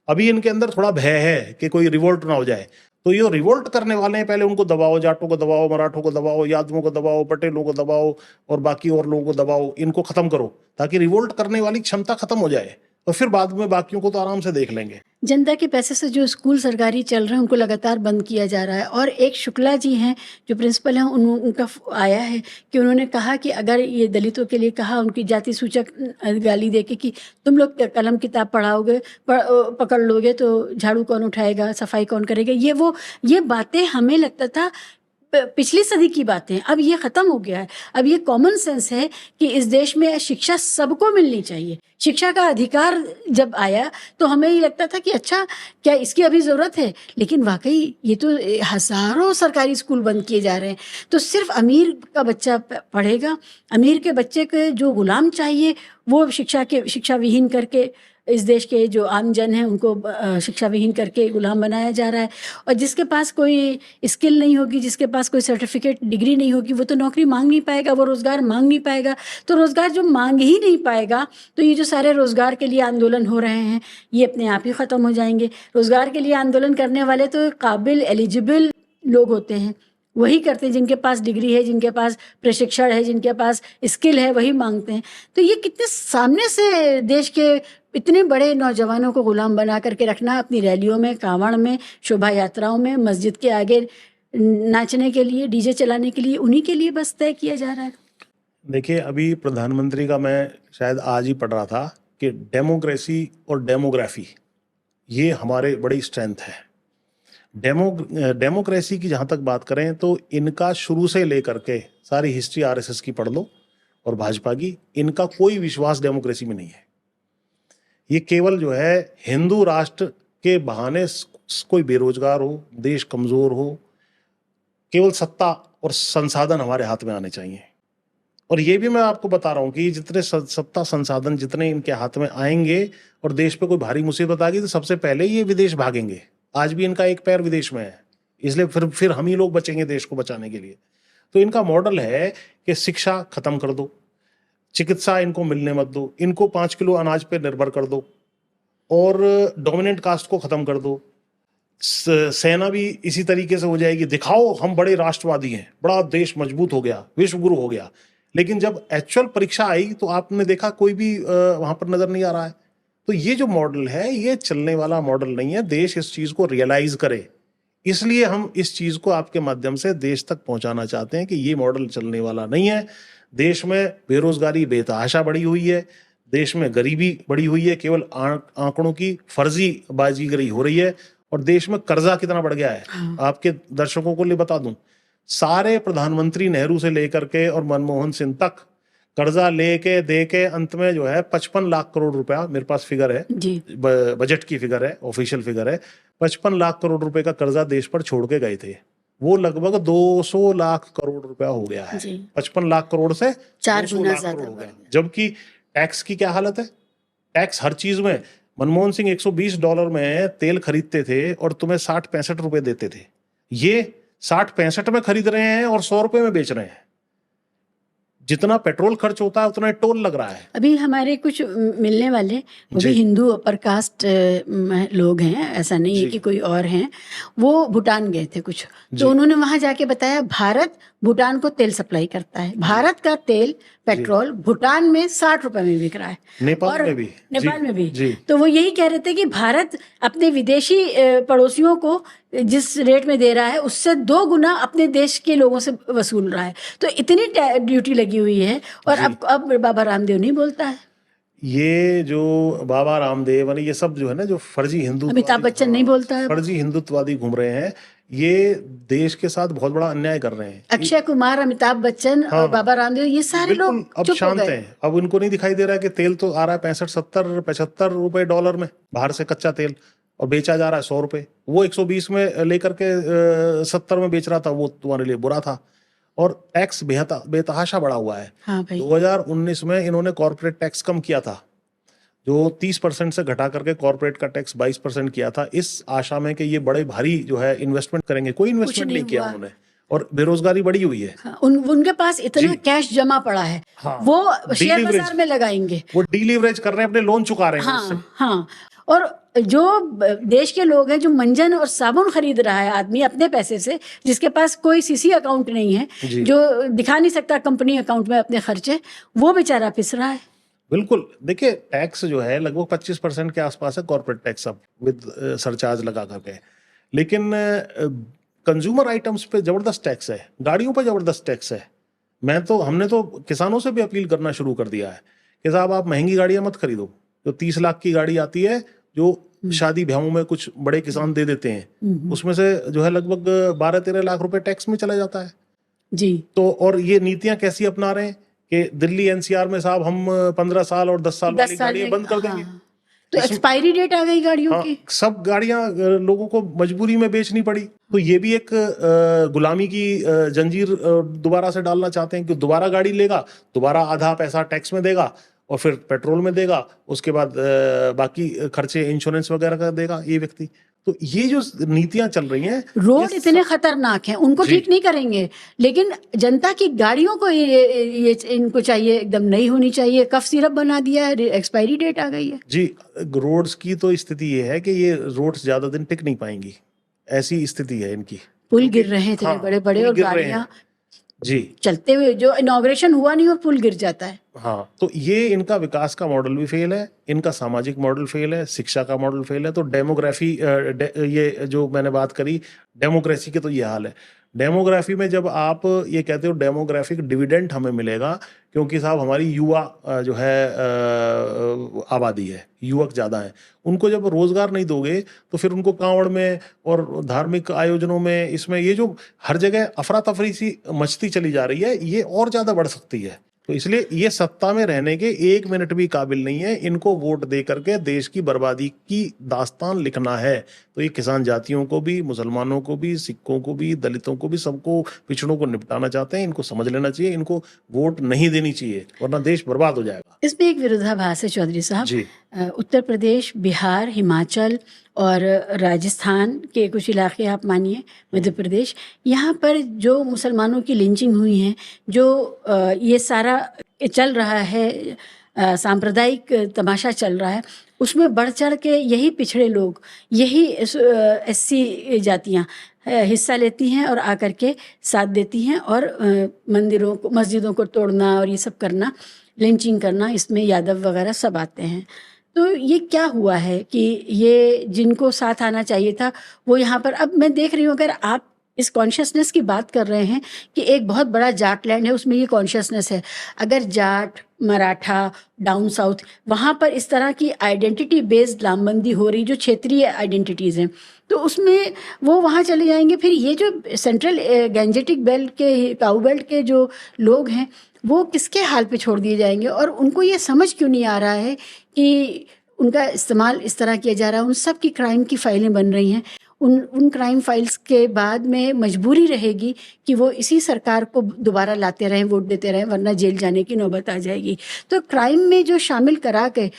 अभी इनके अंदर थोड़ा भय है कि कोई रिवोल्ट ना हो जाए। तो ये रिवोल्ट करने वाले हैं, पहले उनको दबाओ, जाटों को दबाओ, मराठों को दबाओ, यादवों को दबाओ, पटेलों को दबाओ और बाकी और लोगों को दबाओ, इनको खत्म करो ताकि रिवोल्ट करने वाली क्षमता खत्म हो जाए, और फिर बाद में बाकियों को तो आराम से देख लेंगे। जनता के पैसे से जो स्कूल सरकारी चल रहे हैं उनको लगातार बंद किया जा रहा है। और एक शुक्ला जी हैं जो प्रिंसिपल हैं, उनका आया है कि उन्होंने कहा कि अगर ये दलितों के लिए कहा, उनकी जाति सूचक गाली देके कि तुम लोग कलम किताब पढ़ाओगे, पकड़ लोगे तो झाड़ू कौन उठाएगा, सफाई कौन करेगा। ये बातें हमें लगता था पिछली सदी की बातें, अब ये ख़त्म हो गया है। अब ये कॉमन सेंस है कि इस देश में शिक्षा सबको मिलनी चाहिए। शिक्षा का अधिकार जब आया तो हमें ये लगता था कि अच्छा, क्या इसकी अभी ज़रूरत है, लेकिन वाकई ये तो हज़ारों सरकारी स्कूल बंद किए जा रहे हैं। तो सिर्फ अमीर का बच्चा पढ़ेगा, अमीर के बच्चे के जो गुलाम चाहिए वो शिक्षा विहीन करके इस देश के जो आम जन हैं उनको शिक्षा विहीन करके गुलाम बनाया जा रहा है। और जिसके पास कोई स्किल नहीं होगी, जिसके पास कोई सर्टिफिकेट डिग्री नहीं होगी, वो तो नौकरी मांग नहीं पाएगा, वो रोज़गार मांग नहीं पाएगा। तो रोज़गार जो मांग ही नहीं पाएगा तो ये जो सारे रोज़गार के लिए आंदोलन हो रहे हैं ये अपने आप ही ख़त्म हो जाएंगे। रोज़गार के लिए आंदोलन करने वाले तो काबिल एलिजिबल लोग होते हैं, वही करते हैं, जिनके पास डिग्री है, जिनके पास प्रशिक्षण है, जिनके पास स्किल है, वही मांगते हैं। तो ये कितने सामने से देश के इतने बड़े नौजवानों को गुलाम बना करके रखना, अपनी रैलियों में, कांवड़ में, शोभा यात्राओं में, मस्जिद के आगे नाचने के लिए, डीजे चलाने के लिए, उन्हीं के लिए बस तय किया जा रहा है। देखिए, अभी प्रधानमंत्री का मैं शायद आज ही पढ़ रहा था कि डेमोक्रेसी और डेमोग्राफी ये हमारे बड़ी स्ट्रेंथ है। डेमोक्रेसी की जहाँ तक बात करें तो इनका शुरू से लेकर के सारी हिस्ट्री आरएसएस की पढ़ लो और भाजपा की, इनका कोई विश्वास डेमोक्रेसी में नहीं है। ये केवल जो है हिंदू राष्ट्र के बहाने कोई बेरोजगार हो, देश कमजोर हो, केवल सत्ता और संसाधन हमारे हाथ में आने चाहिए। और ये भी मैं आपको बता रहा हूँ कि जितने सत्ता संसाधन जितने इनके हाथ में आएंगे और देश पे कोई भारी मुसीबत आ गई तो सबसे पहले ये विदेश भागेंगे। आज भी इनका एक पैर विदेश में है, इसलिए फिर हम ही लोग बचेंगे देश को बचाने के लिए। तो इनका मॉडल है कि शिक्षा खत्म कर दो, चिकित्सा इनको मिलने मत दो, इनको 5 किलो अनाज पे निर्भर कर दो और डोमिनेंट कास्ट को खत्म कर दो। सेना भी इसी तरीके से हो जाएगी, दिखाओ हम बड़े राष्ट्रवादी हैं, बड़ा देश मजबूत हो गया, विश्व गुरु हो गया। लेकिन जब एक्चुअल परीक्षा आई तो आपने देखा कोई भी वहां पर नजर नहीं आ रहा है। तो ये जो मॉडल है ये चलने वाला मॉडल नहीं है। देश इस चीज को रियलाइज करे, इसलिए हम इस चीज को आपके माध्यम से देश तक पहुंचाना चाहते हैं कि ये मॉडल चलने वाला नहीं है। देश में बेरोजगारी बेतहाशा बढ़ी हुई है, देश में गरीबी बढ़ी हुई है, केवल आंकड़ों की फर्जी बाजीगरी हो रही है। और देश में कर्जा कितना बढ़ गया है, आपके दर्शकों को लिए बता दूं, सारे प्रधानमंत्री नेहरू से लेकर के और मनमोहन सिंह तक कर्जा लेके दे के अंत में जो है 55 लाख करोड़ रुपया, मेरे पास फिगर है जी, बजट की फिगर है, ऑफिशियल फिगर है, 55 लाख करोड़ रुपए का कर्जा देश पर छोड़ के गए थे। वो लगभग 200 लाख करोड़ रुपया हो गया है। 55 लाख करोड़ से 4 200 गुना लाख ज्यादा करोड़ हो गया। जबकि टैक्स की क्या हालत है, टैक्स हर चीज में। मनमोहन सिंह $120 में तेल खरीदते थे और तुम्हें 60-65 रुपए देते थे, ये 60-65 में खरीद रहे हैं और 100 रुपए में बेच रहे हैं। जितना पेट्रोल खर्च होता है उतना टोल लग रहा है। अभी हमारे कुछ मिलने वाले वो भी हिंदू अपर कास्ट लोग हैं, ऐसा नहीं है कि कोई और हैं, वो भूटान गए थे कुछ, तो उन्होंने वहां जाके बताया भारत भूटान को तेल सप्लाई करता है, भारत का तेल पेट्रोल भूटान में 60 रुपए में बिक रहा है, नेपाल में भी, नेपाल में भी। तो वो यही कह रहे थे कि भारत अपने विदेशी पड़ोसियों को जिस रेट में दे रहा है उससे 2 गुना अपने देश के लोगों से वसूल रहा है। तो इतनी ड्यूटी लगी हुई है और अब बाबा रामदेव नहीं बोलता है। ये जो बाबा रामदेव ये सब जो है ना, जो फर्जी हिंदू, अमिताभ बच्चन नहीं बोलता है, फर्जी हिंदुत्ववादी घूम रहे हैं, ये देश के साथ बहुत बड़ा अन्याय कर रहे हैं। अक्षय कुमार, अमिताभ बच्चन और बाबा रामदेव, ये सारे लोग अब शांत हैं। अब उनको नहीं दिखाई दे रहा है कि तेल तो आ रहा है 65-70-75 रुपए डॉलर में बाहर से कच्चा तेल, और बेचा जा रहा है 100 रुपए। वो 120 में लेकर के 70 में बेच रहा था, वो तुम्हारे लिए बुरा था। और टैक्स बेतहाशा बढ़ा हुआ है। हाँ भाई। 2019 में इन्होंने कॉर्पोरेट टैक्स कम किया था, जो 30% से घटा करके कॉर्पोरेट का टैक्स 22% किया था, इस आशा में कि ये बड़े भारी जो है इन्वेस्टमेंट करेंगे। कोई इन्वेस्टमेंट नहीं किया उन्होंने, और बेरोजगारी बढ़ी हुई है। हाँ, उनके पास इतना कैश जमा पड़ा है। हाँ, वो शेयर बाजार में लगाएंगे, वो डीलीवरेज कर रहे हैं, अपने लोन चुका रहे हैं। हाँ, हाँ। और जो देश के लोग हैं, जो मंजन और साबुन खरीद रहा है आदमी अपने पैसे से, जिसके पास कोई सीसी अकाउंट नहीं है, जो दिखा नहीं सकता कंपनी अकाउंट में अपने खर्चे, वो बेचारा पिस रहा है। बिल्कुल। देखिए, टैक्स जो है लगभग 25% के आसपास है कॉर्पोरेट टैक्स, अब विद सरचार्ज लगा करके। लेकिन कंज्यूमर आइटम्स पे जबरदस्त टैक्स है, गाड़ियों पे जबरदस्त टैक्स है। हमने तो किसानों से भी अपील करना शुरू कर दिया है कि साहब आप महंगी गाड़ियां मत खरीदो। जो 30 लाख की गाड़ी आती है, जो शादी ब्याहों में कुछ बड़े किसान दे देते हैं, उसमें से जो है लगभग 12-13 लाख रुपए टैक्स में चला जाता है जी। तो और ये नीतियां कैसी अपना रहे हैं कि दिल्ली एनसीआर में साहब हम 15 साल और 10 साल वाली गाड़ियां बंद कर देंगे। तो एक्सपायरी डेट आ गई गाड़ियों की, सब गाड़ियां लोगों को मजबूरी में बेचनी पड़ी। तो ये भी एक गुलामी की जंजीर दोबारा से डालना चाहते हैं कि दोबारा गाड़ी लेगा, दोबारा आधा पैसा टैक्स में देगा और फिर पेट्रोल में देगा, उसके बाद बाकी खर्चे इंश्योरेंस वगैरह का देगा ये व्यक्ति। तो ये जो नीतियां चल रही हैं, रोड इतने खतरनाक हैं, उनको ठीक नहीं करेंगे, लेकिन जनता की गाड़ियों को ये इनको चाहिए, एकदम नई होनी चाहिए। कफ सिरप बना दिया है, एक्सपायरी डेट आ गई है जी। रोड्स की तो स्थिति ये है कि ये रोड्स ज्यादा दिन टिक नहीं पाएंगी, ऐसी स्थिति है इनकी। पुल गिर रहे हैं इतने हाँ, बड़े बड़े, पुल और गिर रहे गाड़ियां हैं जी। चलते हुए, जो इनॉग्रेशन हुआ नहीं और पुल गिर जाता है। हाँ, तो ये इनका विकास का मॉडल भी फेल है, इनका सामाजिक मॉडल फेल है, शिक्षा का मॉडल फेल है। तो डेमोग्राफी ये जो मैंने बात करी डेमोक्रेसी के, तो ये हाल है। डेमोग्राफी में जब आप ये कहते हो डेमोग्राफिक डिविडेंड हमें मिलेगा, क्योंकि साहब हमारी युवा जो है आबादी है, युवक ज़्यादा है, उनको जब रोजगार नहीं दोगे तो फिर उनको कांवड़ में और धार्मिक आयोजनों में, इसमें ये जो हर जगह अफरा तफरी सी मचती चली जा रही है, ये और ज़्यादा बढ़ सकती है। तो इसलिए ये सत्ता में रहने के 1 मिनट भी काबिल नहीं है। इनको वोट दे करके देश की बर्बादी की दास्तान लिखना है। तो ये किसान जातियों को भी, मुसलमानों को भी, सिखों को भी, दलितों को भी, सबको, पिछड़ों को निपटाना चाहते हैं। इनको समझ लेना चाहिए, इनको वोट नहीं देनी चाहिए, वरना देश बर्बाद हो जाएगा। इसमें एक विरोधाभास है चौधरी साहब। जी उत्तर प्रदेश, बिहार, हिमाचल और राजस्थान के कुछ इलाके, आप मानिए मध्य प्रदेश, यहाँ पर जो मुसलमानों की लिंचिंग हुई है, जो ये सारा चल रहा है, सांप्रदायिक तमाशा चल रहा है, उसमें बढ़ चढ़ के यही पिछड़े लोग, यही SC जातियाँ हिस्सा लेती हैं और आकर के साथ देती हैं, और मंदिरों को, मस्जिदों को तोड़ना और ये सब करना, लिंचिंग करना, इसमें यादव वगैरह सब आते हैं। तो ये क्या हुआ है कि ये जिनको साथ आना चाहिए था वो यहाँ पर, अब मैं देख रही हूँ, अगर आप इस कॉन्शियसनेस की बात कर रहे हैं कि एक बहुत बड़ा जाट लैंड है, उसमें ये कॉन्शियसनेस है, अगर जाट, मराठा, डाउन साउथ, वहाँ पर इस तरह की आइडेंटिटी बेस्ड लामबंदी हो रही, जो क्षेत्रीय आइडेंटिटीज़ हैं, तो उसमें वो वहाँ चले जाएंगे। फिर ये जो सेंट्रल गैंजेटिक बेल्ट के, काऊ बेल्ट के जो लोग हैं, वो किसके हाल पे छोड़ दिए जाएंगे? और उनको ये समझ क्यों नहीं आ रहा है कि उनका इस्तेमाल इस तरह किया जा रहा है? उन सब की क्राइम की फाइलें बन रही हैं, उन क्राइम फाइल्स के बाद में मजबूरी रहेगी कि वो इसी सरकार को दोबारा लाते रहें, वोट देते रहें, वरना जेल जाने की नौबत आ जाएगी। तो क्राइम में जो शामिल करा के,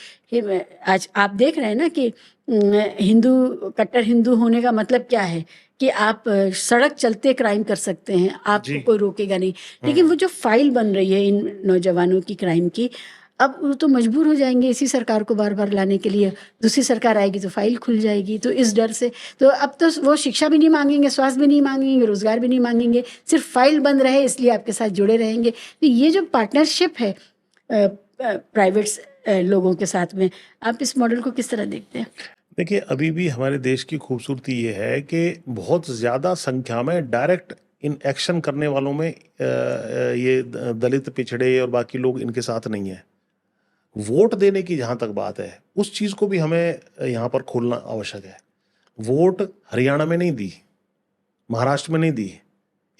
आज आप देख रहे हैं ना कि हिंदू, कट्टर हिंदू होने का मतलब क्या है कि आप सड़क चलते क्राइम कर सकते हैं, आपको कोई रोकेगा नहीं। लेकिन वो जो फाइल बन रही है इन नौजवानों की क्राइम की, अब वो तो मजबूर हो जाएंगे इसी सरकार को बार बार लाने के लिए। दूसरी सरकार आएगी तो फाइल खुल जाएगी। तो इस डर से तो अब तो वो शिक्षा भी नहीं मांगेंगे, स्वास्थ्य भी नहीं मांगेंगे, रोजगार भी नहीं मांगेंगे, सिर्फ फाइल बंद रहे इसलिए आपके साथ जुड़े रहेंगे। तो ये जो पार्टनरशिप है प्राइवेट लोगों के साथ में, आप इस मॉडल को किस तरह देखते हैं? देखिए, अभी भी हमारे देश की खूबसूरती ये है कि बहुत ज़्यादा संख्या में डायरेक्ट इन एक्शन करने वालों में ये दलित, पिछड़े और बाकी लोग इनके साथ नहीं है। वोट देने की जहाँ तक बात है, उस चीज़ को भी हमें यहाँ पर खोलना आवश्यक है। वोट हरियाणा में नहीं दी, महाराष्ट्र में नहीं दी,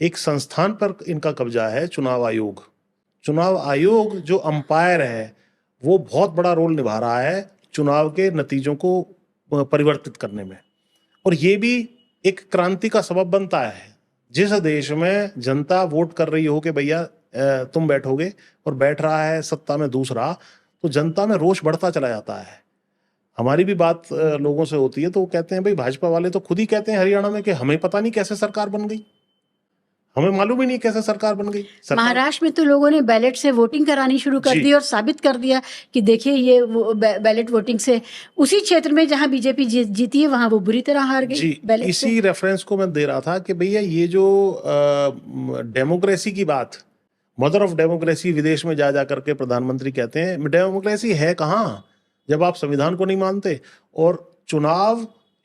एक संस्थान पर इनका कब्जा है, चुनाव आयोग। चुनाव आयोग जो अंपायर है, वो बहुत बड़ा रोल निभा रहा है चुनाव के नतीजों को परिवर्तित करने में, और ये भी एक क्रांति का सबब बनता है। जिस देश में जनता वोट कर रही हो कि भैया तुम बैठोगे, और बैठ रहा है सत्ता में दूसरा, तो जनता में रोष बढ़ता चला जाता है। हमारी भी बात लोगों से होती है तो वो कहते हैं भाई भाजपा वाले तो खुद ही कहते हैं हरियाणा में कि हमें पता नहीं कैसे सरकार बन गई, हमें मालूम ही नहीं कैसे सरकार बन गई। महाराष्ट्र में तो लोगों ने बैलेट से वोटिंग करानी शुरू कर दी और साबित कर दिया कि देखिए ये बैलेट वोटिंग से उसी क्षेत्र में जहां बीजेपी जीती है वहां वो बुरी तरह हार गई। जी, इसी रेफरेंस को मैं दे रहा था कि भैया ये जो डेमोक्रेसी की बात, मदर ऑफ डेमोक्रेसी विदेश में जा करके प्रधानमंत्री कहते हैं, डेमोक्रेसी है कहाँ जब आप संविधान को नहीं मानते। और चुनाव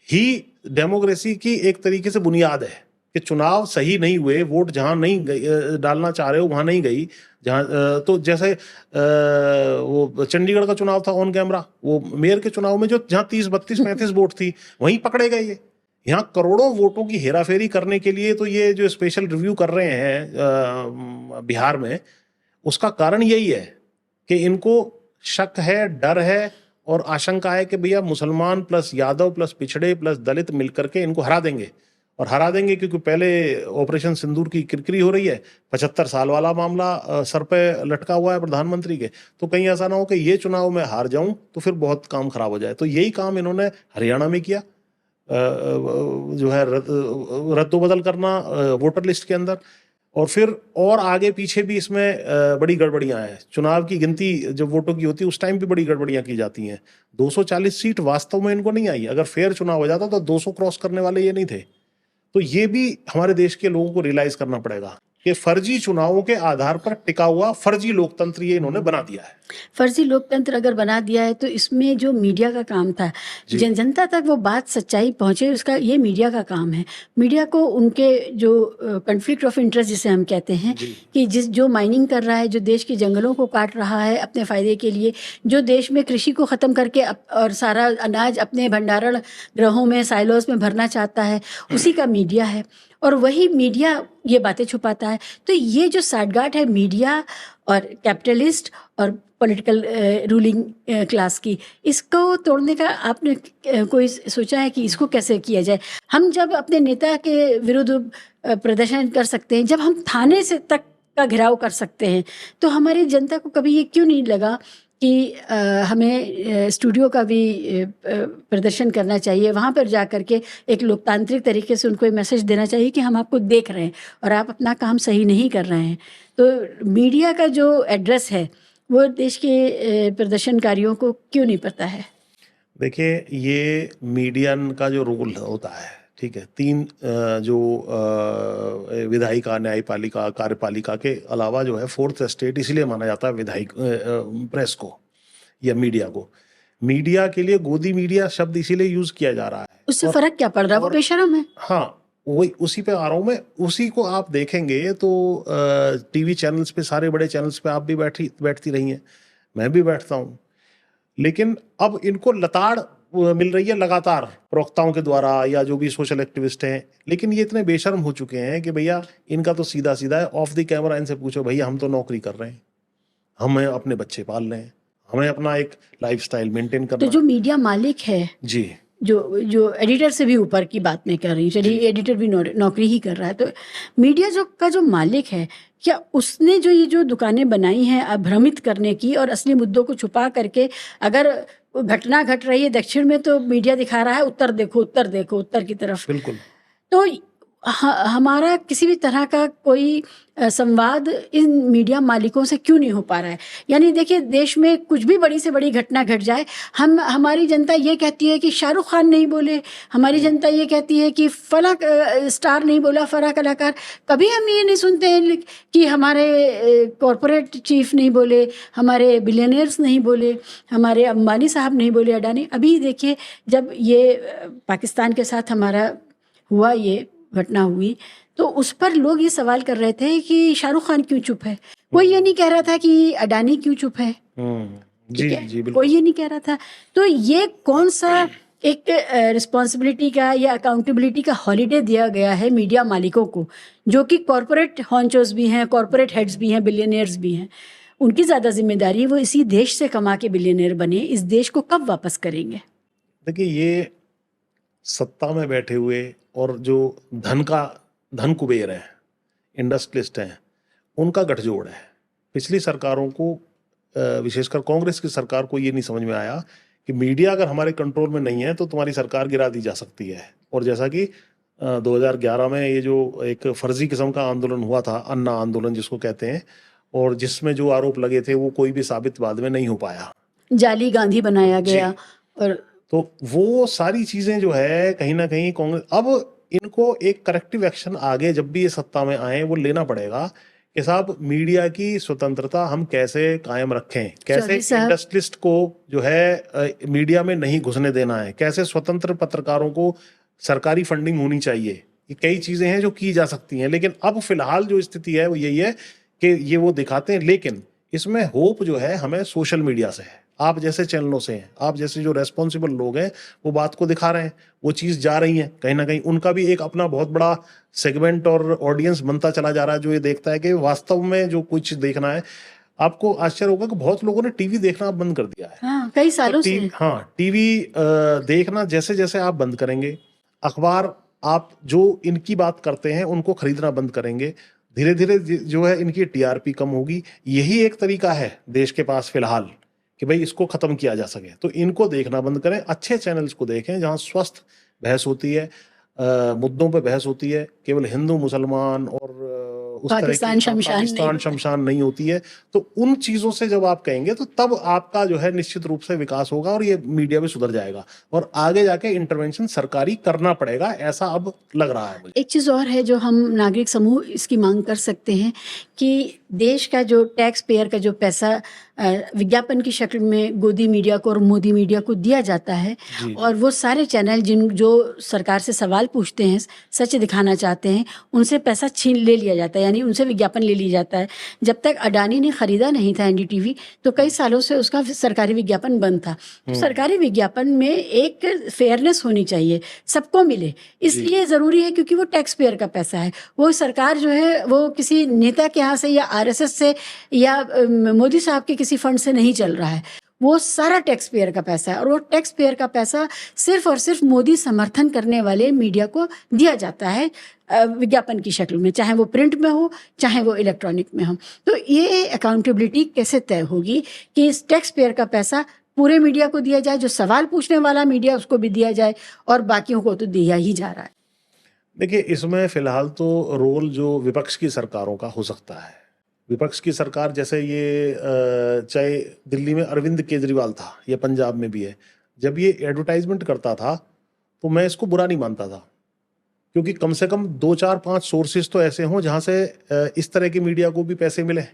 ही डेमोक्रेसी की एक तरीके से बुनियाद है कि चुनाव सही नहीं हुए, वोट जहां नहीं डालना चाह रहे हो वहां नहीं गई, जहां तो जैसे वो चंडीगढ़ का चुनाव था ऑन कैमरा, वो मेयर के चुनाव में जो जहां 30, 32, 35 वोट थी वहीं पकड़े गए। ये यहाँ करोड़ों वोटों की हेराफेरी करने के लिए तो ये जो स्पेशल रिव्यू कर रहे हैं बिहार में, उसका कारण यही है कि इनको शक है, डर है और आशंका है कि भैया मुसलमान प्लस यादव प्लस पिछड़े प्लस दलित मिलकर के इनको हरा देंगे। और हरा देंगे क्योंकि पहले ऑपरेशन सिंदूर की किरकिरी हो रही है, 75 साल वाला मामला सर पे लटका हुआ है प्रधानमंत्री के, तो कहीं ऐसा ना हो कि ये चुनाव में हार जाऊं तो फिर बहुत काम खराब हो जाए। तो यही काम इन्होंने हरियाणा में किया, जो है रद्दोबदल करना वोटर लिस्ट के अंदर, और फिर और आगे पीछे भी इसमें बड़ी गड़बड़ियां हैं। चुनाव की गिनती जब वोटों की होती है उस टाइम भी बड़ी गड़बड़ियां की जाती हैं। 240 सीट वास्तव में इनको नहीं आई, अगर फेयर चुनाव हो जाता तो 200 क्रॉस करने वाले ये नहीं थे। तो ये भी हमारे देश के लोगों को रियलाइज करना पड़ेगा कि फर्जी चुनावों के आधार पर टिका हुआ फर्जी लोकतंत्र ये इन्होंने बना दिया है। फर्जी लोकतंत्र अगर बना दिया है तो इसमें जो मीडिया का काम था, जी। जनता तक वो बात सच्चाई पहुंचे, उसका ये मीडिया का काम है। मीडिया को उनके जो कॉन्फ्लिक्ट ऑफ इंटरेस्ट जिसे हम कहते हैं जी। कि जो माइनिंग कर रहा है, जो देश के जंगलों को काट रहा है अपने फ़ायदे के लिए, जो देश में कृषि को ख़त्म करके और सारा अनाज अपने भंडारण गृहों में, साइलोज में भरना चाहता है, उसी का मीडिया है। और वही मीडिया ये बातें छुपाता है। तो ये जो साठगांठ है मीडिया और कैपिटलिस्ट और पॉलिटिकल रूलिंग क्लास की, इसको तोड़ने का आपने कोई सोचा है कि इसको कैसे किया जाए? हम जब अपने नेता के विरुद्ध प्रदर्शन कर सकते हैं, जब हम थाने से तक का घेराव कर सकते हैं, तो हमारी जनता को कभी ये क्यों नहीं लगा कि हमें स्टूडियो का भी प्रदर्शन करना चाहिए, वहाँ पर जा कर के एक लोकतांत्रिक तरीके से उनको ये मैसेज देना चाहिए कि हम आपको देख रहे हैं और आप अपना काम सही नहीं कर रहे हैं। तो मीडिया का जो एड्रेस है वो देश के प्रदर्शनकारियों को क्यों नहीं पता है? देखिए, ये मीडियन का जो रोल होता है, ठीक है, तीन जो विधायिका, न्यायपालिका, कार्यपालिका के अलावा जो है फोर्थ स्टेट इसलिए माना जाता है विधायिक प्रेस को या मीडिया को। मीडिया के लिए गोदी मीडिया शब्द इसीलिए यूज किया जा रहा है। उससे फर्क क्या पड़ रहा है? वो बेशरम है। हाँ, वही उसी पे आ रहा हूँ मैं। उसी को आप देखेंगे तो टीवी चैनल्स पे, सारे बड़े चैनल्स पे आप भी बैठती रही हैं, मैं भी बैठता हूँ, लेकिन अब इनको लताड़ मिल रही है लगातार प्रवक्ताओं के द्वारा या जो भी सोशल एक्टिविस्ट हैं। लेकिन ये इतने बेशर्म हो चुके हैं कि भैया इनका तो सीधा सीधा है, ऑफ द कैमरा इनसे पूछो, भैया हम तो नौकरी कर रहे हैं, हमें अपने बच्चे पाल रहे हैं, हमें अपना एक लाइफस्टाइल मेंटेन करना। तो जो मीडिया मालिक है, जी, जो एडिटर से भी ऊपर की बात मैं कर रही हूँ, चलिए एडिटर भी नौकरी ही कर रहा है, तो मीडिया जो मालिक है, क्या उसने जो ये जो दुकानें बनाई हैं भ्रमित करने की और असली मुद्दों को छुपा करके, अगर घटना घट रही है दक्षिण में तो मीडिया दिखा रहा है उत्तर देखो, उत्तर देखो, उत्तर की तरफ। बिल्कुल। तो हमारा किसी भी तरह का कोई संवाद इन मीडिया मालिकों से क्यों नहीं हो पा रहा है? यानी देखिए, देश में कुछ भी बड़ी से बड़ी घटना घट जाए, हमारी जनता ये कहती है कि शाहरुख खान नहीं बोले, हमारी जनता ये कहती है कि फला स्टार नहीं बोला, फला कलाकार। कभी हम ये नहीं सुनते हैं कि हमारे कॉरपोरेट चीफ नहीं बोले, हमारे बिलियनियर्स नहीं बोले, हमारे अंबानी साहब नहीं बोले, अडानी। अभी देखिए, जब ये पाकिस्तान के साथ हमारा हुआ, ये घटना हुई, तो उस पर लोग ये सवाल कर रहे थे कि शाहरुख खान क्यों चुप है। कोई ये नहीं कह रहा था कि अडानी क्यों चुप है। जी जी, बिल्कुल। कोई ये नहीं कह रहा था। तो ये कौन सा एक रिस्पॉन्सिबिलिटी का या अकाउंटेबिलिटी का हॉलीडे दिया गया है मीडिया मालिकों को, जो कि कॉरपोरेट हॉन्चोस भी हैं, कॉरपोरेट हेड्स भी हैं, बिलियनियर्स भी हैं। उनकी ज़्यादा जिम्मेदारी है, वो इसी देश से कमा के बिलियनियर बने, इस देश को कब वापस करेंगे? देखिए, ये सत्ता में बैठे हुए और जो धन कुबेर हैं, इंडस्ट्रियलिस्ट हैं, उनका गठजोड़ है। पिछली सरकारों को, विशेषकर कांग्रेस की सरकार को ये नहीं समझ में आया कि मीडिया अगर हमारे कंट्रोल में नहीं है तो तुम्हारी सरकार गिरा दी जा सकती है। और जैसा कि 2011 में ये जो एक फर्जी किस्म का आंदोलन हुआ था, अन्ना आंदोलन जिसको कहते हैं, और जिसमें जो आरोप लगे थे वो कोई भी साबित बाद में नहीं हो पाया, जाली गांधी बनाया गया। और तो वो सारी चीजें जो है कहीं ना कहीं कांग्रेस, अब इनको एक करेक्टिव एक्शन आगे जब भी ये सत्ता में आए वो लेना पड़ेगा कि साहब मीडिया की स्वतंत्रता हम कैसे कायम रखें, कैसे इंडस्ट्रियलिस्ट को जो है मीडिया में नहीं घुसने देना है, कैसे स्वतंत्र पत्रकारों को सरकारी फंडिंग होनी चाहिए। ये कई चीजें हैं जो की जा सकती हैं, लेकिन अब फिलहाल जो स्थिति है वो यही है कि ये वो दिखाते हैं। लेकिन इसमें होप जो है हमें सोशल मीडिया से है, आप जैसे चैनलों से हैं, आप जैसे जो रेस्पॉन्सिबल लोग हैं वो बात को दिखा रहे हैं, वो चीज़ जा रही है कहीं ना कहीं। उनका भी एक अपना बहुत बड़ा सेगमेंट और ऑडियंस बनता चला जा रहा है जो ये देखता है कि वास्तव में जो कुछ देखना है। आपको आश्चर्य होगा कि बहुत लोगों ने टीवी देखना बंद कर दिया है। हाँ, कई सालों से। हाँ, टीवी देखना जैसे जैसे आप बंद करेंगे, अखबार आप जो इनकी बात करते हैं उनको खरीदना बंद करेंगे, धीरे धीरे जो है इनकी टीआरपी कम होगी। यही एक तरीका है देश के पास फिलहाल कि भाई इसको खत्म किया जा सके। तो इनको देखना बंद करें, अच्छे चैनल्स को देखें जहां स्वस्थ बहस होती है, मुद्दों पे बहस होती है। केवल हिंदू मुसलमान और उस तरह की पाकिस्तान शमशान नहीं पाकिस्तान होता। शमशान नहीं होती है। तो उन चीजों से जब आप कहेंगे तो तब आपका जो है निश्चित रूप से विकास होगा और ये मीडिया भी सुधर जाएगा और आगे जाके इंटरवेंशन सरकारी करना पड़ेगा, ऐसा अब लग रहा है मुझे। एक चीज़ और है जो हम नागरिक समूह इसकी मांग कर सकते हैं कि देश का जो टैक्स पेयर का जो पैसा विज्ञापन की शक्ल में गोदी मीडिया को और मोदी मीडिया को दिया जाता है, जी और वो सारे चैनल जो सरकार से सवाल पूछते हैं, सच दिखाना चाहते हैं, उनसे पैसा छीन ले लिया जाता है, यानी उनसे विज्ञापन ले लिया जाता है। जब तक अडानी ने खरीदा नहीं था एनडीटीवी, तो कई सालों से उसका सरकारी विज्ञापन बंद था। तो सरकारी विज्ञापन में एक फेयरनेस होनी चाहिए, सबको मिले, इसलिए ज़रूरी है क्योंकि वो टैक्स पेयर का पैसा है। वो सरकार जो है वो किसी नेता के यहाँ से या आरएसएस से या मोदी साहब के किसी फंड से नहीं चल रहा है, वो सारा टैक्स पेयर का पैसा है, और वो टैक्स पेयर का पैसा सिर्फ और सिर्फ मोदी समर्थन करने वाले मीडिया को दिया जाता है विज्ञापन की शक्ल में, चाहे वो प्रिंट में हो चाहे वो इलेक्ट्रॉनिक में हो। तो ये अकाउंटेबिलिटी कैसे तय होगी कि इस टैक्स पेयर का पैसा पूरे मीडिया को दिया जाए, जो सवाल पूछने वाला मीडिया उसको भी दिया जाए, और बाकियों को तो दिया ही जा रहा है। देखिए, इसमें फिलहाल तो रोल जो विपक्ष की सरकारों का हो सकता है। विपक्ष की सरकार जैसे ये चाहे दिल्ली में अरविंद केजरीवाल था या पंजाब में भी है, जब ये एडवर्टाइजमेंट करता था तो मैं इसको बुरा नहीं मानता था, क्योंकि कम से कम 2 4 5 सोर्सेज तो ऐसे हों जहां से इस तरह की मीडिया को भी पैसे मिले।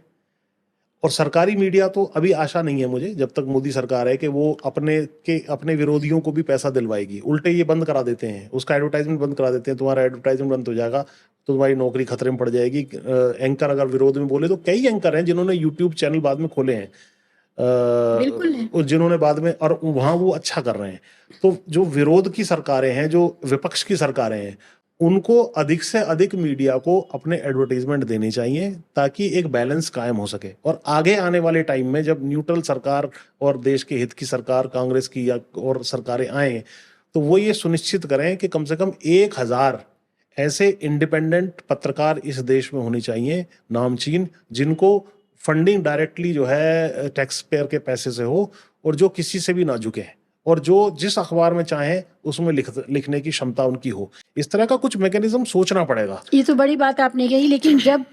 और सरकारी मीडिया तो अभी आशा नहीं है मुझे, जब तक मोदी सरकार है, कि वो अपने विरोधियों को भी पैसा दिलवाएगी। उल्टे ये बंद करा देते हैं, उसका एडवर्टाइजमेंट बंद करा देते हैं, तुम्हारा एडवर्टाइजमेंट बंद हो जाएगा तो तुम्हारी नौकरी खतरे में पड़ जाएगी। एंकर अगर विरोध में बोले, तो कई एंकर हैं जिन्होंने यूट्यूब चैनल बाद में खोले हैं, बिल्कुल है। और जिन्होंने बाद में, और वहां वो अच्छा कर रहे हैं। तो जो विरोध की सरकारें हैं, जो विपक्ष की सरकारें हैं, उनको अधिक से अधिक मीडिया को अपने एडवर्टाइजमेंट देने चाहिए ताकि एक बैलेंस कायम हो सके। और आगे आने वाले टाइम में जब न्यूट्रल सरकार और देश के हित की सरकार, कांग्रेस की या और सरकारें आए, तो वो ये सुनिश्चित करें कि कम से कम 1000 ऐसे इंडिपेंडेंट पत्रकार इस देश में होने चाहिए, नामचीन, जिनको फंडिंग डायरेक्टली जो है टैक्स पेयर के पैसे से हो, और जो किसी से भी ना झुके, और जो जिस अखबार में चाहे उसमें लिखने की क्षमता उनकी हो। इस तरह का कुछ मैकेनिज्म सोचना पड़ेगा। ये तो बड़ी बात आपने कही, लेकिन जब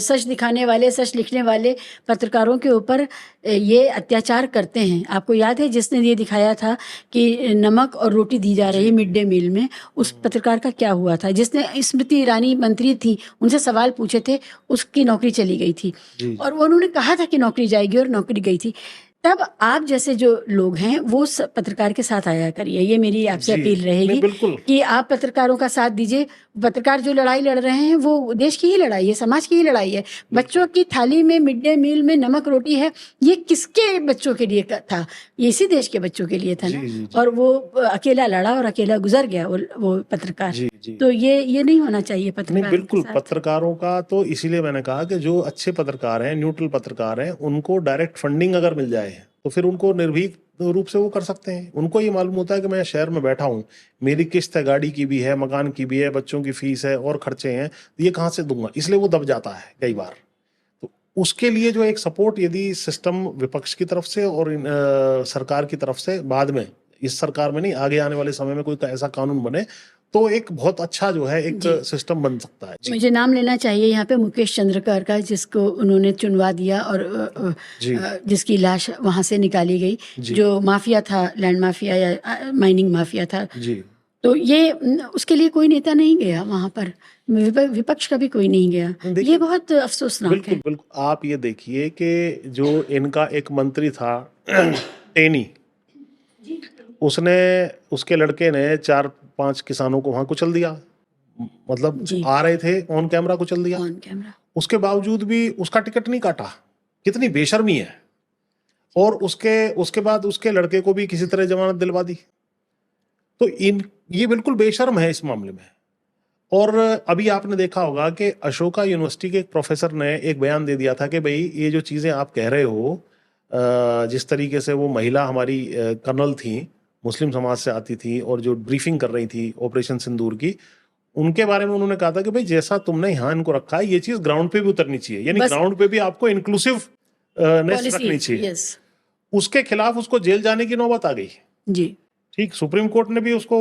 सच दिखाने वाले, सच लिखने वाले पत्रकारों के ऊपर ये अत्याचार करते हैं, आपको याद है जिसने ये दिखाया था कि नमक और रोटी दी जा रही है मिड डे मील में, उस पत्रकार का क्या हुआ था? जिसने, स्मृति ईरानी मंत्री थी, उनसे सवाल पूछे थे, उसकी नौकरी चली गई थी, और उन्होंने कहा था कि नौकरी जाएगी, और नौकरी गई थी। तब आप जैसे जो लोग हैं वो पत्रकार के साथ आया करिए, ये मेरी आपसे अपील रहेगी कि आप पत्रकारों का साथ दीजिए। पत्रकार जो लड़ाई लड़ रहे हैं वो देश की ही लड़ाई है, समाज की ही लड़ाई है। बच्चों की थाली में मिड डे मील में नमक रोटी है, ये किसके बच्चों के लिए था? ये इसी देश के बच्चों के लिए था ना। और वो अकेला लड़ा और अकेला गुजर गया वो पत्रकार। तो ये नहीं होना चाहिए पत्रकार। बिल्कुल, पत्रकारों का तो इसीलिए मैंने कहा कि जो अच्छे पत्रकार हैं, न्यूट्रल पत्रकार हैं, उनको डायरेक्ट फंडिंग अगर मिल जाए तो फिर उनको निर्भीक रूप से वो कर सकते हैं। उनको ये मालूम होता है कि मैं शहर में बैठा हूँ, मेरी किस्त है, गाड़ी की भी है, मकान की भी है, बच्चों की फीस है और खर्चे हैं, ये कहाँ से दूंगा, इसलिए वो दब जाता है कई बार। तो उसके लिए जो एक सपोर्ट यदि सिस्टम विपक्ष की तरफ से और सरकार की तरफ से, बाद में इस सरकार में नहीं, आगे आने वाले समय में कोई ऐसा कानून बने, तो एक बहुत अच्छा जो है एक सिस्टम बन सकता है। मुझे नाम लेना चाहिए यहाँ पे मुकेश चंद्रकर का, जिसको उन्होंने चुनवा दिया और जिसकी लाश वहाँ से निकाली गई, जो माफिया था, लैंड माफिया या माइनिंग माफिया था। तो ये उसके लिए कोई नेता नहीं गया वहाँ पर, विपक्ष का भी कोई नहीं गया। ये बहुत अफसोसनाक है। बिल्कुल, आप ये देखिए कि जो इनका एक मंत्री था टेनी, उसने, उसके लड़के ने 4-5 किसानों को वहां कुचल दिया, मतलब आ रहे थे ऑन कैमरा कुचल दिया, ऑन कैमरा। उसके बावजूद भी उसका टिकट नहीं काटा, कितनी बेशर्मी है। और उसके बाद उसके लड़के को भी किसी तरह जमानत दिलवा दी। तो ये बिल्कुल बेशर्म है इस मामले में। और अभी आपने देखा होगा कि अशोका यूनिवर्सिटी के एक प्रोफेसर ने एक बयान दे दिया था कि भाई ये जो चीजें आप कह रहे हो, जिस तरीके से वो महिला हमारी कर्नल थी, मुस्लिम समाज से आती थी और जो ब्रीफिंग कर रही थी ऑपरेशन सिंदूर की, उनके बारे में उन्होंने कहा था कि भाई जैसा तुमने यहाँ इनको रखा है, ये चीज ग्राउंड पे भी उतरनी चाहिए, यानी ग्राउंड पे भी आपको इंक्लूसिव नेस रखनी चाहिए। उसके खिलाफ उसको जेल जाने की नौबत आ गई। ठीक, सुप्रीम कोर्ट ने भी उसको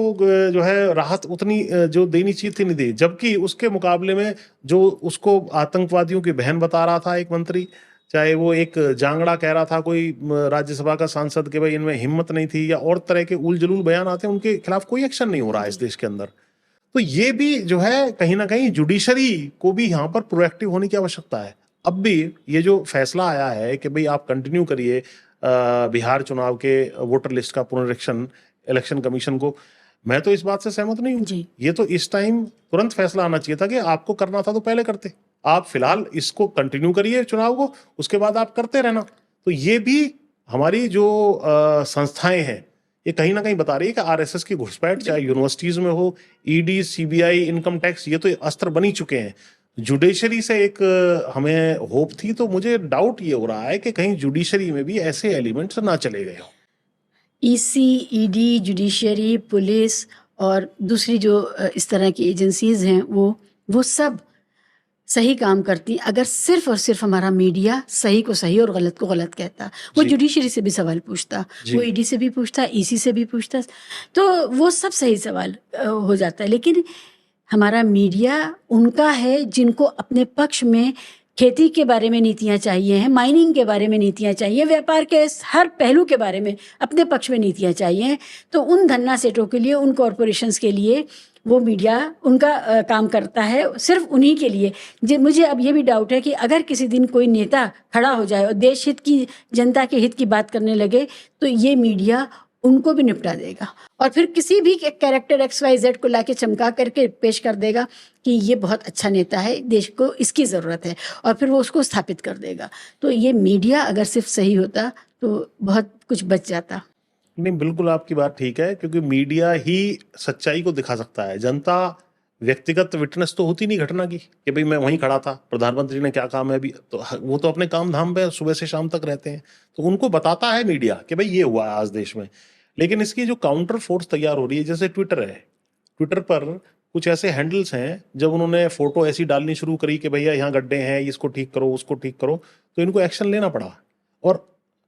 जो है राहत उतनी जो देनी चाहिए थी नहीं दी, जबकि उसके मुकाबले में जो उसको आतंकवादियों की बहन बता रहा था एक मंत्री, चाहे वो एक जांगड़ा कह रहा था कोई राज्यसभा का सांसद के भाई इनमें हिम्मत नहीं थी, या और तरह के उल जलूल बयान आते हैं, उनके खिलाफ कोई एक्शन नहीं हो रहा है इस देश के अंदर। तो ये भी जो है कहीं ना कहीं जुडिशरी को भी यहाँ पर प्रोएक्टिव होने की आवश्यकता है। अब भी ये जो फैसला आया है कि भाई आप कंटिन्यू करिए बिहार चुनाव के वोटर लिस्ट का पुनरीक्षण इलेक्शन कमीशन को, मैं तो इस बात से सहमत नहीं हूँ। जी। ये तो इस टाइम तुरंत फैसला आना चाहिए था कि आपको करना था तो पहले करते। आप फिलहाल इसको कंटिन्यू करिए चुनाव को, उसके बाद आप करते रहना। तो ये भी हमारी जो संस्थाएं हैं ये कहीं ना कहीं बता रही है कि आरएसएस की घुसपैठ, चाहे यूनिवर्सिटीज में हो, ईडी, सीबीआई, इनकम टैक्स, ये तो अस्त्र बनी चुके हैं। जुडिशरी से एक हमें होप थी, तो मुझे डाउट ये हो रहा है कि कहीं जुडिशरी में भी ऐसे एलिमेंट्स ना चले गए हो। ईसी, ईडी, जुडिशरी, पुलिस और दूसरी जो इस तरह की एजेंसीज हैं वो सब सही काम करती अगर सिर्फ और सिर्फ हमारा मीडिया सही को सही और गलत को गलत कहता। वो जी। जुडिशरी से भी सवाल पूछता, जी। वो ईडी से भी पूछता, ईसी से भी पूछता, तो वो सब सही सवाल हो जाता है। लेकिन हमारा मीडिया उनका है जिनको अपने पक्ष में खेती के बारे में नीतियाँ चाहिए हैं, माइनिंग के बारे में नीतियाँ चाहिए, व्यापार के हर पहलू के बारे में अपने पक्ष में नीतियाँ चाहिए। तो उन धन्ना सेठों के लिए, उन कॉरपोरेशंस के लिए वो मीडिया उनका काम करता है, सिर्फ उन्हीं के लिए। मुझे अब ये भी डाउट है कि अगर किसी दिन कोई नेता खड़ा हो जाए और देश हित की, जनता के हित की बात करने लगे, तो ये मीडिया उनको भी निपटा देगा और फिर किसी भी कैरेक्टर XYZ को लाके चमका करके पेश कर देगा कि ये बहुत अच्छा नेता है, देश को इसकी ज़रूरत है, और फिर वो उसको स्थापित कर देगा। तो ये मीडिया अगर सिर्फ सही होता तो बहुत कुछ बच जाता। नहीं, बिल्कुल आपकी बात ठीक है, क्योंकि मीडिया ही सच्चाई को दिखा सकता है। जनता व्यक्तिगत विटनेस तो होती नहीं घटना की कि भाई मैं वहीं खड़ा था, प्रधानमंत्री ने क्या काम है अभी, तो वो तो अपने काम धाम पे सुबह से शाम तक रहते हैं, तो उनको बताता है मीडिया कि भाई ये हुआ है आज देश में। लेकिन इसकी जो काउंटर फोर्स तैयार हो रही है, जैसे ट्विटर है, ट्विटर पर कुछ ऐसे हैंडल्स हैं, जब उन्होंने फोटो ऐसी डालनी शुरू करी कि भैया यहाँ गड्ढे हैं, इसको ठीक करो, उसको ठीक करो, तो इनको एक्शन लेना पड़ा। और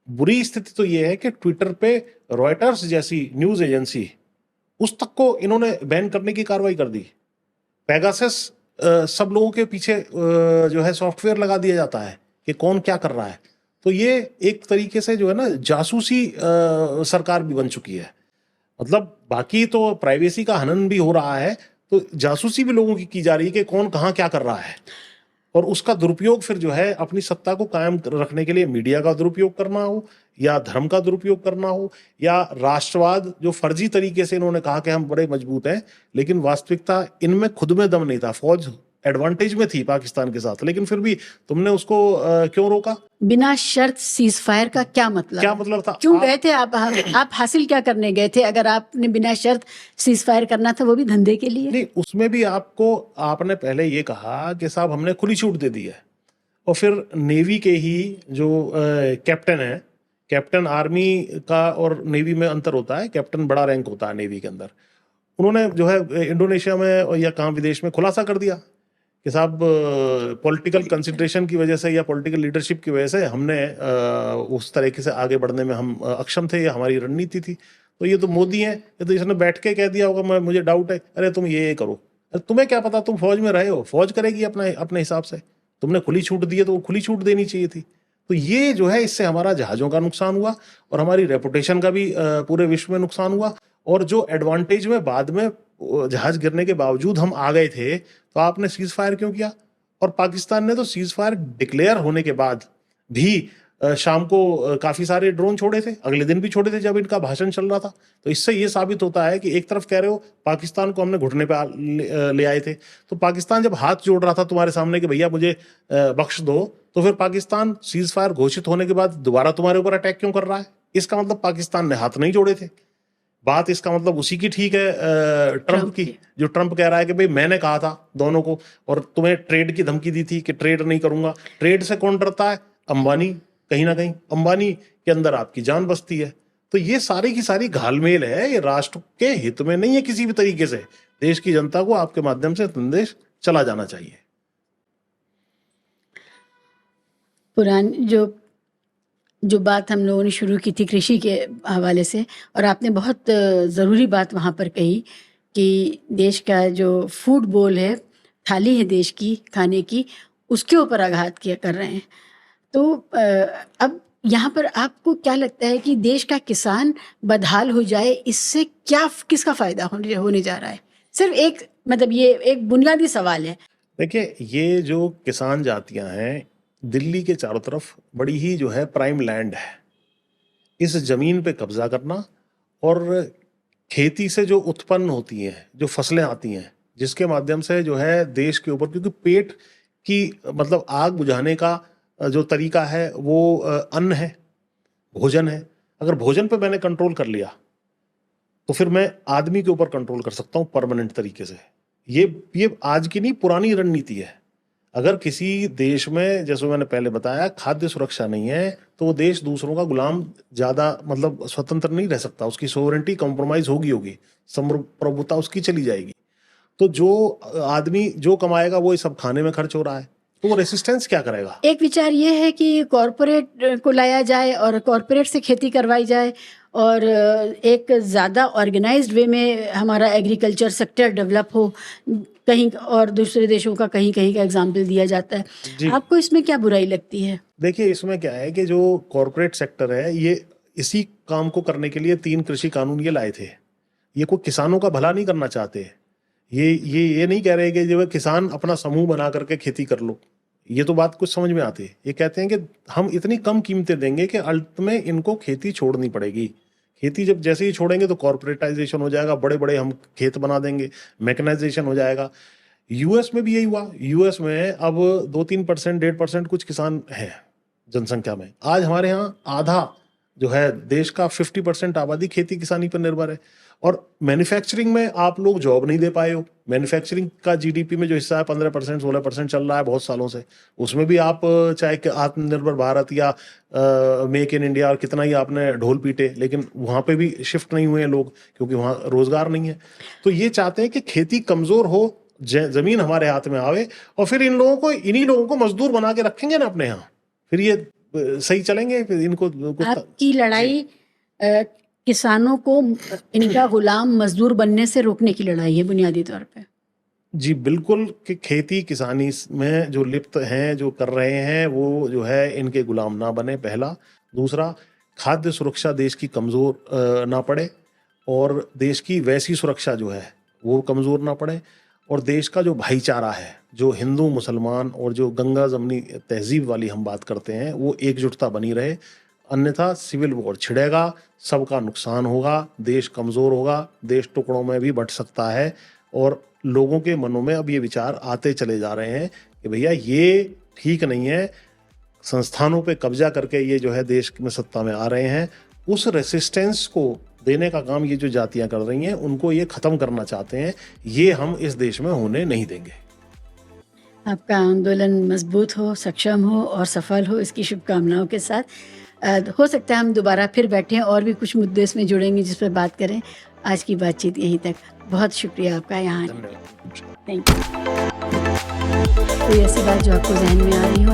बुरी स्थिति तो ये है कि ट्विटर पे रॉयटर्स जैसी न्यूज एजेंसी, उस तक को इन्होंने बैन करने की कार्रवाई कर दी। पेगासस सब लोगों के पीछे जो है सॉफ्टवेयर लगा दिया जाता है कि कौन क्या कर रहा है। तो ये एक तरीके से जो है ना जासूसी सरकार भी बन चुकी है। मतलब बाकी तो प्राइवेसी का हनन भी हो रहा है, तो जासूसी भी लोगों की जा रही है कि कौन कहाँ क्या कर रहा है, और उसका दुरुपयोग फिर जो है अपनी सत्ता को कायम रखने के लिए मीडिया का दुरुपयोग करना हो, या धर्म का दुरुपयोग करना हो, या राष्ट्रवाद जो फर्जी तरीके से इन्होंने कहा कि हम बड़े मजबूत हैं, लेकिन वास्तविकता इनमें खुद में दम नहीं था। फौज एडवांटेज में थी पाकिस्तान के साथ, लेकिन फिर भी तुमने उसको क्यों रोका? बिना शर्त सीज फायर का क्या मतलब? क्या मतलब था? क्यों गए थे आप हासिल क्या करने गए थे अगर आपने बिना शर्त सीज फायर करना था, वो भी धंधे के लिए? नहीं, उसमें भी आपने पहले ये कहा कि साहब हमने खुली छूट दे दी है, और फिर नेवी के ही जो कैप्टन है, कैप्टन आर्मी का और नेवी में अंतर होता है, कैप्टन बड़ा रैंक होता है नेवी के अंदर, उन्होंने जो है इंडोनेशिया में या कहाँ विदेश में खुलासा कर दिया कि साहब पॉलिटिकल कंसिडरेशन की वजह से या पॉलिटिकल लीडरशिप की वजह से हमने उस तरीके से आगे बढ़ने में हम अक्षम थे, या हमारी रणनीति थी। तो ये तो मोदी हैं, ये तो इसने बैठ के कह दिया होगा, मुझे डाउट है, अरे तुम ये करो। अरे तुम्हें क्या पता, तुम फौज में रहे हो, फौज करेगी अपने हिसाब से। तुमने खुली छूट दी है तो वो खुली छूट देनी चाहिए थी। तो ये जो है इससे हमारा जहाज़ों का नुकसान हुआ, और हमारी रेपुटेशन का भी पूरे विश्व में नुकसान हुआ। और जो एडवांटेज में बाद में जहाज गिरने के बावजूद हम आ गए थे, तो आपने सीज फायर क्यों किया? और पाकिस्तान ने तो सीज फायर डिक्लेयर होने के बाद भी शाम को काफी सारे ड्रोन छोड़े थे, अगले दिन भी छोड़े थे जब इनका भाषण चल रहा था। तो इससे ये साबित होता है कि एक तरफ कह रहे हो पाकिस्तान को हमने घुटने पे ले आए थे, तो पाकिस्तान जब हाथ जोड़ रहा था तुम्हारे सामने कि भैया मुझे बख्श दो, तो फिर पाकिस्तान सीज फायर घोषित होने के बाद दोबारा तुम्हारे ऊपर अटैक क्यों कर रहा है? इसका मतलब पाकिस्तान ने हाथ नहीं जोड़े थे। बात इसका मतलब उसी की ठीक है, ट्रंप की, जो ट्रंप कह रहा है कि भाई मैंने कहा था दोनों को, और तुम्हें ट्रेड की धमकी दी थी कि ट्रेड नहीं करूंगा। ट्रेड से कौन डरता है? अंबानी। कहीं ना कहीं अंबानी के अंदर आपकी जान बसती है। तो ये सारी की सारी घालमेल है, ये राष्ट्र के हित में नहीं है किसी भी तरीके से। देश की जनता को आपके माध्यम से संदेश चला जाना चाहिए। पुरानी जो जो बात हम लोगों ने शुरू की थी कृषि के हवाले से, और आपने बहुत ज़रूरी बात वहाँ पर कही कि देश का जो फूड बोल है, थाली है देश की खाने की, उसके ऊपर आघात किया कर रहे हैं। तो अब यहाँ पर आपको क्या लगता है कि देश का किसान बदहाल हो जाए, इससे क्या किसका फ़ायदा होने जा रहा है? सिर्फ एक मतलब ये एक बुनियादी सवाल है। देखिए, ये जो किसान जातियां हैं, दिल्ली के चारों तरफ बड़ी ही जो है प्राइम लैंड है। इस जमीन पे कब्जा करना और खेती से जो उत्पन्न होती हैं, जो फसलें आती हैं, जिसके माध्यम से जो है देश के ऊपर, क्योंकि पेट की मतलब आग बुझाने का जो तरीका है वो अन्न है, भोजन है। अगर भोजन पे मैंने कंट्रोल कर लिया तो फिर मैं आदमी के ऊपर कंट्रोल कर सकता हूं परमानेंट तरीके से। ये आज की नहीं, पुरानी रणनीति है। अगर किसी देश में, जैसे मैंने पहले बताया, खाद्य सुरक्षा नहीं है तो वो देश दूसरों का गुलाम ज्यादा मतलब स्वतंत्र नहीं रह सकता। उसकी सोवरेंटी कॉम्प्रोमाइज होगी, संप्रभुता उसकी चली जाएगी। तो जो आदमी जो कमाएगा वो सब खाने में खर्च हो रहा है, तो वो रेसिस्टेंस क्या करेगा? एक विचार ये है कि कॉरपोरेट को लाया जाए और कॉरपोरेट से खेती करवाई जाए, और एक ज़्यादा ऑर्गेनाइज्ड वे में हमारा एग्रीकल्चर सेक्टर डेवलप हो। कहीं और दूसरे देशों का कहीं कहीं का एग्जाम्पल दिया जाता है। जी, आपको इसमें क्या बुराई लगती है? देखिए, इसमें क्या है कि जो कॉरपोरेट सेक्टर है, ये इसी काम को करने के लिए 3 कृषि कानून ये लाए थे। ये कोई किसानों का भला नहीं करना चाहते। ये नहीं कह रहे कि जो है किसान अपना समूह बना करके खेती कर लो। ये तो बात कुछ समझ में आती है। ये कहते हैं कि हम इतनी कम कीमतें देंगे कि अंत में इनको खेती छोड़नी पड़ेगी। खेती जब जैसे ही छोड़ेंगे तो कॉर्पोरेटाइजेशन हो जाएगा, बड़े बड़े हम खेत बना देंगे, मैकेनाइजेशन हो जाएगा। यूएस में भी यही हुआ। यूएस में अब 2-3%, 1.5% कुछ किसान हैं जनसंख्या में। आज हमारे यहाँ आधा जो है देश का 50% आबादी खेती किसानी पर निर्भर है। और मैन्युफैक्चरिंग में आप लोग जॉब नहीं दे पाए हो। मैन्युफैक्चरिंग का जीडीपी में जो हिस्सा है 15%, 16% चल रहा है बहुत सालों से। उसमें भी आप चाहे कि आत्मनिर्भर भारत या मेक इन इंडिया और कितना ही आपने ढोल पीटे, लेकिन वहां पे भी शिफ्ट नहीं हुए हैं लोग, क्योंकि वहां रोजगार नहीं है। तो ये चाहते हैं कि खेती कमजोर हो, जमीन हमारे हाथ में आवे, और फिर इन्हीं लोगों को मजदूर बना के रखेंगे ना अपने यहाँ, फिर ये सही चलेंगे। फिर इनको आपकी लड़ाई किसानों को इनका गुलाम मजदूर बनने से रोकने की लड़ाई है बुनियादी तौर पे। जी बिल्कुल, कि खेती किसानी में जो लिप्त हैं, जो कर रहे हैं, वो जो है इनके गुलाम ना बने, पहला। दूसरा, खाद्य सुरक्षा देश की कमज़ोर ना पड़े, और देश की वैसी सुरक्षा जो है वो कमज़ोर ना पड़े, और देश का जो भाईचारा है, जो हिंदू मुसलमान और जो गंगा जमनी तहजीब वाली हम बात करते हैं, वो एकजुटता बनी रहे। अन्यथा सिविल वॉर छिड़ेगा, सबका नुकसान होगा, देश कमज़ोर होगा, देश टुकड़ों में भी बंट सकता है। और लोगों के मनों में अब ये विचार आते चले जा रहे हैं कि भैया ये ठीक नहीं है, संस्थानों पे कब्जा करके ये जो है देश में सत्ता में आ रहे हैं। उस रेसिस्टेंस को देने का काम ये जो जातियां कर रही हैं, उनको ये खत्म करना चाहते हैं। ये हम इस देश में होने नहीं देंगे। आपका आंदोलन मजबूत हो, सक्षम हो और सफल हो, इसकी शुभकामनाओं के साथ हो सकता है हम दोबारा फिर बैठें और भी कुछ मुद्दे इसमें जुड़ेंगे जिस पर बात करें। आज की बातचीत यहीं तक। बहुत शुक्रिया आपका यहाँ। Thank you. कोई ऐसी बात जो आपको जहन में आ रही हो?